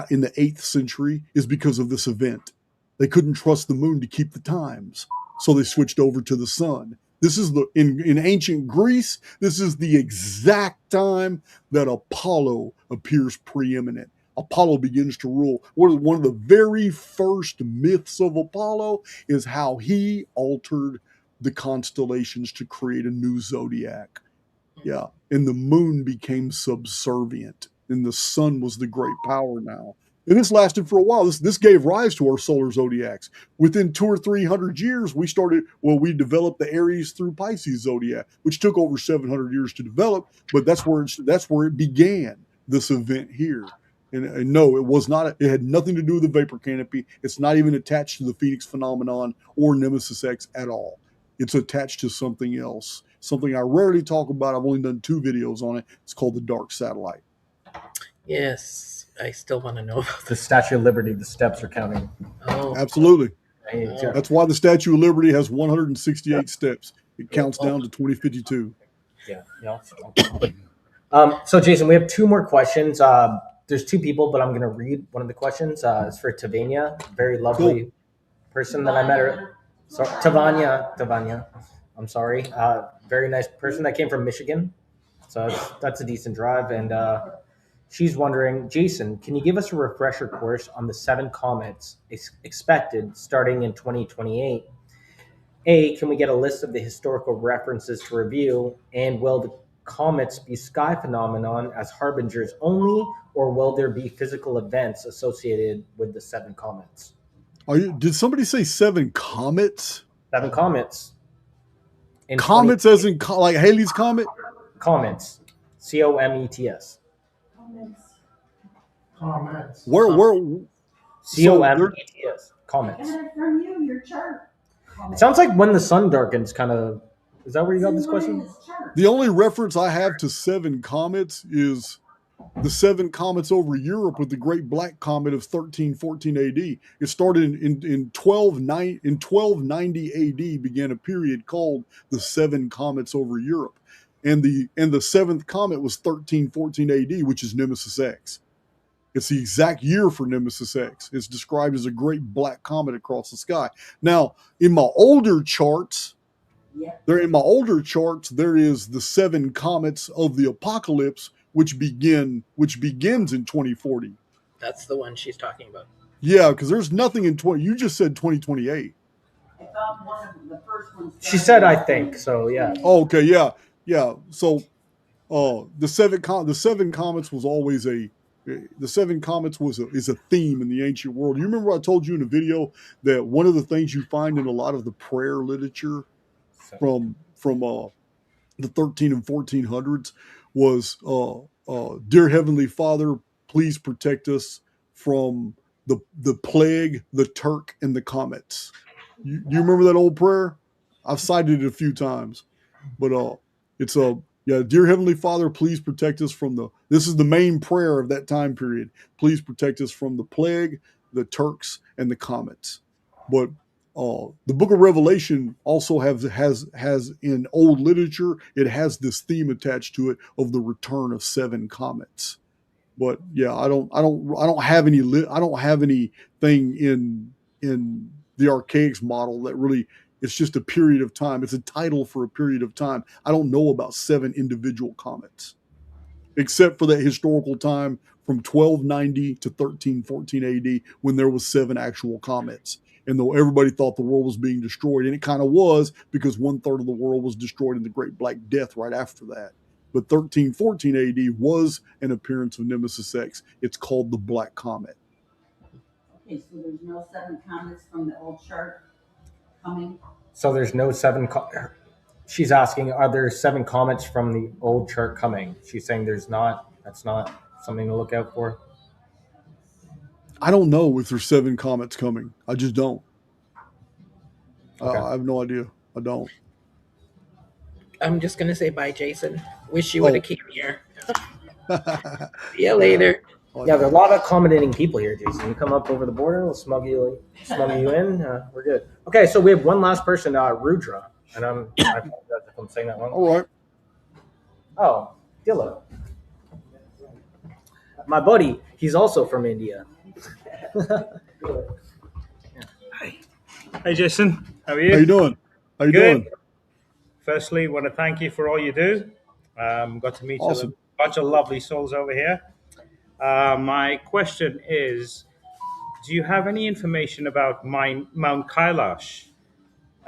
in the 8th century is because of this event. They couldn't trust the moon to keep the times, so they switched over to the sun. This is in ancient Greece, this is the exact time that Apollo appears preeminent. Apollo begins to rule. One of the very first myths of Apollo is how he altered the constellations to create a new zodiac. Yeah. And the moon became subservient, and the sun was the great power now. And this lasted for a while. This gave rise to our solar zodiacs. Within 200 or 300 years, we developed the Aries through Pisces zodiac, which took over 700 years to develop. But that's where it began. This event here, and no, it was not. It had nothing to do with the vapor canopy. It's not even attached to the Phoenix phenomenon or Nemesis X at all. It's attached to something else. Something I rarely talk about. I've only done 2 videos on it. It's called the Dark Satellite. Yes, I still want to know about The Statue of Liberty, the steps are counting. Oh, Absolutely. Yeah. That's why the Statue of Liberty has 168 steps. It counts down to 2052. Yeah. So, Jason, we have 2 more questions. There's 2 people, but I'm going to read one of the questions. It's for Tavania, very lovely person that I met her. So, Tavania. I'm sorry. Very nice person that came from Michigan. So that's a decent drive. And she's wondering, Jason, can you give us a refresher course on the 7 comets expected starting in 2028? A, can we get a list of the historical references to review? And will the comets be sky phenomenon as harbingers only, or will there be physical events associated with the 7 comets? Did somebody say 7 comets? 7 comets. Comets as in like Halley's Comet? Comets. COMETS. Comments. Where? COMETS. Comets. It sounds like when the sun darkens, kind of. Is that where you got this question? The only reference I have to 7 comets is the 7 comets over Europe with the Great Black Comet of 1314 AD. It started in 1290 AD began a period called the 7 comets over Europe. And the 7th comet was 1314 AD, which is Nemesis X. It's the exact year for Nemesis X. It's described as a great black comet across the sky. Now, in my older charts, there is the 7 comets of the apocalypse, which begins in 2040. that's the one she's talking about. Yeah, because there's nothing in 20. You just said 2028. I thought one of the first ones. She said, I think so. Yeah. Oh, okay. Yeah. So, the 7 comets was always the 7 comets is a theme in the ancient world. You remember I told you in a video that one of the things you find in a lot of the prayer literature from the 13 and 1400s was dear Heavenly Father, please protect us from the plague, the Turk, and the comets. You remember that old prayer? I've cited it a few times, but it's dear Heavenly Father, please protect us from this is the main prayer of that time period. Please protect us from the plague, the Turks, and the comets. But the book of Revelation also has in old literature, it has this theme attached to it of the return of 7 comets. But yeah, I don't have anything in the Archaics model that really. It's just a period of time. It's a title for a period of time. I don't know about 7 individual comets, except for that historical time from 1290 to 1314 AD when there was 7 actual comets. And though everybody thought the world was being destroyed, and it kind of was because 1/3 of the world was destroyed in the Great Black Death right after that. But 1314 AD was an appearance of Nemesis X. It's called the Black Comet. Okay, so there's no 7 comets from the old chart coming? So there's no 7. She's asking, are there 7 comets from the old chart coming? She's saying there's not. That's not something to look out for. I don't know if there's 7 comets coming. I just don't. Okay. I have no idea. I don't. I'm just going to say bye, Jason. Wish you would have came here. See you later. Yeah, there are a lot of accommodating people here, Jason. You come up over the border, we'll smuggle you in. We're good. Okay, so we have one last person, Rudra, and I apologize if I'm saying that wrong. All right. Oh, Dilla. My buddy, he's also from India. Hi, Jason. How are you? How you doing? Good. Firstly, want to thank you for all you do. Got to meet a Awesome. bunch of lovely souls over here. My question is, do you have any information about Mount Kailash?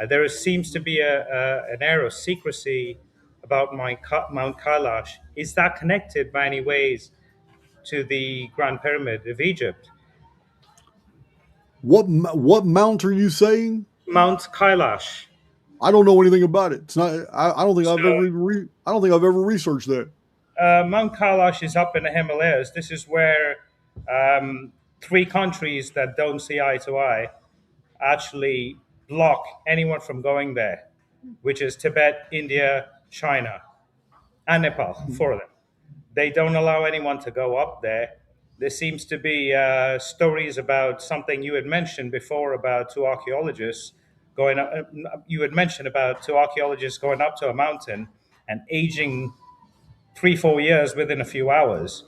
There seems to be an air of secrecy about Mount Kailash. Is that connected by any ways to the Grand Pyramid of Egypt? What mount are you saying? Mount Kailash. I don't know anything about it. It's not. I don't think I've So- ever. I don't think I've ever researched that. Mount Kailash is up in the Himalayas. This is where three countries that don't see eye to eye actually block anyone from going there, which is Tibet, India, China, and Nepal, four of them. They don't allow anyone to go up there. There seems to be stories about something you had mentioned before about two archaeologists going up. You had mentioned about two archaeologists going up to a mountain and aging 3-4 years within a few hours.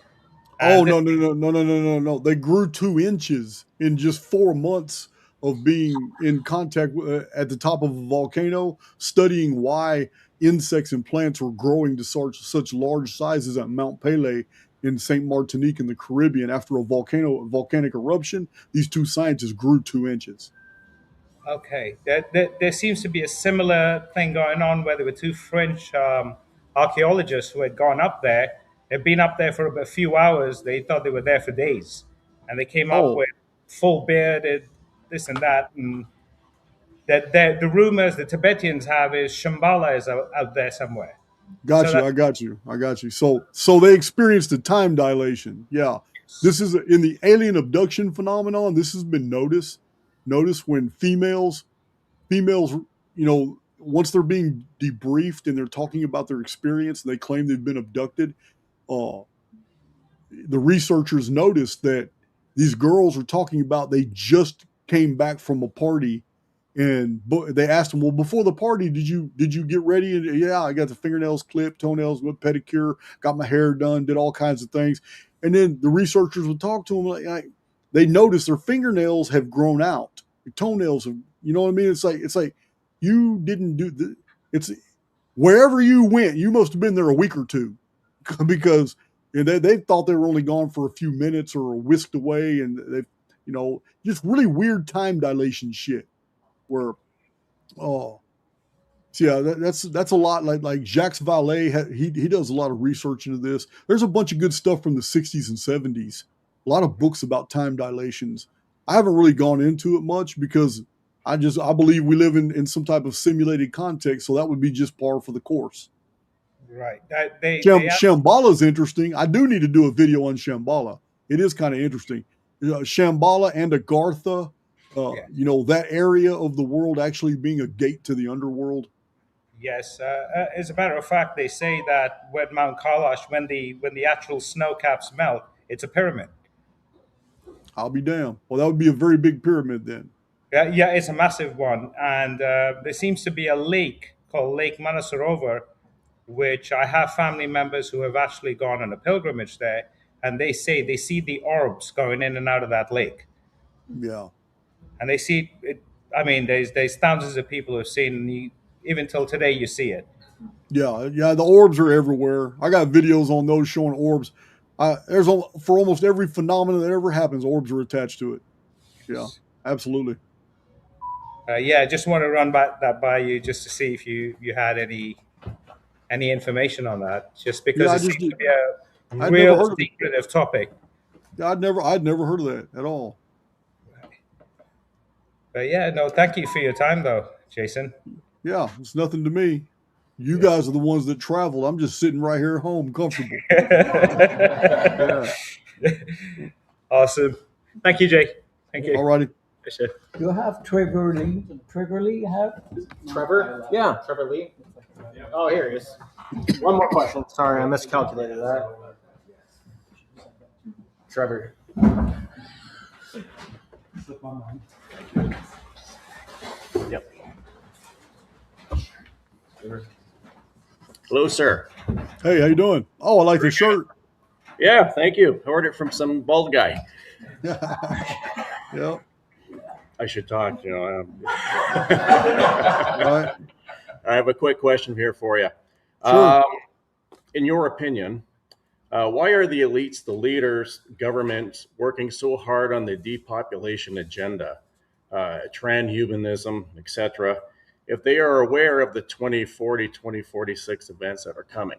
Oh And no! They grew 2 inches in just 4 months of being in contact at the top of a volcano, studying why insects and plants were growing to such large sizes at Mount Pelée in Saint Martinique in the Caribbean after a volcanic eruption. These two scientists grew 2 inches. Okay, there seems to be a similar thing going on where there were two French archaeologists who had gone up there. They'd been up there for a few hours. They thought they were there for days, and they came up Oh, with full bearded, this and that. And that the rumors the Tibetans have is Shambhala is out there somewhere. got So you. that I got you. So they experienced a time dilation. Yeah, this is in the alien abduction phenomenon. This has been noticed. Notice when females, once they're being debriefed and they're talking about their experience and they claim they've been abducted, uh, the researchers noticed that these girls were talking about they just came back from a party, and they asked them, well, before the party, did you get ready? And yeah, I got the fingernails clipped, toenails with pedicure, got my hair done, did all kinds of things. And then the researchers would talk to them like they noticed their fingernails have grown out, their toenails have, you know what I mean? It's like you didn't do the. It's wherever you went, you must have been there a week or two, because they thought they were only gone for a few minutes or whisked away, and they, just really weird time dilation shit. Where, oh, so yeah, that's a lot. Like Jacques Vallée, he does a lot of research into this. There's a bunch of good stuff from the 60s and 70s. A lot of books about time dilations. I haven't really gone into it much because I believe we live in some type of simulated context, so that would be just par for the course. right. Shambhala is interesting. I do need to do a video on Shambhala. It is kind of interesting. Shambhala and Agartha, that area of the world actually being a gate to the underworld. Yes, as a matter of fact, they say that when Mount Kailash, when the actual snow caps melt, it's a pyramid. I'll be damned. Well, that would be a very big pyramid then. Yeah, it's a massive one, and there seems to be a lake called Lake Manasarovar, which I have family members who have actually gone on a pilgrimage there, and they say they see the orbs going in and out of that lake, Yeah. and they see it. I mean, there's thousands of people who have seen, and even till today, you see it. Yeah. The orbs are everywhere. I got videos on those showing orbs. For almost every phenomenon that ever happens, orbs are attached to it. Yeah, absolutely. Yeah, I just want to run that by you just to see if you had any information on that, just because it seems to be a real secretive topic. I'd never heard of that at all. But yeah, no, thank you for your time though, Jason. Yeah, it's nothing to me. You guys are the ones that traveled. I'm just sitting right here at home, comfortable. Yeah. Awesome. Thank you, Jay. Thank you. All righty. You have Trevor Lee. Trevor Lee have? Trevor? Yeah. Trevor Lee? Oh, here he is. One more question. Sorry, I miscalculated that. Trevor. Yep. Hello, sir. Hey, how you doing? Oh, I like the shirt. Yeah, thank you. I ordered it from some bald guy. Yeah. I should talk, Right. I have a quick question here for you. Sure. In your opinion, why are the elites, the leaders, governments working so hard on the depopulation agenda, transhumanism, etc., if they are aware of the 2040, 2046 events that are coming?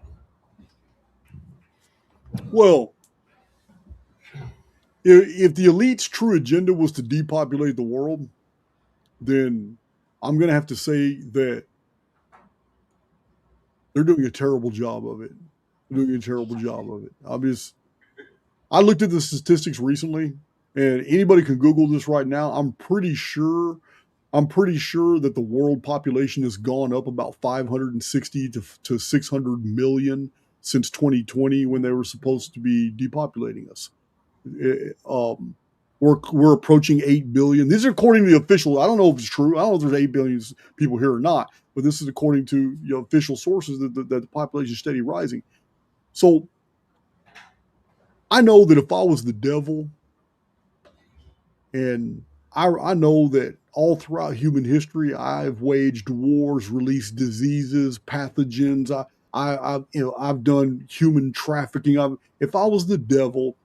Well, if the elite's true agenda was to depopulate the world, then I'm going to have to say that they're doing a terrible job of it. They're doing a terrible job of it. I looked at the statistics recently, and anybody can Google this right now. I'm pretty sure that the world population has gone up about 560 to 600 million since 2020 when they were supposed to be depopulating us. We're approaching 8 billion. These are according to the official. I don't know if it's true. I don't know if there's 8 billion people here or not, but this is according to official sources that the population is steady rising. So I know that if I was the devil, and I know that all throughout human history, I've waged wars, released diseases, pathogens. I've done human trafficking. If I was the devil,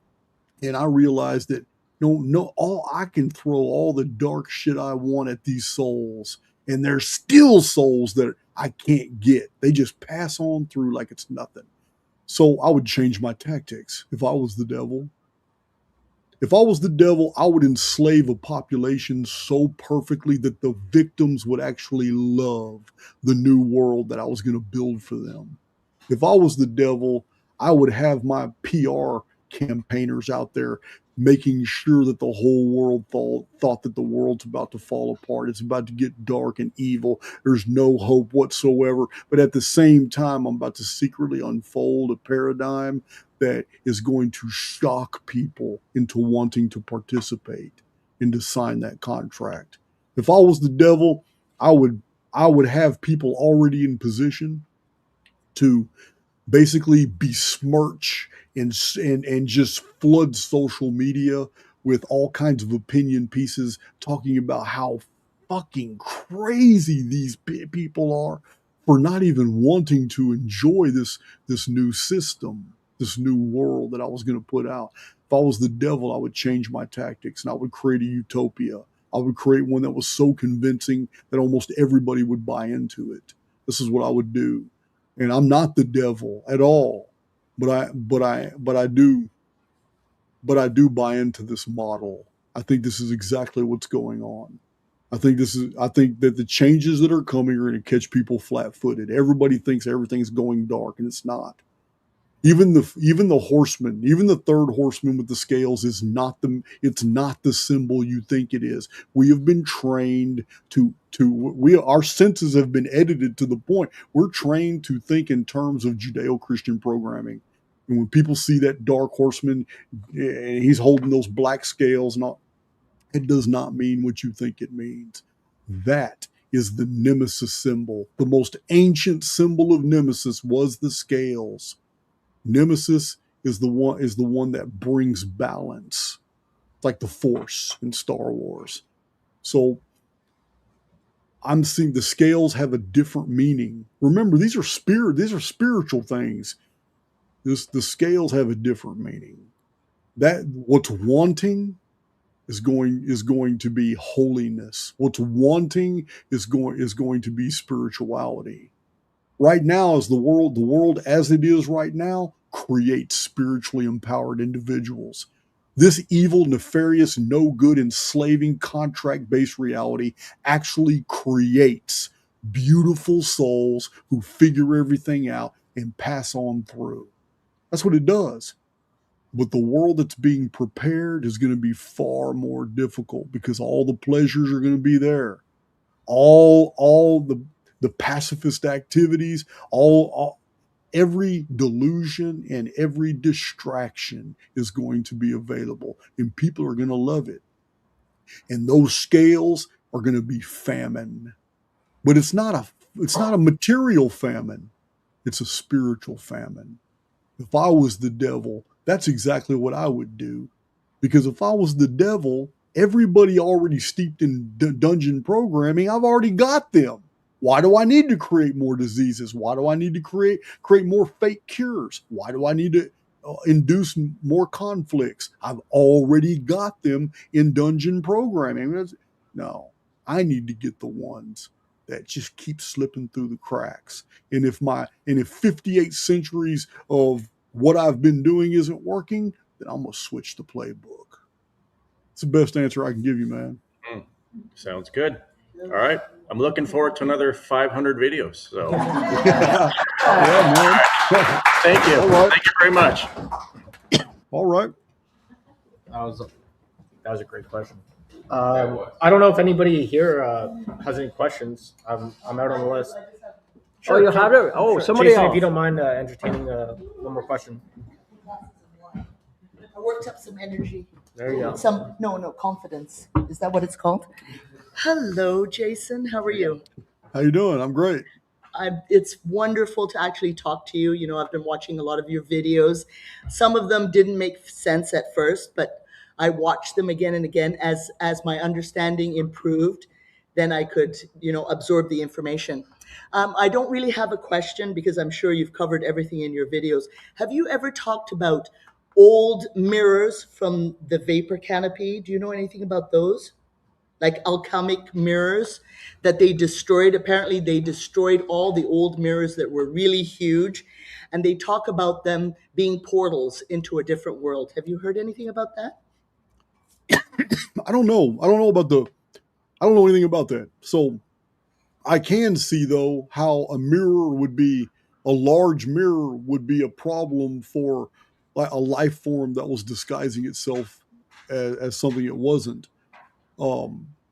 and I realized that I can throw all the dark shit I want at these souls, and there's still souls that I can't get. They just pass on through like it's nothing. So I would change my tactics if I was the devil. If I was the devil, I would enslave a population so perfectly that the victims would actually love the new world that I was going to build for them. If I was the devil, I would have my PR campaigners out there making sure that the whole world thought that the world's about to fall apart. It's about to get dark and evil. There's no hope whatsoever. But at the same time, I'm about to secretly unfold a paradigm that is going to shock people into wanting to participate and to sign that contract. If I was the devil, I would have people already in position to basically besmirch and just flood social media with all kinds of opinion pieces talking about how fucking crazy these people are for not even wanting to enjoy this new system, this new world that I was going to put out. If I was the devil, I would change my tactics and I would create a utopia. I would create one that was so convincing that almost everybody would buy into it. This is what I would do. And I'm not the devil at all, but I do buy into this model. I think this is exactly what's going on. I think that the changes that are coming are going to catch people flat-footed. Everybody thinks everything's going dark, and it's not. Even the horseman, even the third horseman with the scales it's not the symbol you think it is. We have been trained our senses have been edited to the point we're trained to think in terms of Judeo-Christian programming. And when people see that dark horseman and he's holding those black scales and all, it does not mean what you think it means. That is the nemesis symbol. The most ancient symbol of nemesis was the scales. Nemesis is the one that brings balance. It's like the Force in Star Wars. So I'm seeing the scales have a different meaning. Remember, these are spiritual things. The scales have a different meaning. That what's wanting is going to be holiness. What's wanting is going to be spirituality. Right now, as the world as it is right now, creates spiritually empowered individuals. This evil, nefarious, no good, enslaving, contract-based reality actually creates beautiful souls who figure everything out and pass on through. That's what it does. But the world that's being prepared is going to be far more difficult because all the pleasures are going to be there. All the pacifist activities, every delusion and every distraction is going to be available, and people are going to love it. And those scales are going to be famine, but it's not a material famine; it's a spiritual famine. If I was the devil, that's exactly what I would do, because if I was the devil, everybody already steeped in dungeon programming, I've already got them. Why do I need to create more diseases? Why do I need to create more fake cures? Why do I need to induce more conflicts? I've already got them in dungeon programming. No, I need to get the ones that just keep slipping through the cracks. And if 58 centuries of what I've been doing isn't working, then I'm gonna switch the playbook. It's the best answer I can give you, man. Sounds good. All right. I'm looking forward to another 500 videos. So, Yeah, man. thank you. All right. Thank you very much. All right. That was a great question. I don't know if anybody here has any questions. I'm out on the list. Oh, you have it? Oh, somebody Jason, else. if you don't mind entertaining one more question. I worked up some energy. There you go. No, confidence. Is that what it's called? Hello, Jason. How are you? How you doing? I'm great. It's wonderful to actually talk to you. You know, I've been watching a lot of your videos. Some of them didn't make sense at first, but I watched them again and again as my understanding improved. Then I could, absorb the information. I don't really have a question because I'm sure you've covered everything in your videos. Have you ever talked about old mirrors from the vapor canopy? Do you know anything about those? Like alchemic mirrors that they destroyed. Apparently, they destroyed all the old mirrors that were really huge. And they talk about them being portals into a different world. Have you heard anything about that? I don't know. I don't know anything about that. So I can see though how a large mirror would be a problem for like a life form that was disguising itself as something it wasn't.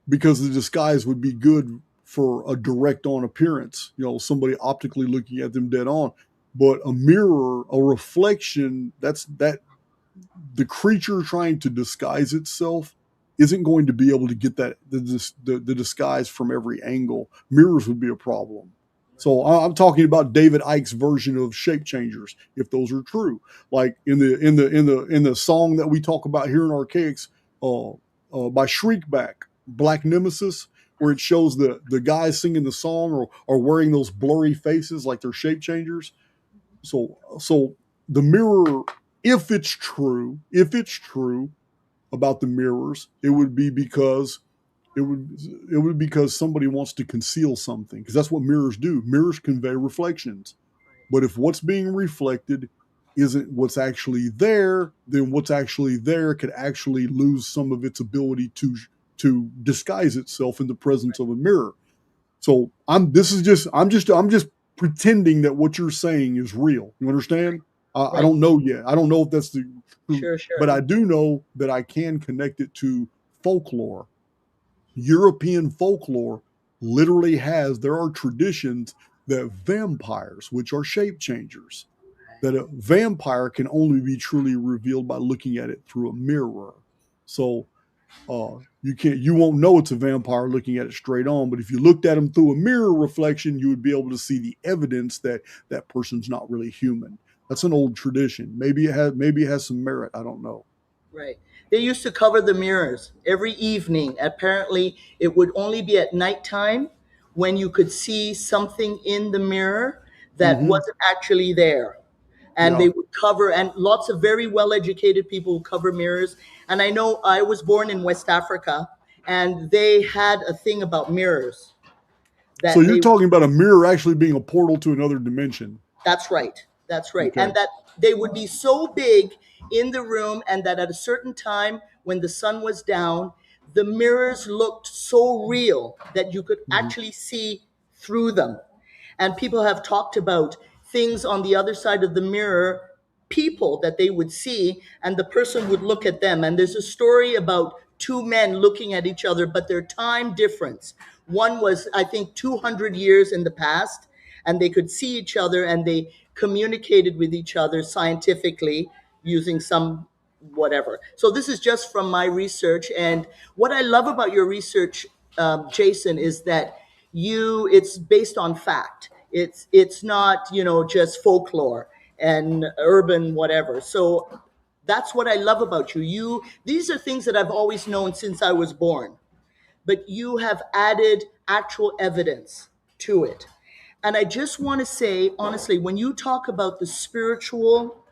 Because the disguise would be good for a direct on appearance, somebody optically looking at them dead on. But a mirror, a reflection, that the creature trying to disguise itself isn't going to be able to get the disguise from every angle. Mirrors would be a problem. So I'm talking about David Icke's version of shape changers, if those are true. Like in the song that we talk about here in Archaics, by Shriekback, Black Nemesis, where it shows the guys singing the song are wearing those blurry faces like they're shape changers. So the mirror, if it's true about the mirrors, it would be because somebody wants to conceal something, because that's what mirrors do. Mirrors convey reflections. But if what's being reflected isn't what's actually there, then what's actually there could actually lose some of its ability to disguise itself in the presence of a mirror. So I'm just pretending that what you're saying is real. You understand? Right. I don't know yet. I don't know if that's the Sure. but I do know that I can connect it to folklore. European folklore literally there are traditions that vampires, which are shape changers, that a vampire can only be truly revealed by looking at it through a mirror. So you won't know it's a vampire looking at it straight on, but if you looked at them through a mirror reflection, you would be able to see the evidence that that person's not really human. That's an old tradition. Maybe it has some merit. I don't know. Right. They used to cover the mirrors every evening. Apparently, it would only be at nighttime when you could see something in the mirror that wasn't actually there. And they would cover, and lots of very well-educated people would cover mirrors. And I know I was born in West Africa, and they had a thing about mirrors. So you're talking about a mirror actually being a portal to another dimension. That's right. That's right. Okay. And that they would be so big in the room, and that at a certain time when the sun was down, the mirrors looked so real that you could actually see through them. And people have talked about things on the other side of the mirror, people that they would see, and the person would look at them. And there's a story about two men looking at each other, but their time difference. One was, I think, 200 years in the past, and they could see each other, and they communicated with each other scientifically using some whatever. So this is just from my research. And what I love about your research, Jason, is that it's based on fact. It's not, just folklore and urban whatever. So that's what I love about you. These are things that I've always known since I was born, but you have added actual evidence to it. And I just want to say, honestly, when you talk about the spiritual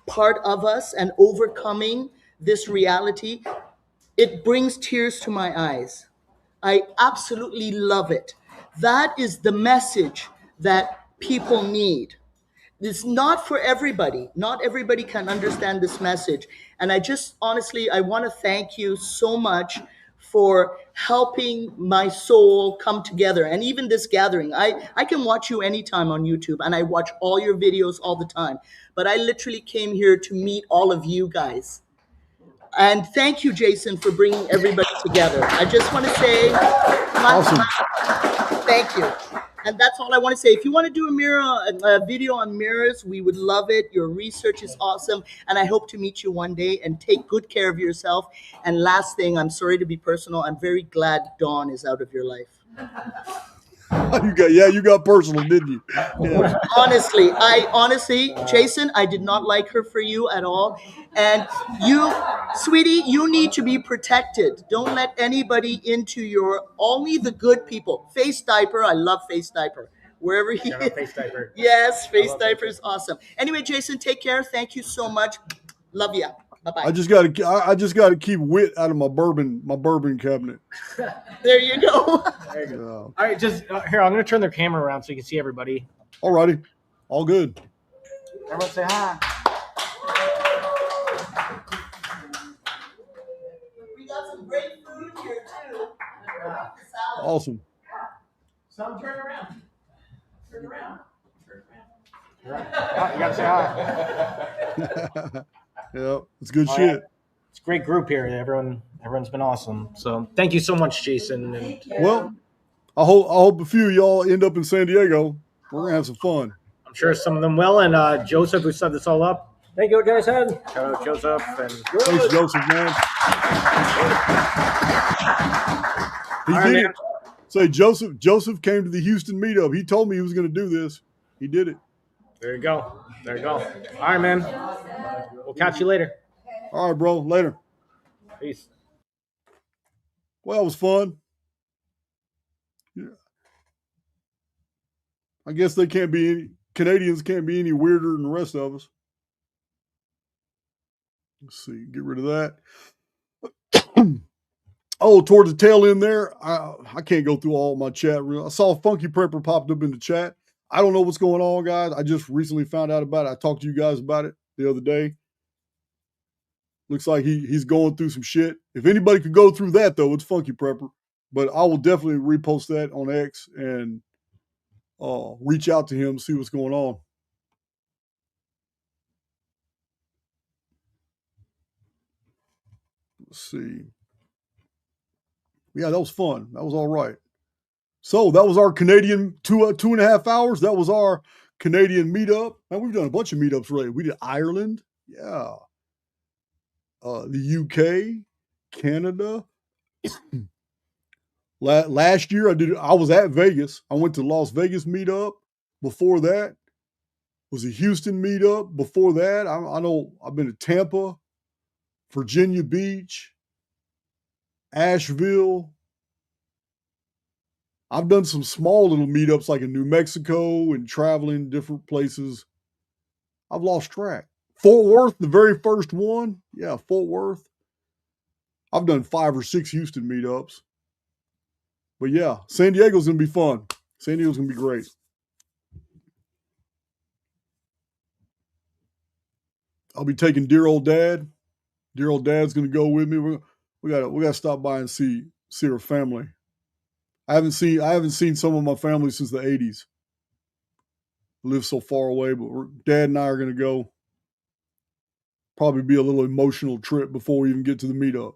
part of us and overcoming this reality, it brings tears to my eyes. I absolutely love it. That is the message that people need. It's not for everybody. Not everybody can understand this message. And I just honestly, I want to thank you so much for helping my soul come together. And even this gathering, I can watch you anytime on YouTube, and I watch all your videos all the time. But I literally came here to meet all of you guys. And thank you, Jason, for bringing everybody together. I just want to say, Awesome. thank you. And that's all I want to say. If you want to do a video on mirrors, we would love it. Your research is awesome. And I hope to meet you one day, and take good care of yourself. And last thing, I'm sorry to be personal, I'm very glad Dawn is out of your life. You got personal, didn't you? Yeah. Honestly, Jason, I did not like her for you at all. And you, sweetie, you need to be protected. Don't let anybody into only the good people. Face Diaper, I love Face Diaper. Wherever he is. Face Diaper. Yes, Face Diaper is awesome. Anyway, Jason, take care. Thank you so much. Love ya. Bye-bye. I just got to keep wit out of my bourbon cabinet. There you go. There you go. All right, just here. I'm going to turn their camera around so you can see everybody. All righty, all good. Everyone say hi. We got some great food here too. Awesome. Some turn around. Turn around. You got to say hi. Yeah, it's good All shit. right. It's a great group here. Everyone's been awesome. So thank you so much, Jason. And well, I hope a few of y'all end up in San Diego. We're gonna have some fun. I'm sure some of them will. And Joseph, who set this all up. Thank you, Jason. Shout out Joseph. And thanks, Joseph, man. He all did right, it. Say Joseph came to the Houston meetup. He told me he was going to do this. He did it. There you go. All right, man. We'll catch you later. All right, bro. Later. Peace. Well, it was fun. Yeah. I guess Canadians can't be any weirder than the rest of us. Let's see. Get rid of that. Oh, towards the tail end there, I can't go through all my chat. I saw Funky Prepper popped up in the chat. I don't know what's going on, guys. I just recently found out about it. I talked to you guys about it the other day. Looks like he's going through some shit. If anybody could go through that, though, it's Funky Prepper. But I will definitely repost that on X and reach out to him, see what's going on. Let's see. Yeah, that was fun. That was all right. So that was our Canadian 2.5 hours. That was our Canadian meetup. Man, we've done a bunch of meetups lately. We did Ireland. Yeah. The UK, Canada. Last year I was at Vegas. I went to Las Vegas meetup. Before that was a Houston meetup. Before that, I know I've been to Tampa, Virginia Beach, Asheville. I've done some small little meetups like in New Mexico and traveling different places. I've lost track. Fort Worth, the very first one. Yeah, Fort Worth. I've done 5 or 6 Houston meetups. But yeah, San Diego's going to be fun. San Diego's going to be great. I'll be taking dear old dad. Dear old dad's going to go with me. We got to stop by and see her family. I haven't seen some of my family since the 80s. Live so far away, but Dad and I are going to go. Probably be a little emotional trip before we even get to the meetup.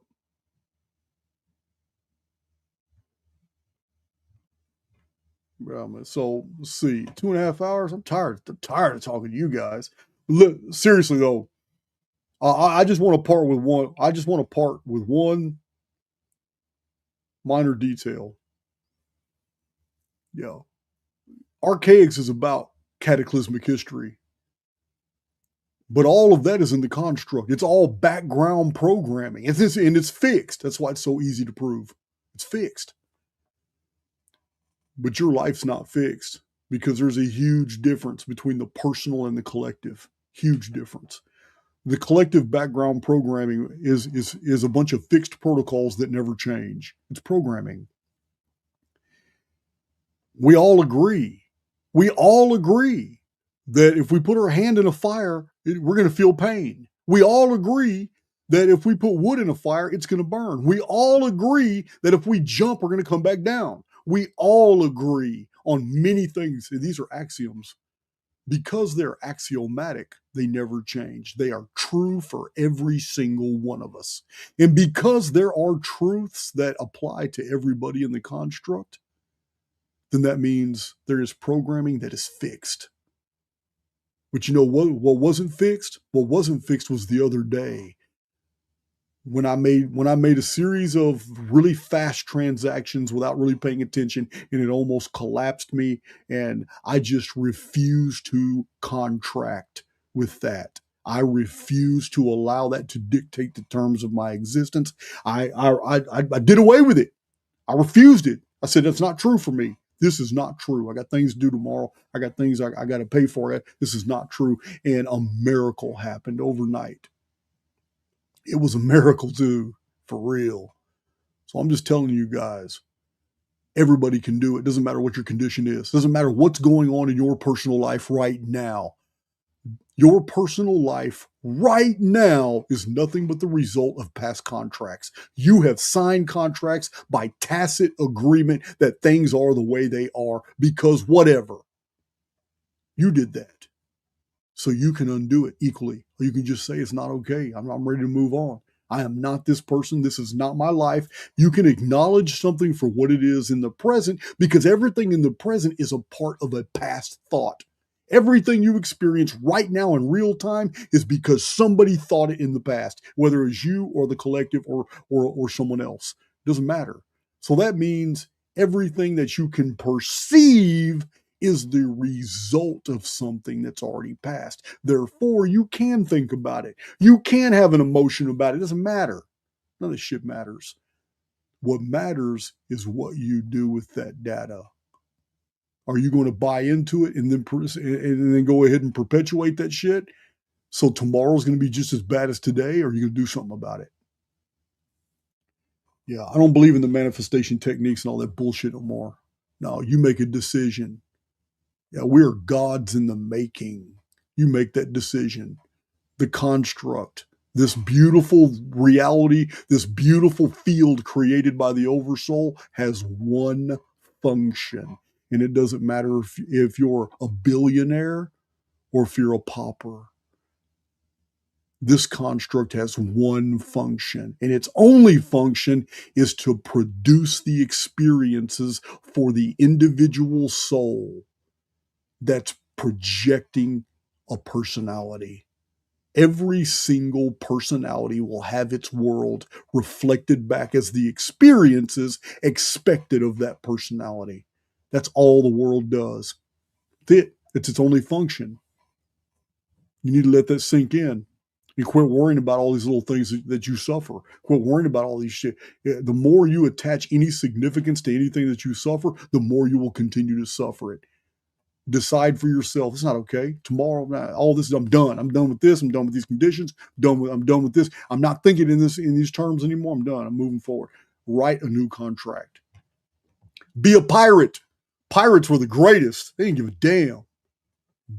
Yeah, man. So let's see, 2.5 hours. I'm tired of talking to you guys. Look, seriously though, I just want to part with one. I just want to part with one minor detail. Yeah. Archaics is about cataclysmic history. But all of that is in the construct. It's all background programming. And it's fixed. That's why it's so easy to prove. It's fixed. But your life's not fixed, because there's a huge difference between the personal and the collective. Huge difference. The collective background programming is a bunch of fixed protocols that never change. It's programming. We all agree that if we put our hand in a fire, we're going to feel pain. We all agree that if we put wood in a fire, it's going to burn. We all agree that if we jump, we're going to come back down. We all agree on many things. These are axioms. Because they're axiomatic, they never change. They are true for every single one of us. And because there are truths that apply to everybody in the construct, then that means there is programming that is fixed. But you know what wasn't fixed? What wasn't fixed was the other day, when I made a series of really fast transactions without really paying attention, and it almost collapsed me, and I just refused to contract with that. I refuse to allow that to dictate the terms of my existence. I did away with it. I refused it. I said, that's not true for me. This is not true. I got things to do tomorrow. I got things I got to pay for. This is not true. And a miracle happened overnight. It was a miracle too, for real. So I'm just telling you guys, everybody can do it. Doesn't matter what your condition is. Doesn't matter what's going on in your personal life right now. Your personal life right now is nothing but the result of past contracts. You have signed contracts by tacit agreement that things are the way they are because whatever. You did that. So you can undo it equally. Or you can just say it's not okay. I'm ready to move on. I am not this person. This is not my life. You can acknowledge something for what it is in the present, because everything in the present is a part of a past thought. Everything you experience right now in real time is because somebody thought it in the past, whether it's you or the collective or someone else. It doesn't matter. So that means everything that you can perceive is the result of something that's already passed. Therefore, you can think about it. You can have an emotion about it. It doesn't matter. None of this shit matters. What matters is what you do with that data. Are you going to buy into it and then go ahead and perpetuate that shit? So tomorrow's going to be just as bad as today, or are you going to do something about it? Yeah, I don't believe in the manifestation techniques and all that bullshit no more. No, you make a decision. Yeah, we're gods in the making. You make that decision. The construct, this beautiful reality, this beautiful field created by the Oversoul has one function. And it doesn't matter if you're a billionaire or if you're a pauper. This construct has one function, and its only function is to produce the experiences for the individual soul that's projecting a personality. Every single personality will have its world reflected back as the experiences expected of that personality. That's all the world does. It's its only function. You need to let that sink in. You quit worrying about all these little things that you suffer. Quit worrying about all these shit. The more you attach any significance to anything that you suffer, the more you will continue to suffer it. Decide for yourself. It's not okay. Tomorrow, all this, I'm done. I'm done with this. I'm done with these conditions. I'm done with this. I'm not thinking in these terms anymore. I'm done. I'm moving forward. Write a new contract. Be a pirate. Pirates were the greatest. They didn't give a damn.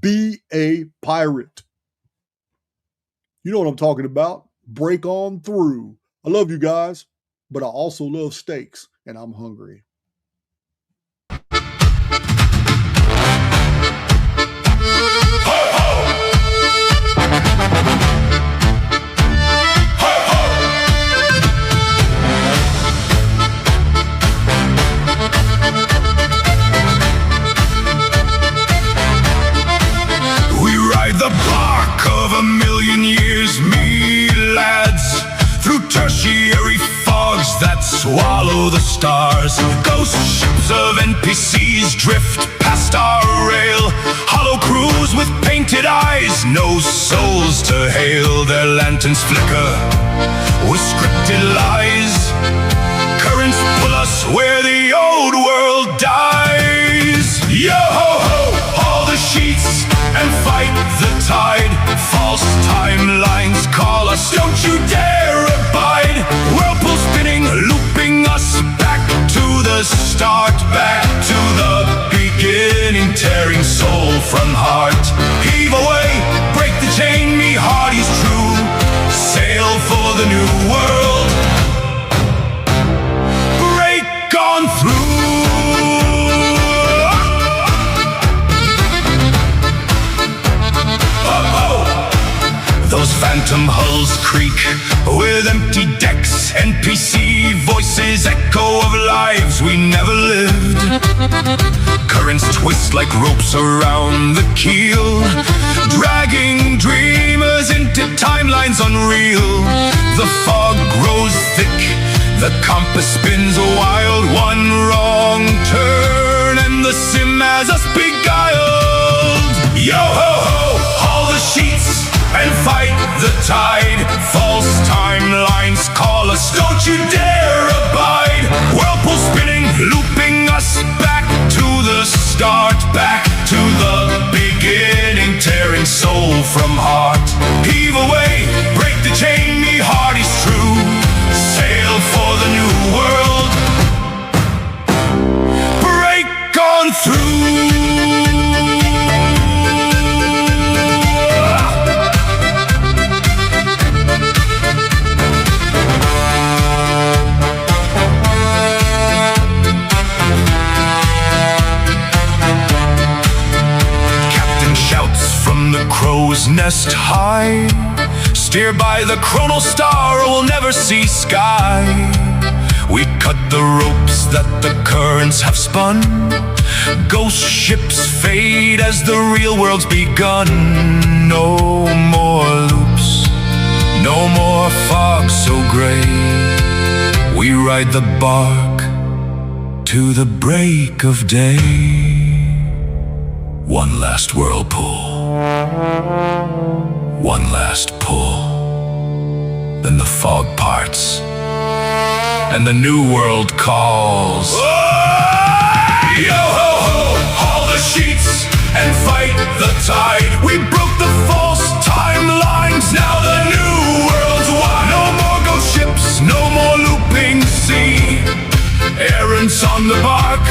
Be a pirate. You know what I'm talking about. Break on through. I love you guys, but I also love steaks, and I'm hungry. The bark of a million years, me lads, through tertiary fogs that swallow the stars. Ghost ships of NPCs drift past our rail. Hollow crews with painted eyes, no souls to hail. Their lanterns flicker with scripted lies. Currents pull us where the old world dies. on through. Those phantom hulls creak with empty decks, NPC voices echo of lives we never lived. Currents twist like ropes around the keel, dragging dreamers into timelines unreal. The fog grows thick, the compass spins a wild. One wrong turn and the sim has us beguiled. Yo ho ho, haul the sheets and fight the tide. False timelines call us, don't you dare abide. Whirlpool spinning, looping us back to the start, back to the beginning, tearing soul from heart. Heave away, break the chain, me heart is true. Sail for the new world, break on through. Crow's nest high, steer by the chrono star or we'll never see sky. We cut the ropes that the currents have spun. Ghost ships fade as the real world's begun. No more loops, no more fog so gray. We ride the bark to the break of day. One last whirlpool, one last pull, then the fog parts and the new world calls. Oh! Yo ho ho, haul the sheets and fight the tide. We broke the false timelines, now the new world's wide. No more ghost ships, no more looping sea. Errants on the bark,